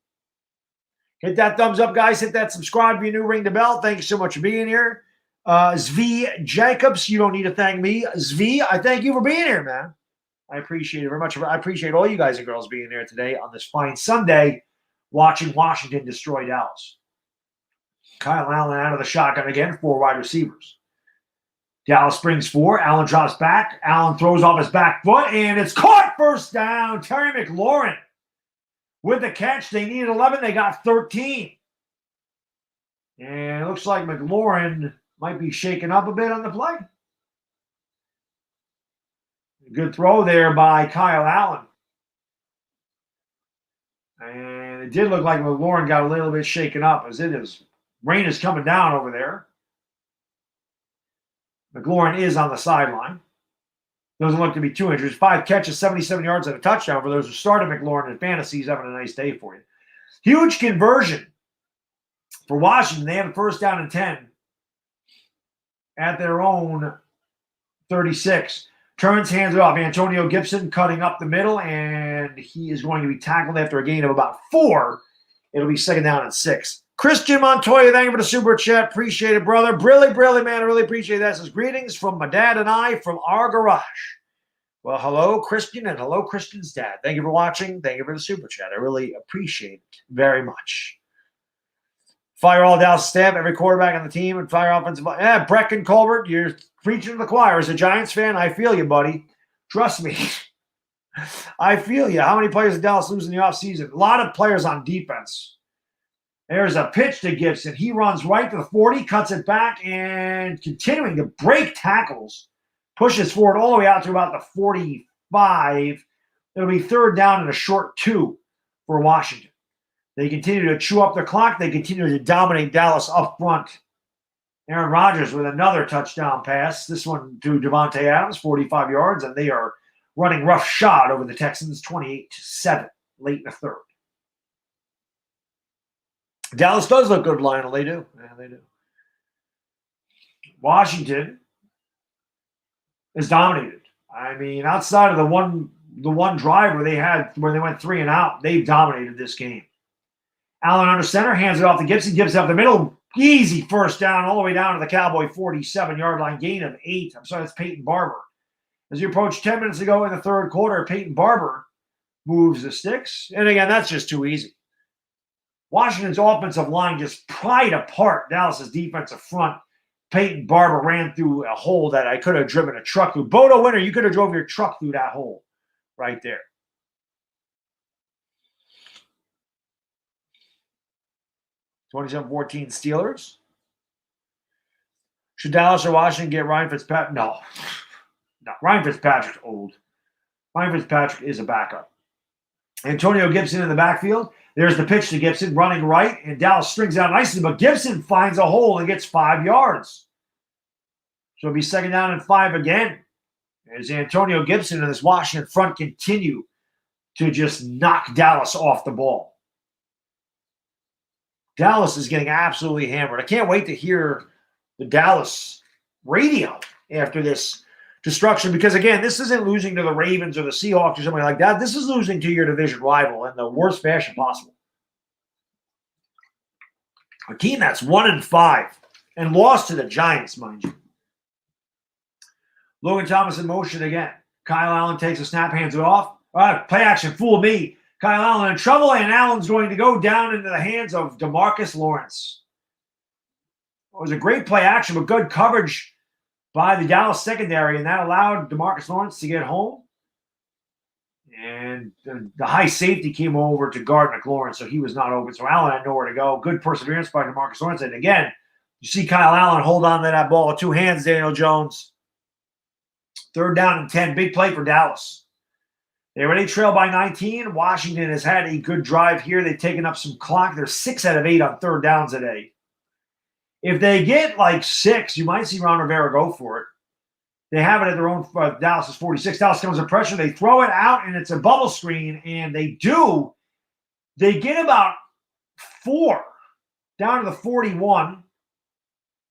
Hit that thumbs up, guys. Hit that subscribe if you're new. Ring the bell. Thank you so much for being here. Zvi Jacobs, you don't need to thank me. Zvi, I thank you for being here, man. I appreciate it very much. I appreciate all you guys and girls being here today on this fine Sunday watching Washington destroy Dallas. Kyle Allen out of the shotgun again, 4 wide receivers. Dallas brings 4. Allen drops back. Allen throws off his back foot, and it's caught. 1st down. Terry McLaurin with the catch. They needed 11. They got 13. And it looks like McLaurin might be shaken up a bit on the play. Good throw there by Kyle Allen. And it did look like McLaurin got a little bit shaken up as it is. Rain is coming down over there. McLaurin is on the sideline. Doesn't look to be too injured. 5 catches, 77 yards, and a touchdown for those who started McLaurin in fantasy. He's having a nice day for you. Huge conversion for Washington. They had a 1st down and 10 at their own 36. Turns, hands it off. Antonio Gibson cutting up the middle, and he is going to be tackled after a gain of about 4. It'll be 2nd down and 6. Christian Montoya, thank you for the super chat. Appreciate it, brother. Brilly, man. I really appreciate that. Says, greetings from my dad and I from our garage. Well, hello, Christian, and hello, Christian's dad. Thank you for watching. Thank you for the super chat. I really appreciate it very much. Fire all Dallas staff, every quarterback on the team, and fire offensive. Yeah, Brecken Colbert, you're preaching to the choir. As a Giants fan, I feel you, buddy. Trust me. I feel you. How many players did Dallas lose in the offseason? A lot of players on defense. There's a pitch to Gibson. He runs right to the 40, cuts it back, and continuing to break tackles, pushes forward all the way out to about the 45. It'll be 3rd down and a short 2 for Washington. They continue to chew up the clock. They continue to dominate Dallas up front. Aaron Rodgers with another touchdown pass. This one to Devontae Adams, 45 yards, and they are running roughshod over the Texans, 28-7, late in the 3rd. Dallas does look good, Lionel. They do. Yeah, they do. Washington is dominated. I mean, outside of the one drive where they went 3 and out, they've dominated this game. Allen under center, hands it off to Gibson. Gibson up the middle. Easy 1st down all the way down to the Cowboy 47-yard line. Gain of 8. I'm sorry, that's Peyton Barber. As you approach 10 minutes ago in the 3rd quarter, Peyton Barber moves the sticks. And again, that's just too easy. Washington's offensive line just pried apart Dallas's defensive front. Peyton Barber ran through a hole that I could have driven a truck through. Bodo Winter, you could have drove your truck through that hole right there. 27-14 Steelers. Should Dallas or Washington get Ryan Fitzpatrick? No. Ryan Fitzpatrick's old. Ryan Fitzpatrick is a backup. Antonio Gibson in the backfield. There's the pitch to Gibson, running right, and Dallas strings out nicely, but Gibson finds a hole and gets 5 yards. So it'll be 2nd down and 5 again. As Antonio Gibson and this Washington front continue to just knock Dallas off the ball. Dallas is getting absolutely hammered. I can't wait to hear the Dallas radio after this destruction because, again, this isn't losing to the Ravens or the Seahawks or something like that. This is losing to your division rival in the worst fashion possible. A team that's 1-5 and lost to the Giants, mind you. Logan Thomas in motion again. Kyle Allen takes a snap, hands it off. All right, play action, fool me. Kyle Allen in trouble, and Allen's going to go down into the hands of DeMarcus Lawrence. It was a great play action, but good coverage by the Dallas secondary, and that allowed DeMarcus Lawrence to get home. And the high safety came over to guard McLaurin, so he was not open. So Allen had nowhere to go. Good perseverance by DeMarcus Lawrence. And again, you see Kyle Allen hold on to that ball with 2 hands, Daniel Jones. 3rd down and 10. Big play for Dallas. They already trail by 19. Washington has had a good drive here. They've taken up some clock. They're 6 out of 8 on 3rd downs today. If they get like 6, you might see Ron Rivera go for it. They have it at their own Dallas' 46. Dallas comes in pressure. They throw it out, and it's a bubble screen, and they do. They get about 4 down to the 41.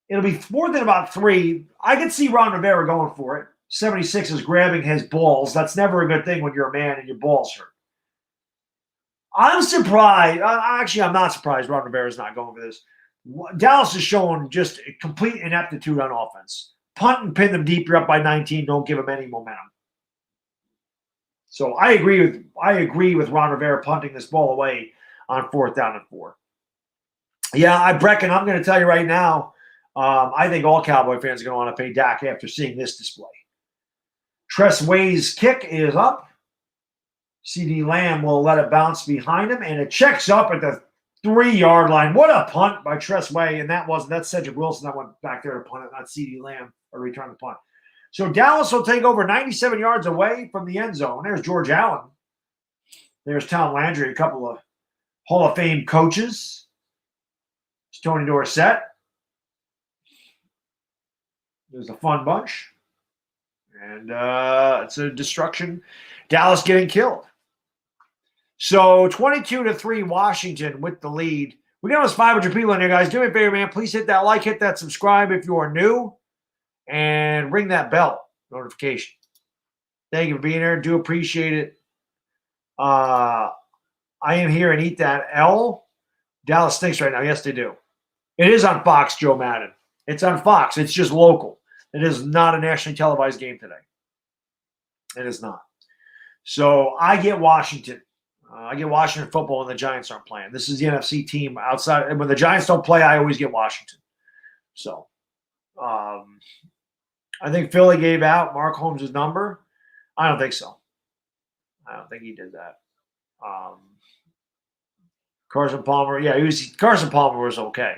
It'll be 4th and about 3. I could see Ron Rivera going for it. 76 is grabbing his balls. That's never a good thing when you're a man and your balls hurt. I'm surprised. Actually, I'm not surprised Ron Rivera is not going for this. Dallas is showing just a complete ineptitude on offense. Punt and pin them deep. You're up by 19. Don't give them any momentum. So I agree with Ron Rivera punting this ball away on 4th down and 4. Yeah, Brecken, I'm going to tell you right now, I think all Cowboy fans are going to want to pay Dak after seeing this display. Tress Way's kick is up. CeeDee Lamb will let it bounce behind him, and it checks up at the 3-yard line. What a punt by Tress Way, and that's Cedric Wilson that went back there to punt it, not CeeDee Lamb, or return the punt. So Dallas will take over 97 yards away from the end zone. There's George Allen. There's Tom Landry, a couple of Hall of Fame coaches. It's Tony Dorsett. There's a fun bunch. And it's a destruction. Dallas getting killed. So 22-3 Washington with the lead. We got almost 500 people in here, guys. Do me a favor, man. Please hit that like, hit that subscribe if you are new, and ring that bell notification. Thank you for being here. Do appreciate it. I am here and eat that L. Dallas stinks right now. Yes, they do. It is on Fox, Joe Madden. It's on Fox. It's just local. It is not a nationally televised game today. It is not. So I get Washington. I get Washington football when the Giants aren't playing. This is the NFC team outside. And when the Giants don't play, I always get Washington. So I think Philly gave out Mark Holmes' number. I don't think so. I don't think he did that. Carson Palmer, Carson Palmer was okay.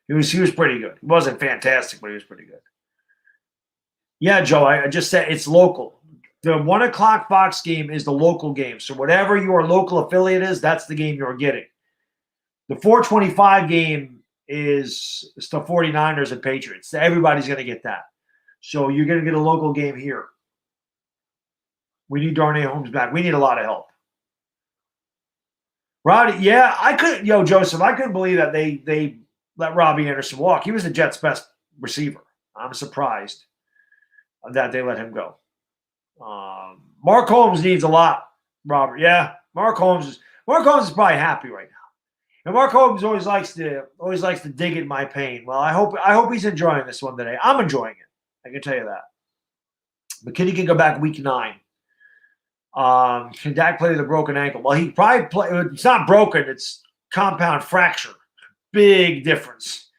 He was pretty good. He wasn't fantastic, but he was pretty good. Yeah, Joe, I just said it's local. The 1 o'clock Fox game is the local game. So whatever your local affiliate is, that's the game you're getting. The 425 game is the 49ers and Patriots. Everybody's going to get that. So you're going to get a local game here. We need Darnay Holmes back. We need a lot of help. Roddy, Joseph, I couldn't believe that they let Robbie Anderson walk. He was the Jets' best receiver. I'm surprised that they let him go. Mark Holmes needs a lot, Robert. Yeah, Mark Holmes is probably happy right now. And Mark Holmes always likes to dig in my pain. Well, I hope he's enjoying this one today. I'm enjoying it. I can tell you that. McKinney can go back week 9. Can Dak play with a broken ankle? Well, he probably play. It's not broken. It's compound fracture. Big difference.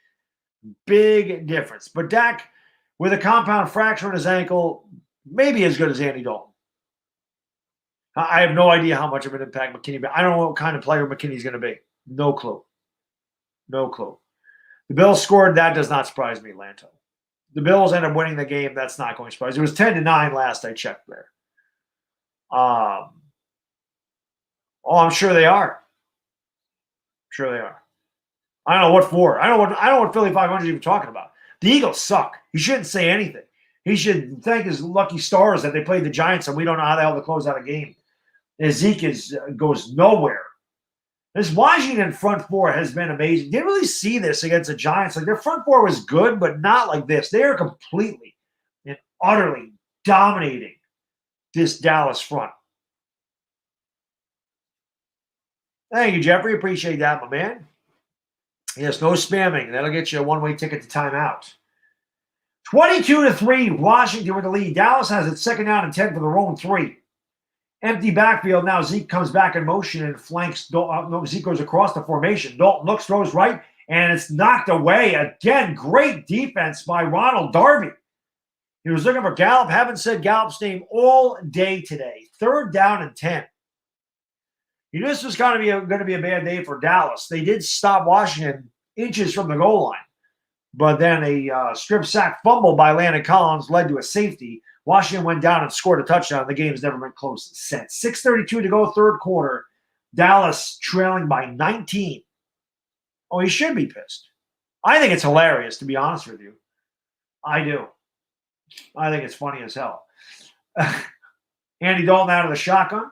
Big difference. But Dak, with a compound fracture in his ankle, maybe as good as Andy Dalton. I have no idea how much of an impact McKinney. I don't know what kind of player McKinney's going to be. No clue. No clue. The Bills scored. That does not surprise me, Lanto. The Bills end up winning the game. That's not going to surprise. It was 10-9 last I checked there. Oh, I'm sure they are. Sure they are. I don't know what for. I don't know what Philly 500 is even talking about. The Eagles suck. He shouldn't say anything. He should thank his lucky stars that they played the Giants and we don't know how the hell to close out a game. Zeke goes nowhere. This Washington front four has been amazing. Didn't really see this against the Giants. Like their front four was good, but not like this. They are completely and utterly dominating this Dallas front. Thank you, Jeffrey. Appreciate that, my man. Yes, no spamming. That'll get you a one-way ticket to timeout. 22-3, Washington with the lead. Dallas has it second down and 10 for the own 3. Empty backfield. Now Zeke comes back in motion and flanks. Zeke goes across the formation. Dalton looks, throws right, and it's knocked away. Again, great defense by Ronald Darby. He was looking for Gallup. Haven't said Gallup's name all day today. Third down and 10. You knew this was going to be a bad day for Dallas. They did stop Washington inches from the goal line. But then a strip sack fumble by Landon Collins led to a safety. Washington went down and scored a touchdown. The game's never been close since. 6:32 to go, third quarter. Dallas trailing by 19. Oh, he should be pissed. I think it's hilarious, to be honest with you. I do. I think it's funny as hell. Andy Dalton out of the shotgun.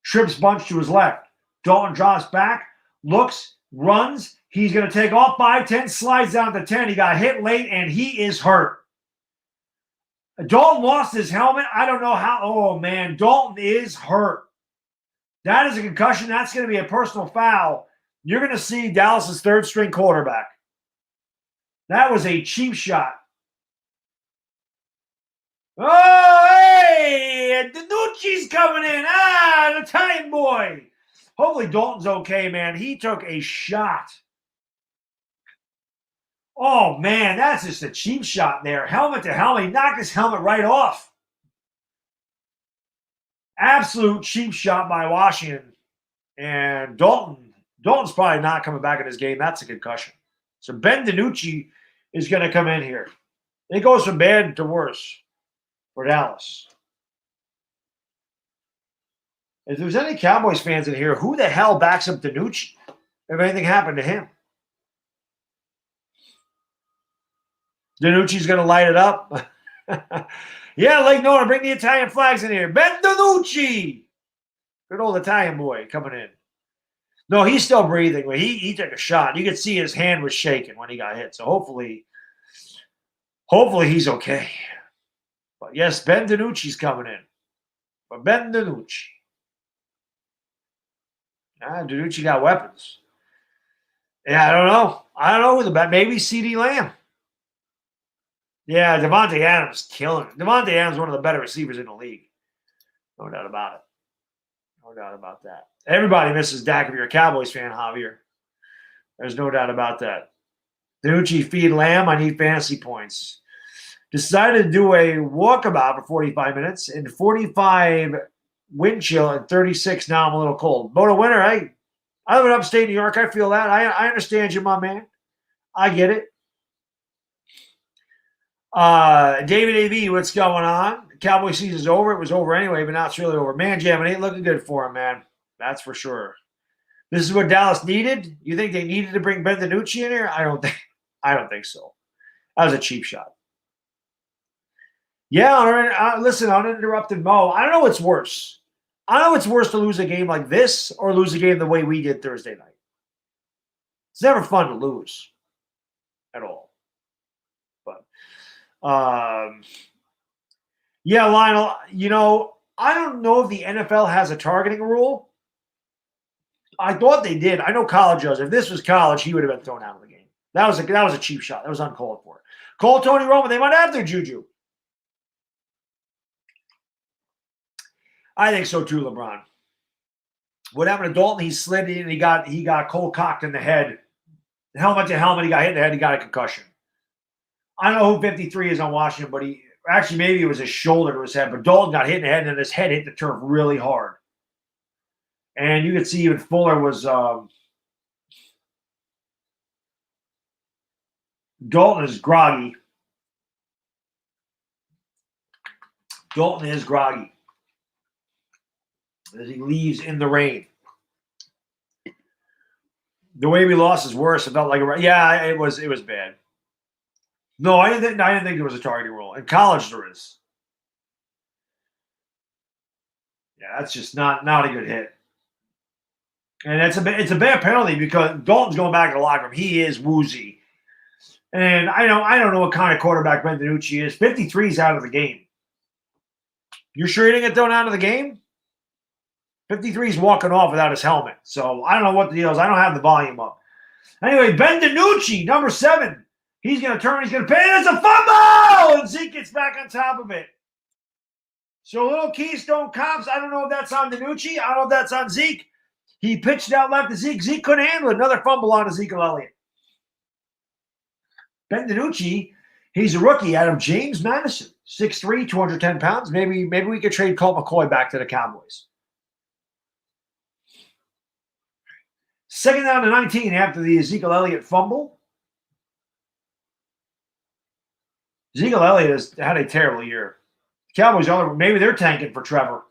Trips bunch to his left. Dalton drops back, looks, runs. He's going to take off 5-10, slides down to 10. He got hit late, and he is hurt. Dalton lost his helmet. I don't know how. Oh, man, Dalton is hurt. That is a concussion. That's going to be a personal foul. You're going to see Dallas's third-string quarterback. That was a cheap shot. Oh, hey, Danucci's coming in. The Italian boy. Hopefully Dalton's okay, man. He took a shot. Oh, man, that's just a cheap shot there. Helmet to helmet. He knocked his helmet right off. Absolute cheap shot by Washington. And Dalton's probably not coming back in this game. That's a concussion. So Ben DiNucci is going to come in here. It goes from bad to worse for Dallas. If there's any Cowboys fans in here, who the hell backs up DiNucci if anything happened to him? DiNucci's going to light it up. Yeah, Lake Nona, bring the Italian flags in here. Ben DiNucci. Good old Italian boy coming in. No, he's still breathing. He took a shot. You could see his hand was shaking when he got hit. So hopefully he's okay. But yes, Ben DiNucci's coming in. But Ben DiNucci. DiNucci got weapons. Yeah, I don't know who the bet. Maybe CeeDee Lamb. Yeah, Devontae Adams killing it. Devontae Adams is one of the better receivers in the league. No doubt about it. No doubt about that. Everybody misses Dak if you're a Cowboys fan, Javier. There's no doubt about that. DiNucci, feed Lamb. I need fantasy points. Decided to do a walkabout for 45 minutes and 45 wind chill and 36. Now I'm a little cold. Moto winter, hey. I live in upstate New York. I feel that. I understand you, my man. I get it. David A.V., what's going on? Cowboy season's over. It was over anyway, but now it's really over. Man, Jam, it ain't looking good for him, man. That's for sure. This is what Dallas needed? You think they needed to bring Ben DiNucci in here? I don't think so. That was a cheap shot. Yeah, listen, uninterrupted Mo. I don't know what's worse. I don't know what's worse to lose a game like this or lose a game the way we did Thursday night. It's never fun to lose at all. But, yeah, Lionel, I don't know if the NFL has a targeting rule. I thought they did. I know college does. If this was college, he would have been thrown out of the game. That was a cheap shot. That was uncalled for. Call Tony Romo. They might have their juju. I think so too, LeBron. What happened to Dalton? He slid in and he got cold cocked in the head. Helmet to helmet, he got hit in the head, he got a concussion. I don't know who 53 is on Washington, but he actually maybe it was his shoulder to his head, but Dalton got hit in the head and his head hit the turf really hard. And you could see even Fuller was Dalton is groggy. Dalton is groggy as he leaves in the rain. The way we lost is worse. It felt like it was bad. No, I didn't think there was a targeting rule. In college there is. Yeah, that's just not a good hit. And it's a bad penalty because Dalton's going back to the locker room. He is woozy. And I don't know what kind of quarterback Ben DiNucci is. 53 is out of the game. You're sure he didn't get thrown out of the game? 53 is walking off without his helmet. So I don't know what the deal is. I don't have the volume up. Anyway, Ben DiNucci, number 7. He's going to turn. He's going to pay. And it's a fumble! And Zeke gets back on top of it. So little Keystone Cops. I don't know if that's on DiNucci. I don't know if that's on Zeke. He pitched out left to Zeke. Zeke couldn't handle it. Another fumble on Ezekiel Elliott. Ben DiNucci, he's a rookie out of James Madison. 6'3", 210 pounds. Maybe we could trade Colt McCoy back to the Cowboys. Second down to 19 after the Ezekiel Elliott fumble. Ezekiel Elliott has had a terrible year. The Cowboys, maybe they're tanking for Trevor.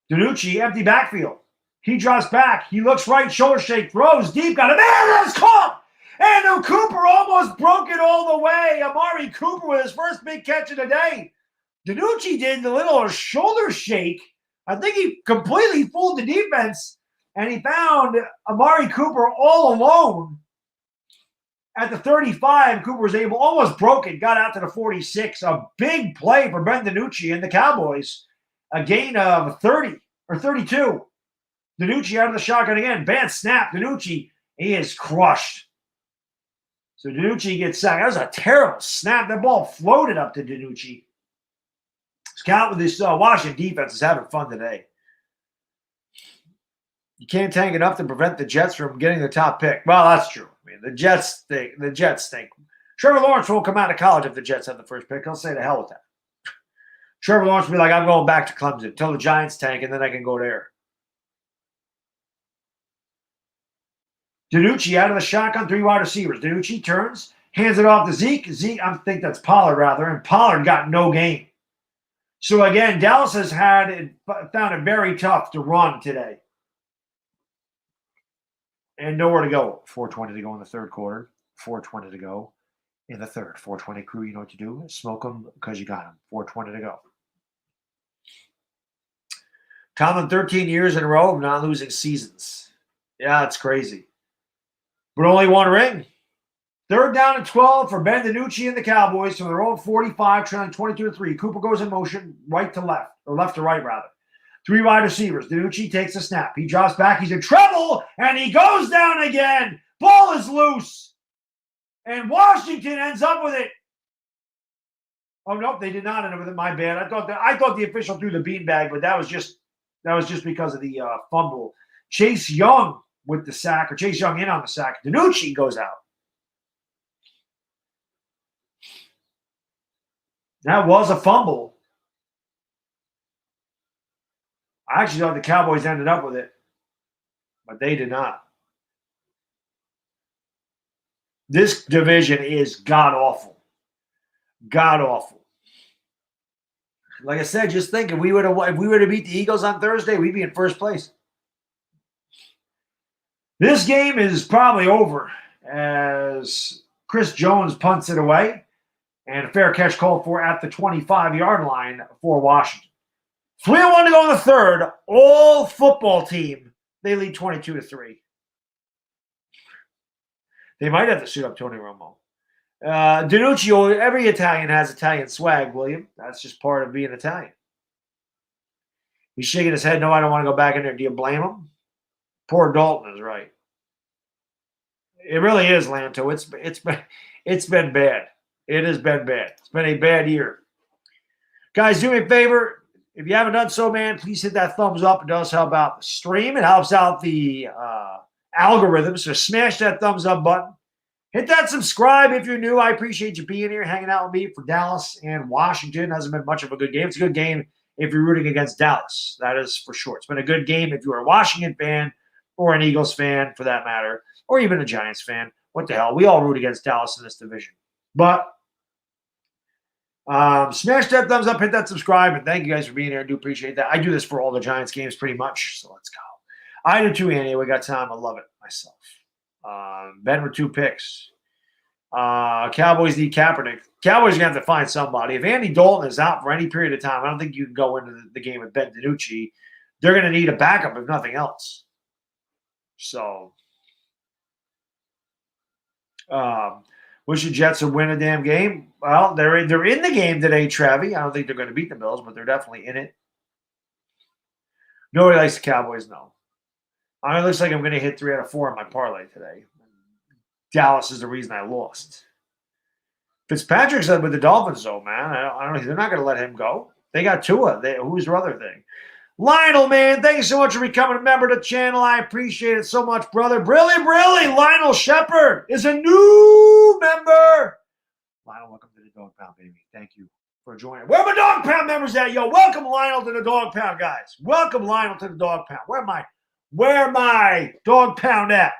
DiNucci, empty backfield. He drops back. He looks right, shoulder shake, throws deep, got a man, that's caught! And Cooper almost broke it all the way. Amari Cooper with his first big catch of the day. DiNucci did the little shoulder shake. I think he completely fooled the defense, and he found Amari Cooper all alone at the 35. Cooper was almost broke it, got out to the 46. A big play for Ben DiNucci and the Cowboys. A gain of 30 or 32. DiNucci out of the shotgun again. Bad snap. DiNucci, he is crushed. So DiNucci gets sacked. That was a terrible snap. That ball floated up to DiNucci. Scout with this Washington defense is having fun today. You can't tank enough to prevent the Jets from getting the top pick. Well, that's true. I mean, the Jets stink. Trevor Lawrence won't come out of college if the Jets have the first pick. He'll say to hell with that. Trevor Lawrence will be like, I'm going back to Clemson until the Giants tank, and then I can go there. DiNucci out of the shotgun, 3 wide receivers. DiNucci turns, hands it off to Zeke. Zeke, I think that's Pollard rather, and Pollard got no gain. So again, Dallas has found it very tough to run today. And nowhere to go. 4:20 to go in the third quarter. 4:20 to go in the third. 4:20 crew, you know what to do? Smoke them because you got them. 4:20 to go. Tomlin, 13 years in a row of not losing seasons. Yeah, it's crazy. But only one ring. Third down and 12 for Ben DiNucci and the Cowboys from their own 45, trailing 22-3. Cooper goes in motion right to left, or left to right, rather. 3 wide receivers. DiNucci takes a snap. He drops back. He's in trouble, and he goes down again. Ball is loose. And Washington ends up with it. Oh, nope, they did not end up with it. My bad. I thought the official threw the beanbag, but that was just because of the fumble. Chase Young with the sack, or Chase Young in on the sack. DiNucci goes out. That was a fumble. I actually thought the Cowboys ended up with it, but they did not. This division is god-awful. God-awful. Like I said, just think, if we were to beat the Eagles on Thursday, we'd be in first place. This game is probably over as Chris Jones punts it away, and a fair catch called for at the 25-yard line for Washington. 3-1 to go in the third. All football team, they lead 22-3. They might have to suit up Tony Romo. DiNucci, every Italian has Italian swag, William. That's just part of being Italian. He's shaking his head. No, I don't want to go back in there. Do you blame him? Poor Dalton is right. It really is, Lanto. It's been bad. It has been bad. It's been a bad year. Guys, do me a favor. If you haven't done so, man, please hit that thumbs up. It does help out the stream. It helps out the algorithm. So smash that thumbs up button. Hit that subscribe if you're new. I appreciate you being here, hanging out with me for Dallas and Washington. Hasn't been much of a good game. It's a good game if you're rooting against Dallas. That is for sure. It's been a good game if you're a Washington fan or an Eagles fan, for that matter, or even a Giants fan. What the hell? We all root against Dallas in this division. But smash that thumbs up, hit that subscribe, and thank you guys for being here. I do appreciate that. I do this for all the Giants games pretty much, so let's go. I do too, Andy. We got time. I love it myself. Ben with 2 picks. Cowboys need Kaepernick. Cowboys are going to have to find somebody. If Andy Dalton is out for any period of time, I don't think you can go into the game with Ben DiNucci. They're going to need a backup if nothing else. So, wish the Jets would win a damn game. Well, they're in the game today, Travi. I don't think they're going to beat the Bills, but they're definitely in it. Nobody likes the Cowboys, no. It looks like I'm going to hit 3 out of 4 in my parlay today. Dallas is the reason I lost. Fitzpatrick's with the Dolphins, though, man. I don't. They're not going to let him go. They got Tua. Who's your other thing? Lionel, man, thank you so much for becoming a member of the channel. I appreciate it so much, brother. Brilly, Lionel Shepard is a new member. Lionel, welcome to the Dog Pound, baby. Thank you for joining. Where are my Dog Pound members at, yo? Welcome Lionel to the Dog Pound, guys. Welcome Lionel to the Dog Pound. Where my Dog Pound at?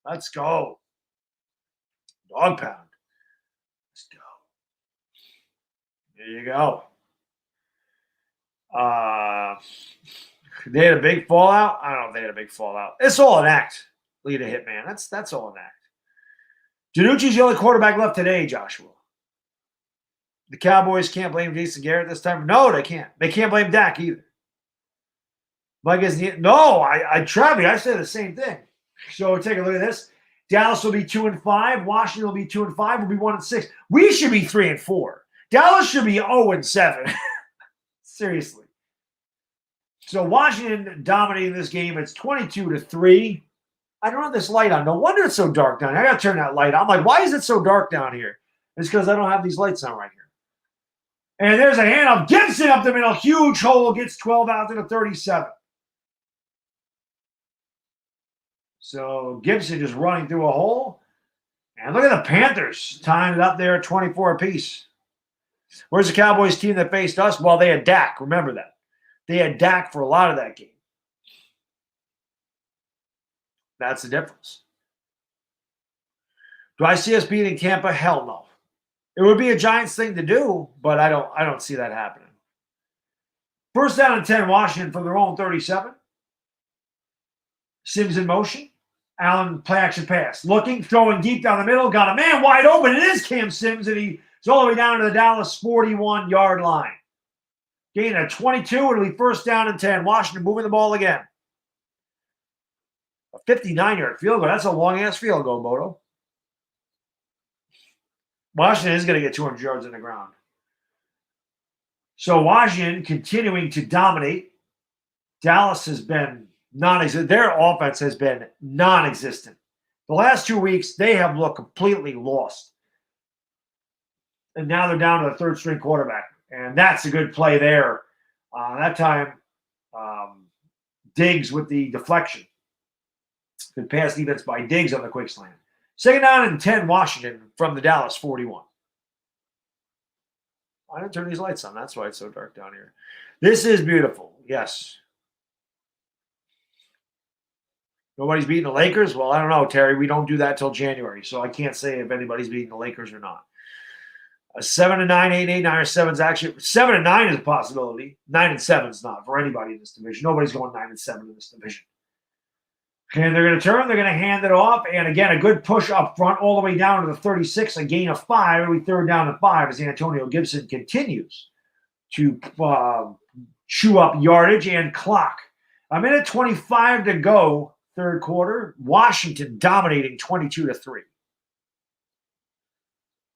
Let's go. Dog Pound. Let's go. There you go. They had a big fallout. I don't know if they had a big fallout. It's all an act. Lead a hitman. That's all an act. DiNucci's the only quarterback left today, Joshua. The Cowboys can't blame Jason Garrett this time. No, they can't. They can't blame Dak either. Mike is no. Travi, I say the same thing. So take a look at this. Dallas will be 2-5. Washington will be 2-5. We'll be 1-6. We should be 3-4. Dallas should be 0-7. Seriously. So Washington dominating this game. It's 22-3. I don't have this light on. No wonder it's so dark down here. I got to turn that light on. I'm like, why is it so dark down here? It's because I don't have these lights on right here. And there's a handoff. Gibson up the middle. Huge hole. Gets 12 out to the 37. So Gibson just running through a hole. And look at the Panthers tying it up there at 24 apiece. Where's the Cowboys team that faced us? Well, they had Dak. Remember that. They had Dak for a lot of that game. That's the difference. Do I see us beating Tampa? Hell no. It would be a Giants thing to do, but I don't see that happening. First down and 10, Washington from their own 37. Sims in motion. Allen play action pass. Looking, throwing deep down the middle. Got a man wide open. It is Cam Sims, and he's all the way down to the Dallas 41-yard line. Gain at 22. It'll be first down and 10. Washington moving the ball again. A 59-yard field goal. That's a long-ass field goal, Bodo. Washington is going to get 200 yards in the ground. So Washington continuing to dominate. Dallas has been non-existent. Their offense has been non-existent. The last 2 weeks, they have looked completely lost. And now they're down to the third-string quarterback. And that's a good play there. That time, Diggs with the deflection. Good pass defense by Diggs on the quick slant. Second down and 10, Washington from the Dallas 41. I didn't turn these lights on. That's why it's so dark down here. This is beautiful. Yes. Nobody's beating the Lakers? Well, I don't know, Terry. We don't do that till January, so I can't say if anybody's beating the Lakers or not. 7-9, 8-8, 9-7 is actually 7-9 is a possibility. 9-7 is not for anybody in this division. Nobody's going 9-7 in this division. And they're going to turn. They're going to hand it off. And again, a good push up front all the way down to the 36. A gain of 5. It'll be third down and 5 as Antonio Gibson continues to chew up yardage and clock. A minute 25 to go, third quarter. Washington dominating 22-3.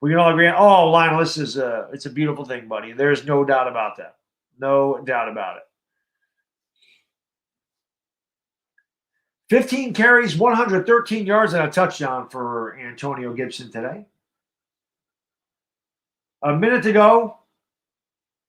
We can all agree on, oh, Lionel, this is it's a beautiful thing, buddy. There's no doubt about that. No doubt about it. 15 carries, 113 yards, and a touchdown for Antonio Gibson today. A minute to go.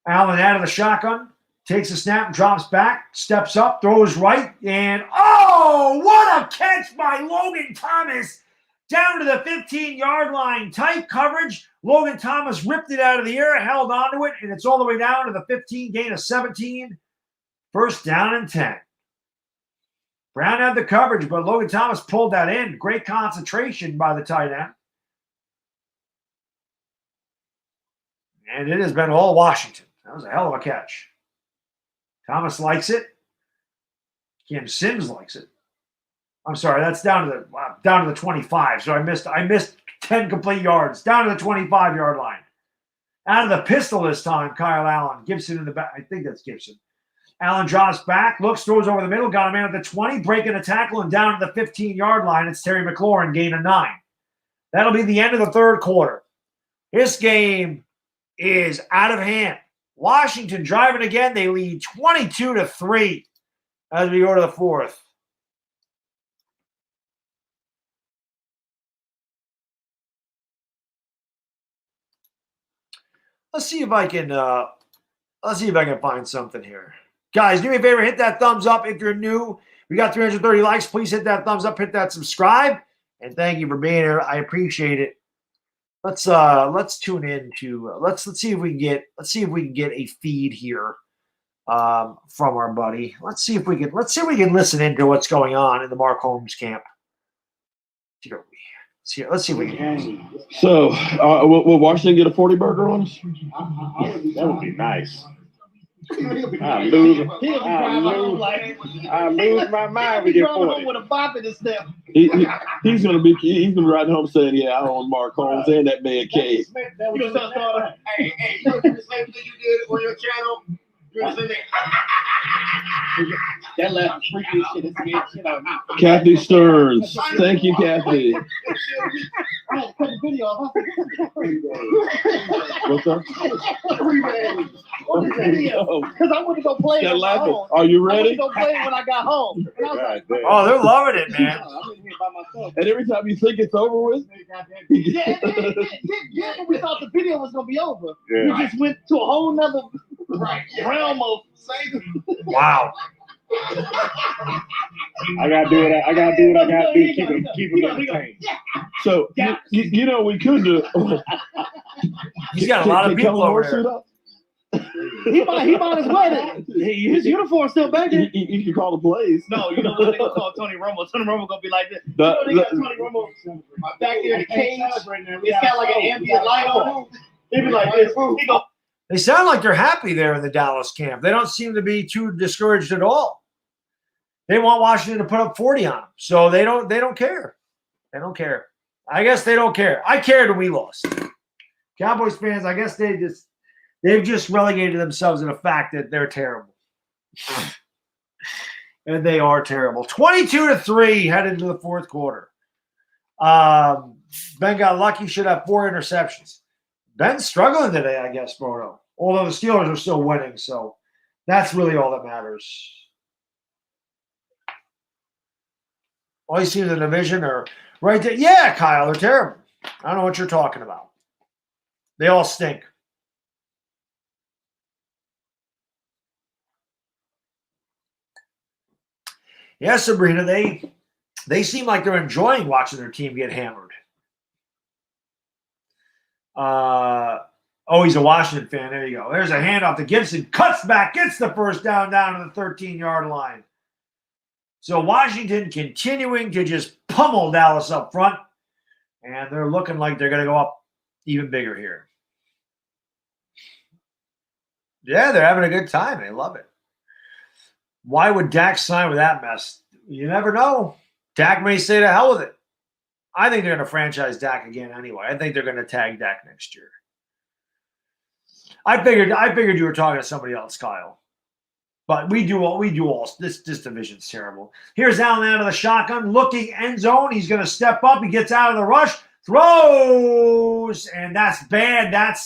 Allen out of the shotgun. Takes a snap, drops back, steps up, throws right, and oh, what a catch by Logan Thomas. Down to the 15-yard line. Tight coverage. Logan Thomas ripped it out of the air, held onto it, and it's all the way down to the 15, gain of 17. First down and 10. Brown had the coverage, but Logan Thomas pulled that in. Great concentration by the tight end. And it has been all Washington. That was a hell of a catch. Thomas likes it. Kim Sims likes it. I'm sorry, that's down to the 25. So I missed 10 complete yards. Down to the 25-yard line. Out of the pistol this time, Kyle Allen. Gibson in the back. I think that's Gibson. Allen drops back, looks, throws over the middle, got a man at the 20, breaking a tackle, and down to the 15-yard line. It's Terry McLaurin, gain of 9. That'll be the end of the third quarter. This game is out of hand. Washington driving again. They lead 22-3 as we go to the fourth. Let's see if I can find something here. Guys, do me a favor, hit that thumbs up if you're new. We got 330 likes. Please hit that thumbs up, hit that subscribe, and thank you for being here. I appreciate it. Let's tune in to let's see if we can get a feed here from our buddy. Let's see if we can listen into what's going on in the Mark Holmes camp. Let's see if we can. So, will Washington get a 40 burger on us? That would be nice. I lose my mind when we get 40. With a bop in his step. He's gonna be riding home saying, "Yeah, I own Mark Holmes and that man Cave." Hey, you know the same thing you did on your channel. That last freaky shit is scared shit out of me. Kathy Stearns, thank you, Kathy. I had to cut the video off. What's up? Because I went to go play it on my own. Are you I went to ready? go play it when I got home. And I was like, Oh, they're loving it, man. I'm in here by myself. And every time you think it's over with, Yeah, when we thought the video was gonna be over, we just went to a whole nother realm of Wow. I gotta do what I gotta do. Keep them entertained. so you know we could do. He's got a lot of people over there. He might as well. His uniform's still back there. You can call the plays. No, you know what they gonna call Tony Romo? Tony Romo gonna be like this. You know they got Tony Romo back there in the cage. It's got like an ambient light on him. He be like this. He go. They sound like they're happy there in the Dallas camp. They don't seem to be too discouraged at all. They want Washington to put up 40 on them, so they don't care. They don't care. I guess they don't care. I cared when we lost. Cowboys fans, I guess they've just relegated themselves to the fact that they're terrible. And they are terrible. 22-3 headed into the fourth quarter. Ben got lucky, should have 4 interceptions. Ben's struggling today, I guess, Bono. Although the Steelers are still winning, so that's really all that matters. All you see in the division are right there. Yeah, Kyle, they're terrible. I don't know what you're talking about. They all stink. Yeah, Sabrina, they seem like they're enjoying watching their team get hammered. He's a Washington fan. There you go. There's a handoff to Gibson. Cuts back, gets the first down to the 13-yard line. So Washington continuing to just pummel Dallas up front. And they're looking like they're going to go up even bigger here. Yeah, they're having a good time. They love it. Why would Dak sign with that mess? You never know. Dak may say to hell with it. I think they're going to franchise Dak again anyway. I think they're going to tag Dak next year. I figured you were talking to somebody else, Kyle. But we do all. This division's terrible. Here's Allen out of the shotgun, looking end zone. He's going to step up. He gets out of the rush, throws, and that's bad.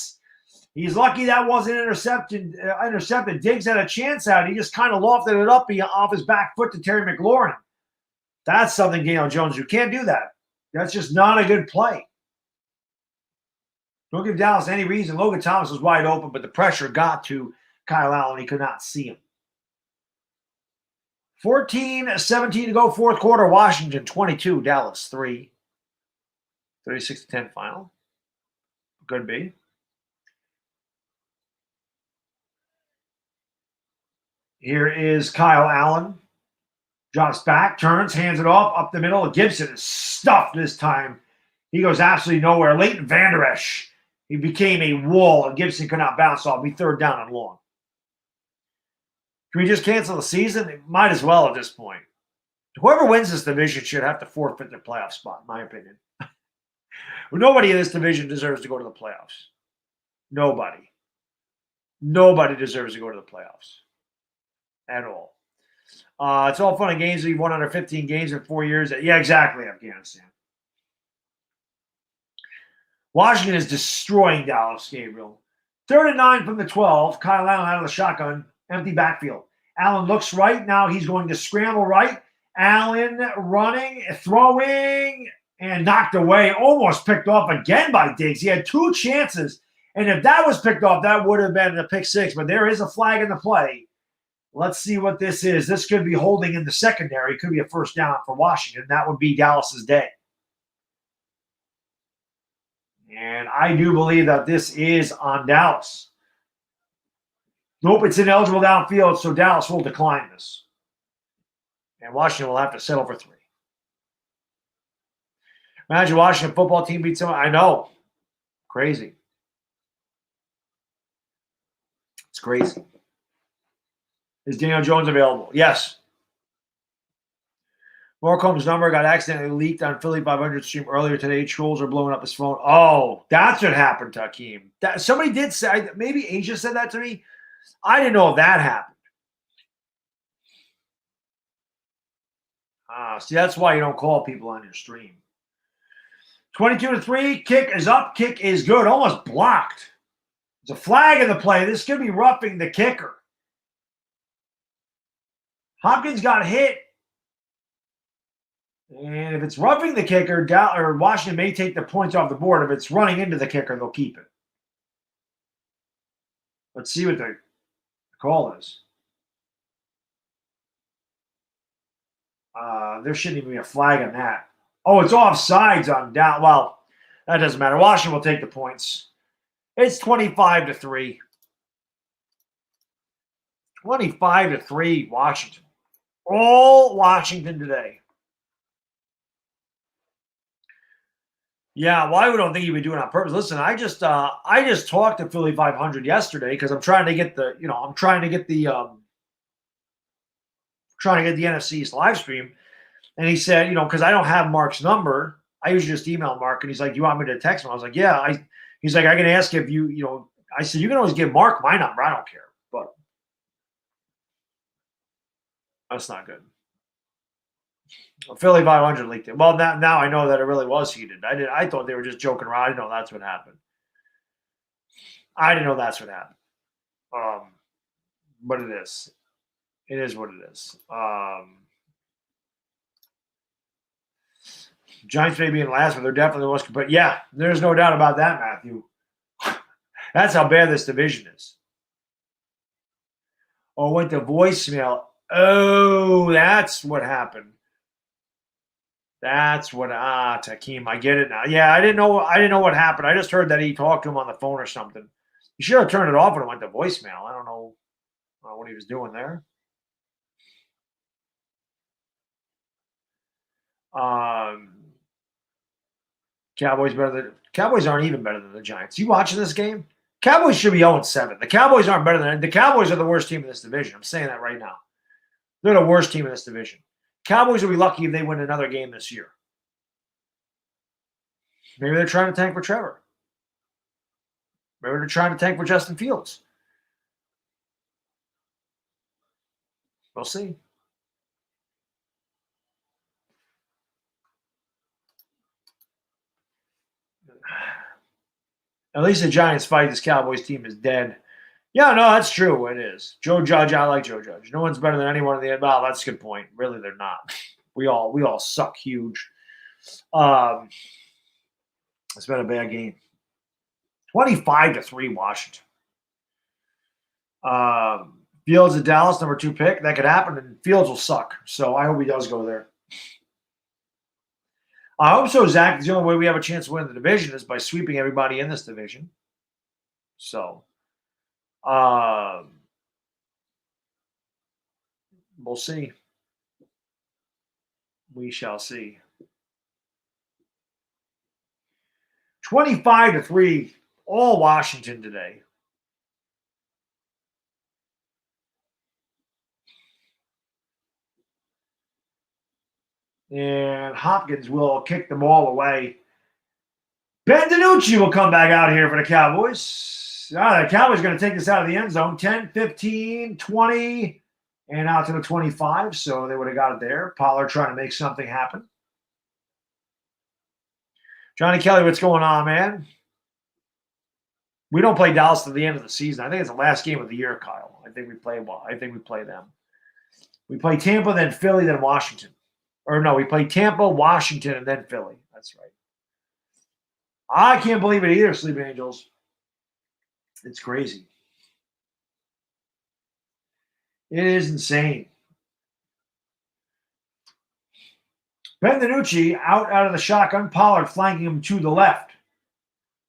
He's lucky that wasn't intercepted. Diggs had a chance out. He just kind of lofted it up off his back foot to Terry McLaurin. That's something, Daniel Jones. You can't do that. That's just not a good play. Don't give Dallas any reason. Logan Thomas was wide open, but the pressure got to Kyle Allen. He could not see him. 14-17 to go, fourth quarter. Washington 22, Dallas 3. 36-10 final. Could be. Here is Kyle Allen. Drops back, turns, hands it off, up the middle. Gibson is stuffed this time. He goes absolutely nowhere. Leighton Vander Esch. He became a wall, and Gibson could not bounce off. Be third down and long. Can we just cancel the season? It might as well at this point. Whoever wins this division should have to forfeit their playoff spot, in my opinion. Nobody in this division deserves to go to the playoffs. Nobody. Nobody deserves to go to the playoffs at all. It's all fun and games. We've won under 15 games in 4 years. Yeah, exactly, Afghanistan. Washington is destroying Dallas, Gabriel. 3rd and 9 from the 12. Kyle Allen out of the shotgun. Empty backfield. Allen looks right. Now he's going to scramble right. Allen running, throwing, and knocked away. Almost picked off again by Diggs. He had 2 chances. And if that was picked off, that would have been a pick 6. But there is a flag in the play. Let's see what this is. This could be holding in the secondary. It could be a first down for Washington. That would be Dallas's day. And I do believe that this is on Dallas. Nope, it's ineligible downfield, so Dallas will decline this. And Washington will have to settle for 3. Imagine Washington football team beats someone. I know. Crazy. It's crazy. Is Daniel Jones available? Yes. Morecombe's number got accidentally leaked on Philly 500 stream earlier today. Trolls are blowing up his phone. Oh, that's what happened to Hakeem. Somebody did say, maybe Asia said that to me. I didn't know if that happened. See, that's why you don't call people on your stream. 22-3. Kick is up. Kick is good. Almost blocked. There's a flag in the play. This could be roughing the kicker. Hopkins got hit. And if it's roughing the kicker, Washington may take the points off the board. If it's running into the kicker, they'll keep it. Let's see what the call is. There shouldn't even be a flag on that. Oh, it's offsides on down. Well, that doesn't matter. Washington will take the points. It's 25-3. 25-3, Washington. All Washington today. Yeah, well, I don't think he would do it on purpose. Listen, I just talked to Philly 500 yesterday because I'm trying to get the NFC East live stream, and he said, because I don't have Mark's number, I usually just email Mark, and he's like, "Do you want me to text him?" I was like, "Yeah." He's like, "I can ask if you I said, "You can always give Mark my number. I don't care." But that's not good. Philly 500 leaked it. Well, now I know that it really was heated. I thought they were just joking around. I didn't know that's what happened. But it is. It is what it is. Giants may be in last, but they're definitely the most. But yeah, there's no doubt about that, Matthew. That's how bad this division is. Oh, went to voicemail. Oh, that's what happened. That's what Takeem, I get it now. Yeah, I didn't know what happened. I just heard that he talked to him on the phone or something. He should have turned it off when it went to voicemail. I don't know what he was doing there. Cowboys aren't even better than the Giants. You watching this game? Cowboys should be 0-7. The Cowboys aren't better than the Cowboys are the worst team in this division. I'm saying that right now. They're the worst team in this division. Cowboys will be lucky if they win another game this year. Maybe they're trying to tank for Trevor. Maybe they're trying to tank for Justin Fields. We'll see. At least the Giants fight. This Cowboys team is dead. Yeah, no, that's true. It is. Joe Judge, I like Joe Judge. No one's better than anyone in the – well, that's a good point. Really, they're not. We all suck huge. It's been a bad game. 25-3 Washington. Fields at Dallas, number 2 pick. That could happen, and Fields will suck. So I hope he does go there. I hope so, Zach. The only way we have a chance to win the division is by sweeping everybody in this division. So, we'll see. We shall see. 25-3, all Washington today. And Hopkins will kick the ball away. Ben DiNucci will come back out here for the Cowboys. The Cowboys are going to take this out of the end zone. 10, 15, 20, and out to the 25. So they would have got it there. Pollard trying to make something happen. Johnny Kelly, what's going on, man? We don't play Dallas to the end of the season. I think it's the last game of the year, Kyle. I think we play them. We play Tampa, then Philly, then Washington. Or no, we play Tampa, Washington, and then Philly. That's right. I can't believe it either, Sleep Angels. It's crazy. It is insane. Ben DiNucci out of the shotgun. Pollard flanking him to the left.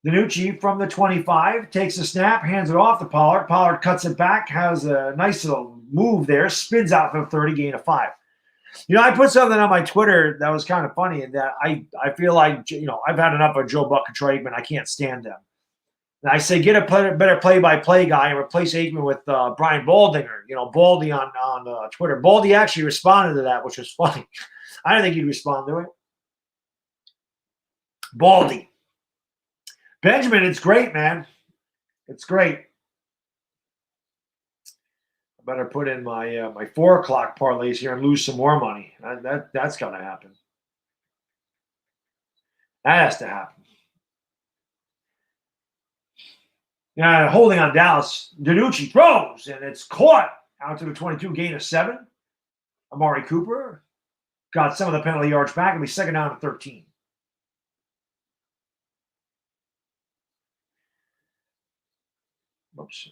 DiNucci from the 25 takes a snap, hands it off to Pollard. Pollard cuts it back, has a nice little move there, spins out for the 30, gain of 5. I put something on my Twitter that was kind of funny, in that I feel like, I've had enough of Joe Buck and Troy Aikman. I can't stand them. And I say, get a better play-by-play guy and replace Aikman with Brian Baldinger. Baldy on Twitter. Baldy actually responded to that, which was funny. I didn't think he'd respond to it. Baldy. Benjamin, it's great, man. It's great. I better put in my my 4 o'clock parlays here and lose some more money. That's going to happen. That has to happen. Holding on Dallas, DiNucci throws, and it's caught out to the 22, gain of 7. Amari Cooper got some of the penalty yards back, and we second down to 13. Oops.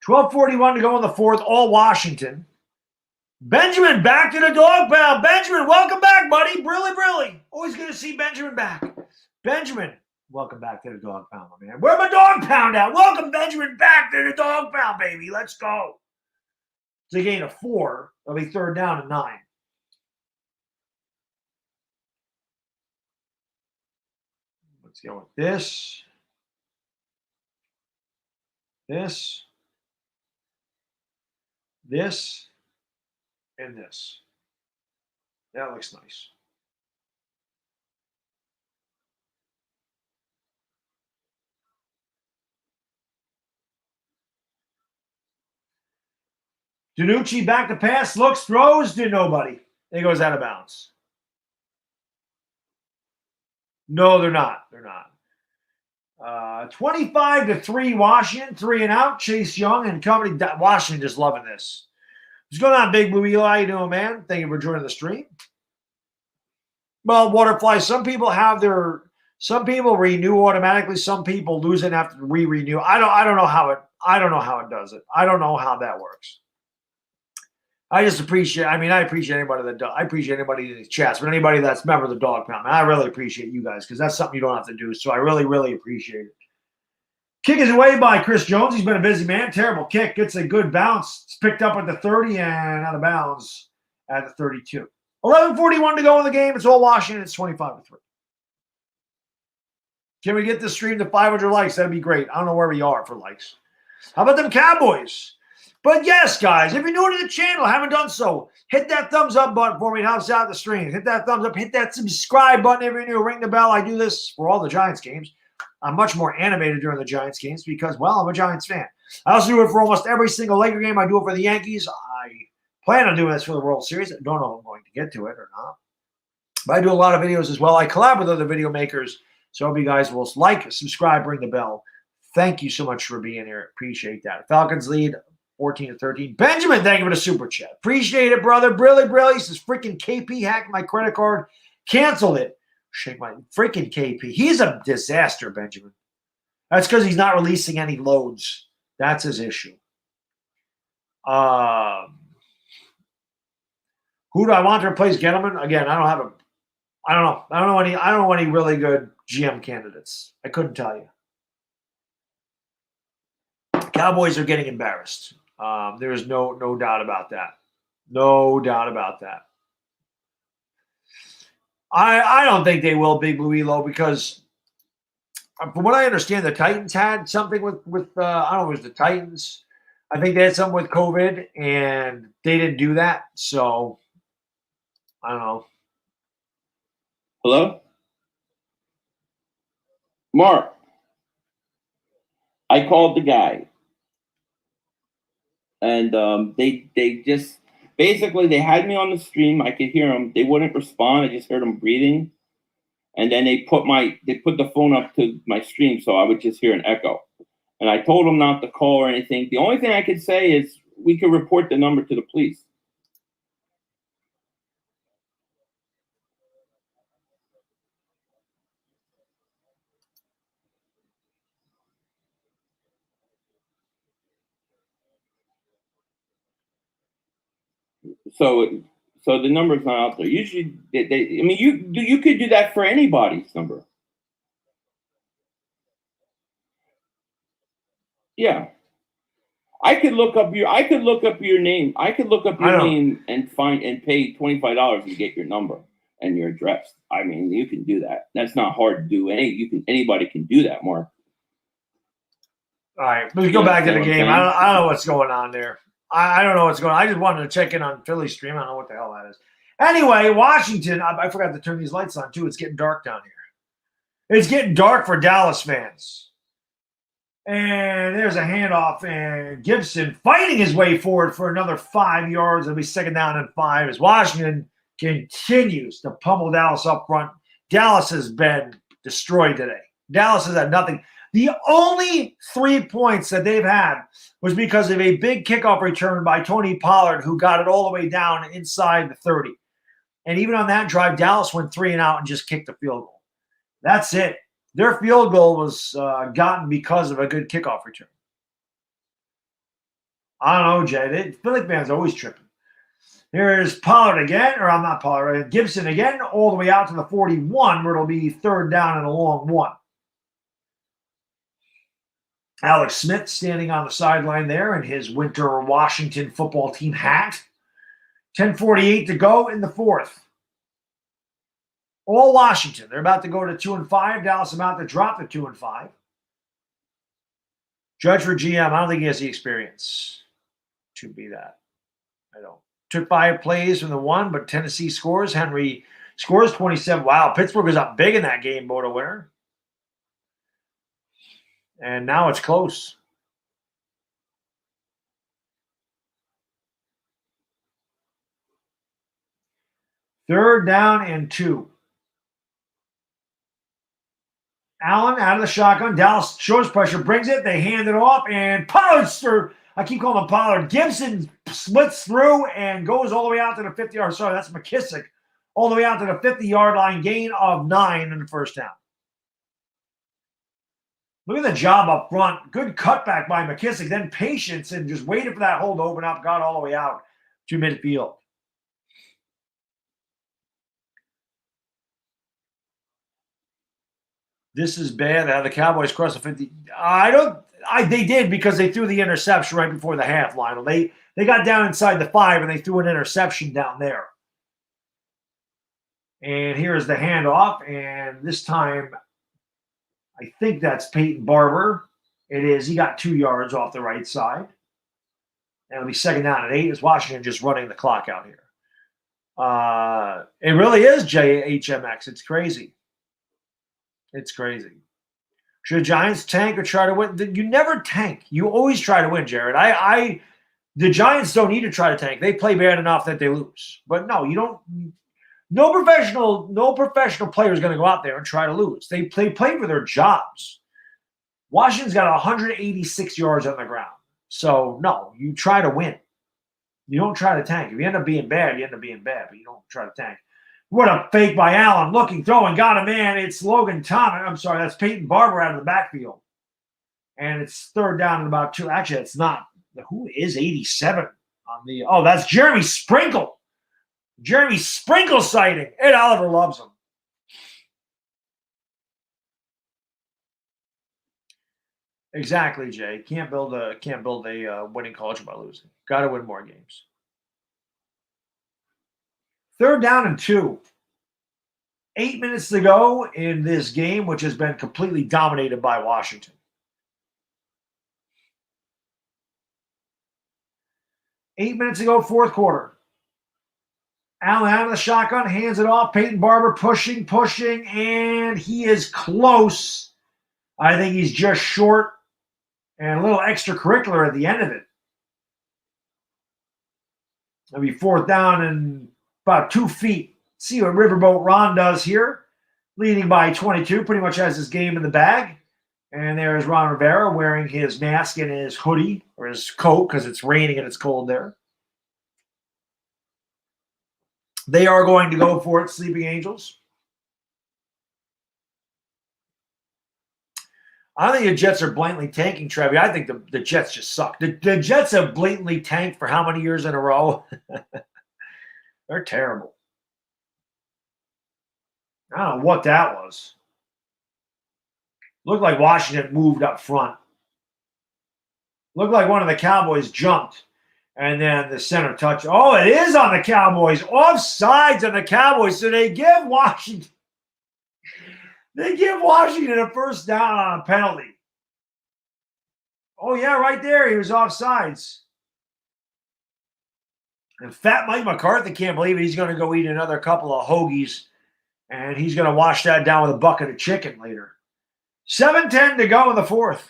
$12:41 to go in the fourth, all Washington. Benjamin back to the dog pound. Benjamin, welcome back, buddy. Brilly. Always good to see Benjamin back. Benjamin, welcome back to the dog pound, my man. Where my dog pound at? Welcome Benjamin back to the dog pound, baby. Let's go. It's a gain of 4. It'll be 3rd down and 9. Let's go with this. This. And this. That looks nice. DiNucci back to pass, looks, throws to nobody. It goes out of bounds. No, they're not. 25-3 Washington, 3 and out. Chase Young and company. Washington just loving this. What's going on, Big Blue Eli? How you doing, man? Thank you for joining the stream. Well, Waterfly, some people renew automatically. Some people lose it after renew. I don't know how it does it. I don't know how that works. I appreciate anybody that does. I appreciate anybody in the chats, but anybody that's a member of the Dog Pound, man, I really appreciate you guys because that's something you don't have to do. So I really, really appreciate it. Kick is away by Chris Jones. He's been a busy man. Terrible kick. Gets a good bounce. It's picked up at the 30 and out of bounds at the 32. 11:41 to go in the game. It's all Washington. It's 25-3. Can we get this stream to 500 likes? That'd be great. I don't know where we are for likes. How about them Cowboys? But yes, guys, if you're new to the channel, haven't done so, hit that thumbs up button for me. It helps out the stream. Hit that thumbs up. Hit that subscribe button if you're new. Ring the bell. I do this for all the Giants games. I'm much more animated during the Giants games because, well, I'm a Giants fan. I also do it for almost every single Laker game. I do it for the Yankees. I plan on doing this for the World Series. I don't know if I'm going to get to it or not. But I do a lot of videos as well. I collab with other video makers. So I hope you guys will like, subscribe, ring the bell. Thank you so much for being here. Appreciate that. Falcons lead 14-13. Benjamin, thank you for the super chat. Appreciate it, brother. Brilly. Says freaking KP hacked my credit card. Canceled it. Shake my freaking KP. He's a disaster, Benjamin. That's because he's not releasing any loads. That's his issue. Who do I want to replace Gettleman? Again, I don't know. I don't know any really good GM candidates. I couldn't tell you. Cowboys are getting embarrassed. There is no doubt about that. No doubt about that. I don't think they will, Big Blue Elo, because from what I understand, the Titans had something with I don't know, it was the Titans. I think they had something with COVID, and they didn't do that. So I don't know. Hello? Mark. I called the guy. And they just basically they had me on the stream. I could hear them. They wouldn't respond. I just heard them breathing. And then they put the phone up to my stream, so I would just hear an echo. And I told them not to call or anything. The only thing I could say is we could report the number to the police. So the number's not out there. Usually, you could do that for anybody's number. Yeah, I could look up your name. I could look up your name and pay $25 to get your number and your address. I mean, you can do that. That's not hard to do. Anybody can do that, Mark. All right, let's go back to the game. I don't know what's going on there. I don't know what's going on. I just wanted to check in on Philly stream. I don't know what the hell that is. Anyway, Washington, I forgot to turn these lights on, too. It's getting dark down here. It's getting dark for Dallas fans. And there's a handoff, and Gibson fighting his way forward for another 5 yards. It'll be second down and 5 as Washington continues to pummel Dallas up front. Dallas has been destroyed today. Dallas has had nothing. The only 3 points that they've had was because of a big kickoff return by Tony Pollard, who got it all the way down inside the 30. And even on that drive, Dallas went 3 and out and just kicked the field goal. That's it. Their field goal was gotten because of a good kickoff return. I don't know, Jay. Philly fans always tripping. Here's Pollard again, or I'm not Pollard, Gibson again, all the way out to the 41, where it'll be third down and a long one. Alex Smith standing on the sideline there in his winter Washington football team hat. 10:48 to go in the fourth. All Washington. They're about to go to 2-5. Dallas about to drop to 2-5. Judge for GM. I don't think he has the experience to be that. I don't. Took 5 plays from the one, but Tennessee scores. Henry scores 27. Wow, Pittsburgh was up big in that game, Boda winner. And now it's close. Third down and 2. Allen out of the shotgun. Dallas shows pressure, brings it. They hand it off, and Pollard, I keep calling him Pollard. Gibson splits through and goes all the way out to the 50-yard. Sorry, that's McKissick. All the way out to the 50-yard line, gain of 9 in the first down. Look at the job up front. Good cutback by McKissick. Then patience and just waited for that hole to open up. Got all the way out to midfield. This is bad. The Cowboys crossed the 50. They did because they threw the interception right before the half, Lionel. They got down inside the 5 and they threw an interception down there. And here is the handoff. And this time, I think that's Peyton Barber. It is. He got 2 yards off the right side. And it'll be second down and 8 as Washington just running the clock out here. It really is JHMX. It's crazy. It's crazy. Should the Giants tank or try to win? You never tank. You always try to win, Jared. The Giants don't need to try to tank. They play bad enough that they lose. But no, you don't. No professional player is going to go out there and try to lose. They play for their jobs. Washington's got 186 yards on the ground. So, no, you try to win. You don't try to tank. If you end up being bad, you end up being bad, but you don't try to tank. What a fake by Allen. Looking, throwing, got a man. It's Logan Thomas. I'm sorry, that's Peyton Barber out of the backfield. And it's third down and about 2. Actually, it's not. Who is 87 on the – oh, that's Jeremy Sprinkle. Jeremy Sprinkle sighting. Ed Oliver loves him. Exactly, Jay. Can't build a winning culture by losing. Got to win more games. 3rd down and 2. 8 minutes to go in this game, which has been completely dominated by Washington. Eight minutes ago, 4th quarter. Allen out of the shotgun, hands it off. Peyton Barber pushing, and he is close. I think he's just short and a little extracurricular at the end of it. It'll be 4th down and about 2 feet. See what Riverboat Ron does here. Leading by 22, pretty much has his game in the bag. And there's Ron Rivera wearing his mask and his hoodie or his coat because it's raining and it's cold there. They are going to go for it, Sleeping Angels. I don't think the Jets are blatantly tanking, Trevi. I think the Jets just suck. The Jets have blatantly tanked for how many years in a row? They're terrible. I don't know what that was. Looked like Washington moved up front. Looked like one of the Cowboys jumped. And then the center touch. Oh, it is on the Cowboys. Offsides on the Cowboys. So they give Washington a 1st down on a penalty. Oh, yeah, right there. He was offsides. And Fat Mike McCarthy can't believe it. He's going to go eat another couple of hoagies. And he's going to wash that down with a bucket of chicken later. 7:10 to go in the 4th.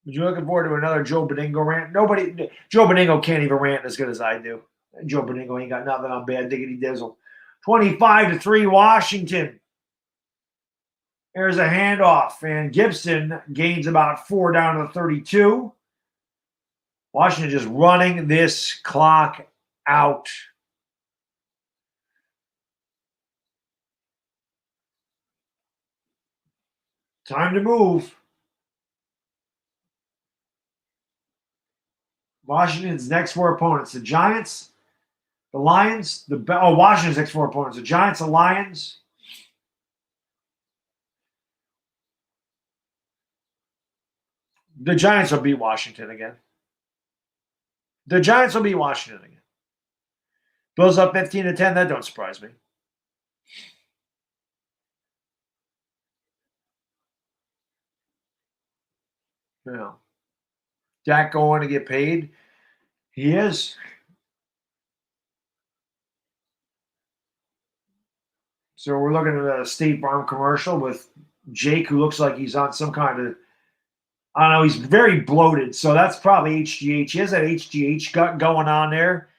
Are you looking forward to another Joe Beningo rant? Joe Beningo can't even rant as good as I do. Joe Beningo ain't got nothing on Bad Diggity Dizzle. 25-3 Washington. There's a handoff, and Gibson gains about 4 down to the 32. Washington just running this clock out. Time to move. Washington's next 4 opponents: the Giants, the Lions, Washington's next 4 opponents: the Giants, the Lions. The Giants will beat Washington again. Bills up 15-10. That don't surprise me. Yeah. Dak going to get paid? He is. So we're looking at a State Farm commercial with Jake, who looks like he's on some kind of, I don't know, he's very bloated. So that's probably HGH. He has that HGH going on there.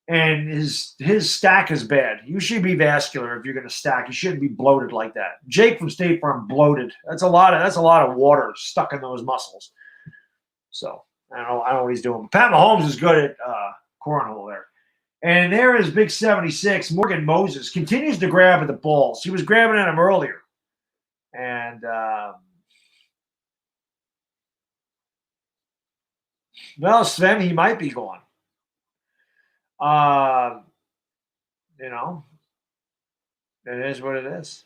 And his stack is bad. You should be vascular if you're going to stack. You shouldn't be bloated like that. Jake from State Farm bloated. That's a lot of water stuck in those muscles. So I don't know what he's doing. Pat Mahomes is good at cornhole there. And there is Big 76. Morgan Moses continues to grab at the balls. He was grabbing at him earlier. And well, Sven, he might be gone. It is what it is.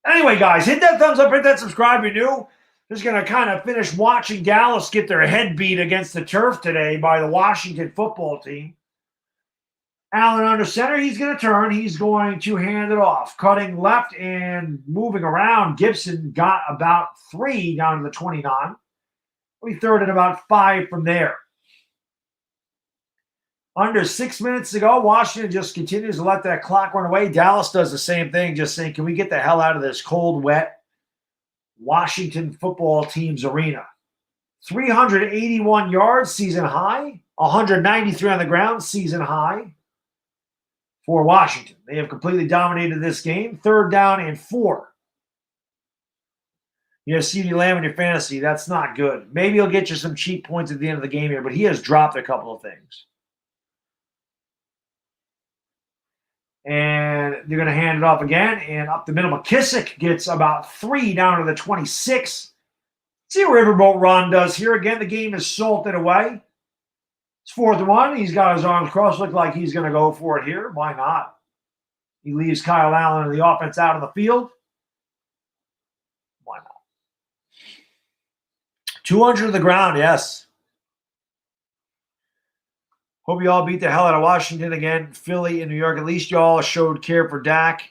Anyway, guys, hit that thumbs up, hit that subscribe if you're new. Just going to kind of finish watching Dallas get their head beat against the turf today by the Washington football team. Allen under center, he's going to turn. He's going to hand it off. Cutting left and moving around. Gibson got about 3 down to the 29. We third at about 5 from there. Under 6 minutes to go, Washington just continues to let that clock run away. Dallas does the same thing, just saying, can we get the hell out of this cold, wet Washington football team's arena? 381 yards, season high. 193 on the ground, season high for Washington. They have completely dominated this game. 3rd down and 4. You have CeeDee Lamb in your fantasy. That's not good. Maybe he'll get you some cheap points at the end of the game here, but he has dropped a couple of things. And they're going to hand it off again. And up the middle, McKissick gets about 3 down to the 26. See what Riverboat Ron does here. Again, the game is salted away. It's 4th and 1. He's got his arms crossed. Look like he's going to go for it here. Why not? He leaves Kyle Allen and the offense out of the field. Why not? 200 to the ground, yes. Hope you all beat the hell out of Washington again. Philly and New York. At least you all showed care for Dak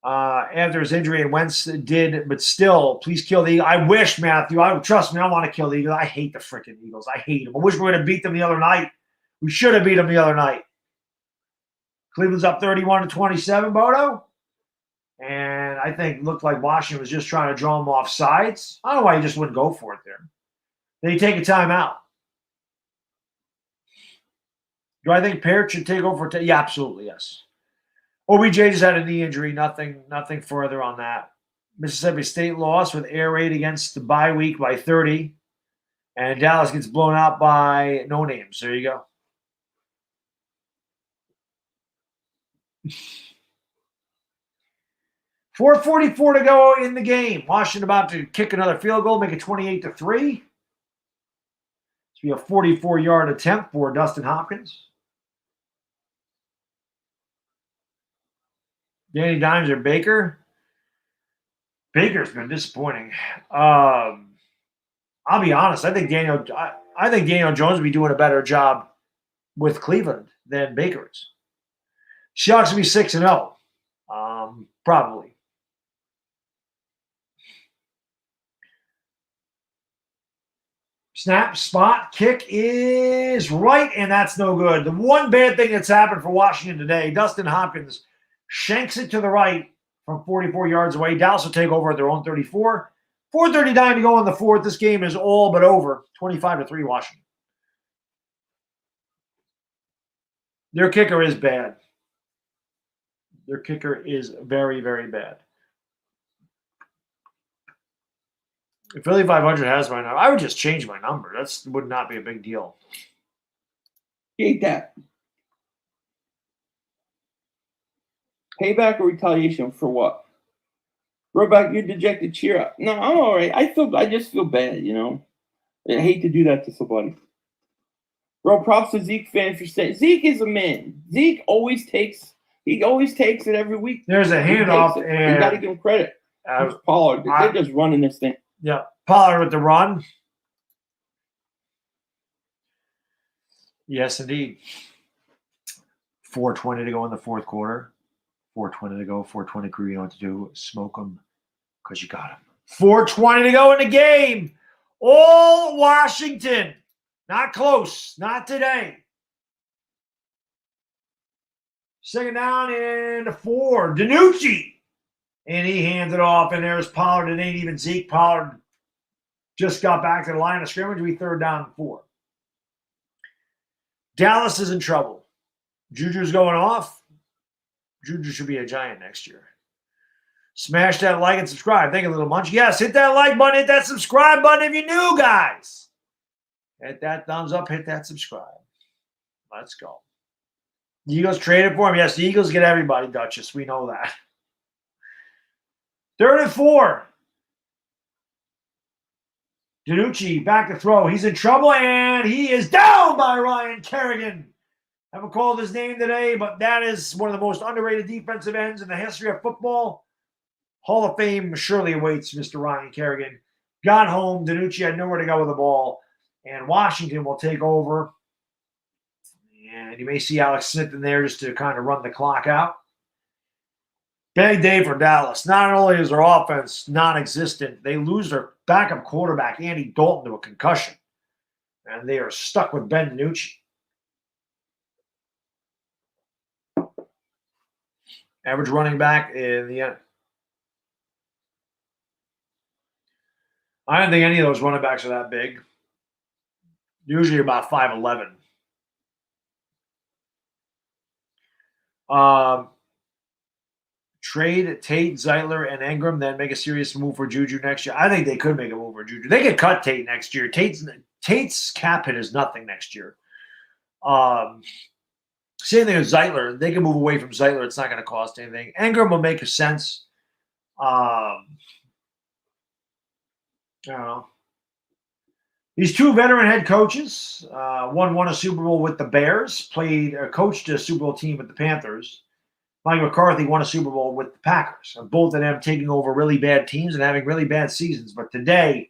after his injury, and Wentz did, but still, please kill the Eagles. I wish, Matthew. Trust me, I want to kill the Eagles. I hate the freaking Eagles. I hate them. I wish we would have beat them the other night. We should have beat them the other night. Cleveland's up 31-27, Bodo. And I think looked like Washington was just trying to draw them off sides. I don't know why he just wouldn't go for it there. Then you take a timeout. Do I think Parrott should take over? Yeah, absolutely, yes. OBJ just had a knee injury. Nothing further on that. Mississippi State lost with air raid against the bye week by 30. And Dallas gets blown out by no names. There you go. .444 to go in the game. Washington about to kick another field goal, make it 28-3. It's be a 44-yard attempt for Dustin Hopkins. Danny Dimes or Baker? Baker's been disappointing. I'll be honest. I think Daniel Jones will be doing a better job with Cleveland than Baker is. Seahawks will be 6-0. Probably. Snap, spot, kick is right, and that's no good. The one bad thing that's happened for Washington today, Dustin Hopkins shanks it to the right from 44 yards away. Dallas will take over at their own 34. 4:39 to go in the fourth. This game is all but over. 25-3 Washington. Their kicker is bad. Their kicker is very, very bad. If Philly 500 has my number, I would just change my number. That would not be a big deal. Hate that. Payback or retaliation for what? Roback, you're dejected. Cheer up. No, I'm all right. I just feel bad, you know. I hate to do that to somebody. Bro, props to Zeke fans for saying Zeke is a man. Zeke always takes. He always takes it every week. There's a handoff, and you got to give him credit. Pollard, they're just running this thing. Yeah, Pollard with the run. Yes, indeed. 4:20 to go in the fourth quarter. 4:20 to go. 4:20 crew, you know what to do. Smoke them because you got them. 4:20 to go in the game. All Washington. Not close. Not today. Second down and 4. DiNucci. And he hands it off, and there's Pollard. It ain't even Zeke. Pollard just got back to the line of scrimmage. We 3rd down and 4. Dallas is in trouble. Juju's going off. Juju should be a Giant next year. Smash that like and subscribe. Thank you, Little Munch. Yes, hit that like button. Hit that subscribe button if you're new, guys. Hit that thumbs up. Hit that subscribe. Let's go. The Eagles traded for him. Yes, the Eagles get everybody, Duchess. We know that. 3rd and 4. DiNucci back to throw. He's in trouble, and he is down by Ryan Kerrigan. Haven't called his name today, but that is one of the most underrated defensive ends in the history of football. Hall of Fame surely awaits Mr. Ryan Kerrigan. Got home. DiNucci had nowhere to go with the ball, and Washington will take over. And you may see Alex Smith in there just to kind of run the clock out. Big day for Dallas. Not only is their offense non-existent, they lose their backup quarterback, Andy Dalton, to a concussion. And they are stuck with Ben DiNucci. Average running back in the end. I don't think any of those running backs are that big. Usually about 5'11". Trade Tate, Zeitler, and Ingram, then make a serious move for Juju next year. I think they could make a move for Juju. They could cut Tate next year. Tate's cap hit is nothing next year. Same thing with Zeitler. They can move away from Zeitler. It's not going to cost anything. Ingram will make sense. I don't know. These two veteran head coaches, one won a Super Bowl with the Bears, coached a Super Bowl team with the Panthers. Mike McCarthy won a Super Bowl with the Packers. And both of them taking over really bad teams and having really bad seasons. But today,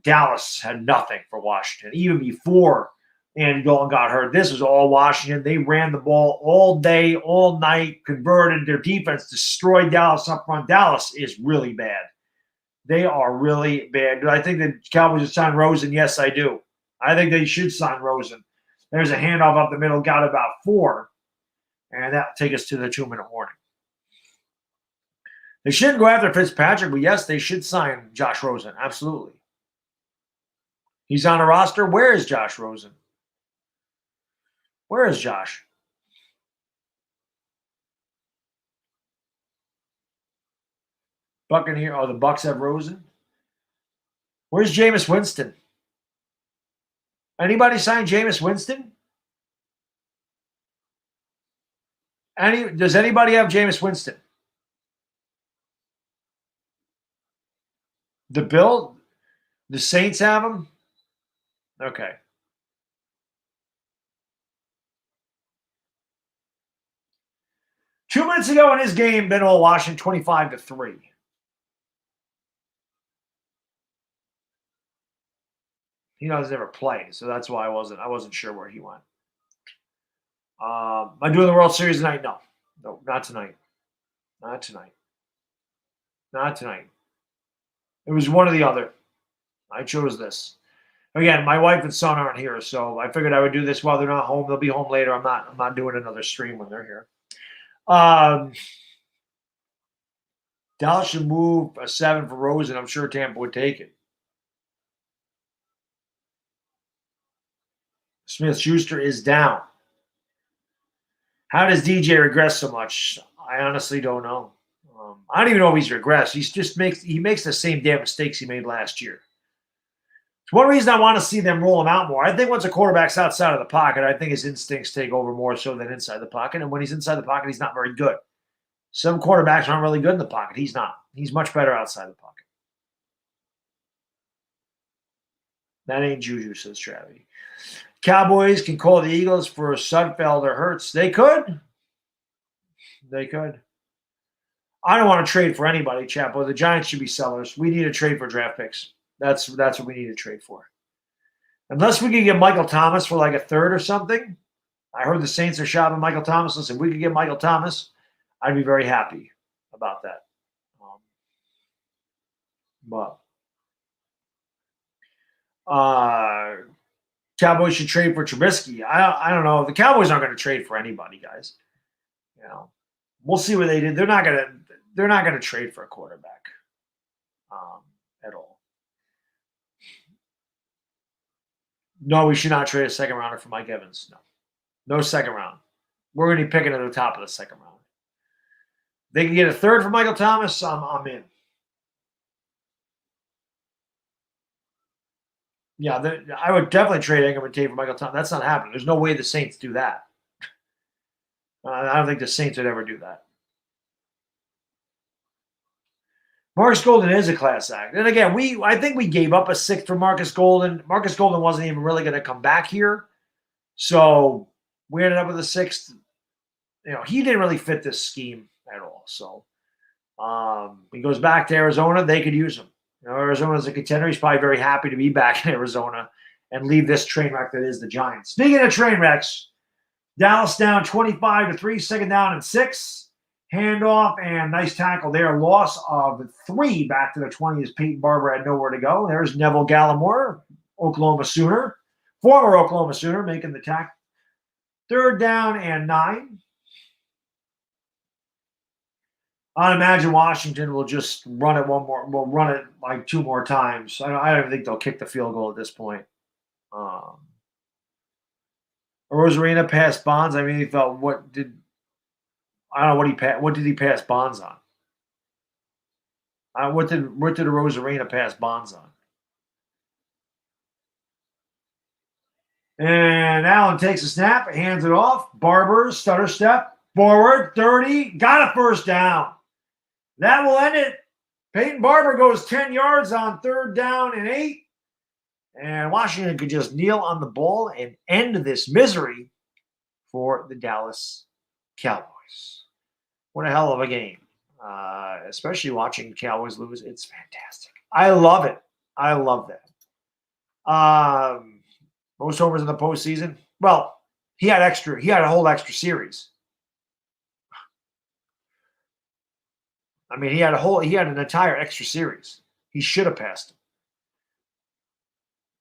Dallas had nothing for Washington. Even before Andy Dalton got hurt, this was all Washington. They ran the ball all day, all night, converted. Their defense destroyed Dallas up front. Dallas is really bad. They are really bad. Do I think the Cowboys should sign Rosen? Yes, I do. I think they should sign Rosen. There's a handoff up the middle, got about 4, and that'll take us to the 2-minute warning. They shouldn't go after Fitzpatrick, but yes, they should sign Josh Rosen. Absolutely. He's on a roster. Where is Josh Rosen? Where is Josh? Buccaneer. Oh, the Bucs have Rosen. Where's Jameis Winston? Anybody sign Jameis Winston? Does anybody have Jameis Winston? The Saints have him? Okay. Two minutes ago in his game, Bengal Washington 25-3. He doesn't ever play, so that's why I wasn't sure where he went. Am I doing the World Series tonight? No, not tonight. Not tonight. Not tonight. It was one or the other. I chose this. Again, my wife and son aren't here, so I figured I would do this while they're not home. They'll be home later. I'm not doing another stream when they're here. Dallas should move a 7 for Rosen. I'm sure Tampa would take it. Smith-Schuster is down. How does DJ regress so much? I honestly don't know. I don't even know if he's regressed. He makes the same damn mistakes he made last year. It's one reason I want to see them roll him out more. I think once a quarterback's outside of the pocket, I think his instincts take over more so than inside the pocket. And when he's inside the pocket, he's not very good. Some quarterbacks aren't really good in the pocket. He's not. He's much better outside the pocket. That ain't Juju, says Travie. Cowboys can call the Eagles for Sudfeld or Hurts. They could. They could. I don't want to trade for anybody, Chapo. The Giants should be sellers. We need to trade for draft picks. That's what we need to trade for. Unless we could get Michael Thomas for like a third or something. I heard the Saints are shopping Michael Thomas. Listen, if we could get Michael Thomas, I'd be very happy about that. Cowboys should trade for Trubisky. I don't know. The Cowboys aren't going to trade for anybody, guys. You know, we'll see what they do. They're not going to trade for a quarterback at all. No, we should not trade a second rounder for Mike Evans. No second round. We're going to be picking at the top of the second round. They can get a third for Michael Thomas. I'm in. Yeah, I would definitely trade Ingram and Tate for Michael Thomas. That's not happening. There's no way the Saints do that. I don't think the Saints would ever do that. Marcus Golden is a class act. And again, I think we gave up a 6th for Marcus Golden. Marcus Golden wasn't even really going to come back here. So we ended up with a 6th. You know, he didn't really fit this scheme at all. So he goes back to Arizona. They could use him. You know, Arizona's a contender. He's probably very happy to be back in Arizona and leave this train wreck that is the Giants. Speaking of train wrecks, Dallas down 25-3, second down and 6. Handoff and nice tackle there. Loss of 3 back to the 20 as Peyton Barber had nowhere to go. There's Neville Gallimore, Oklahoma Sooner, former Oklahoma Sooner, making the tackle. Third down and 9. I imagine Washington will just run it We'll run it like 2 more times. I don't even think they'll kick the field goal at this point. Rosarina passed Bonds. I mean, he felt what did he pass Bonds on? What did Rosarina pass Bonds on? And Allen takes a snap, hands it off. Barber, stutter step, forward, 30, got a first down. That will end it. Peyton Barber goes 10 yards on 3rd down and 8. And Washington could just kneel on the ball and end this misery for the Dallas Cowboys. What a hell of a game. Especially watching Cowboys lose. It's fantastic. I love it. I love that. Most homers in the postseason. Well, he had a whole extra series. I mean, he had an entire extra series. He should have passed him.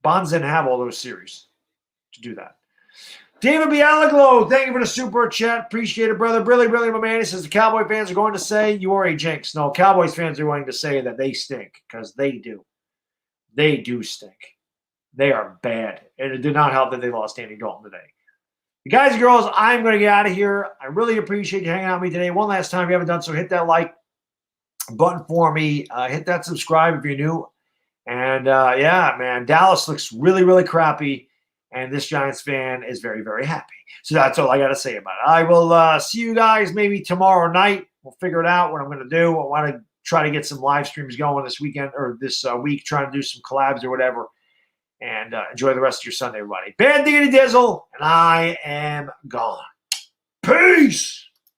Bonds didn't have all those series to do that. David Bialaglo, thank you for the super chat. Appreciate it, brother. Really, really, my man. He says the Cowboy fans are going to say you are a jinx. No, Cowboys fans are going to say that they stink because they do. They do stink. They are bad. And it did not help that they lost Andy Dalton today. Guys and girls, I'm going to get out of here. I really appreciate you hanging out with me today. One last time, if you haven't done so, hit that like button for me. Hit that subscribe if you're new. And, yeah, man, Dallas looks really, really crappy. And this Giants fan is very, very happy. So that's all I got to say about it. I will see you guys maybe tomorrow night. We'll figure it out what I'm going to do. I want to try to get some live streams going this weekend or this week, trying to do some collabs or whatever. And enjoy the rest of your Sunday, everybody. Bad Diggity Dizzle, and I am gone. Peace!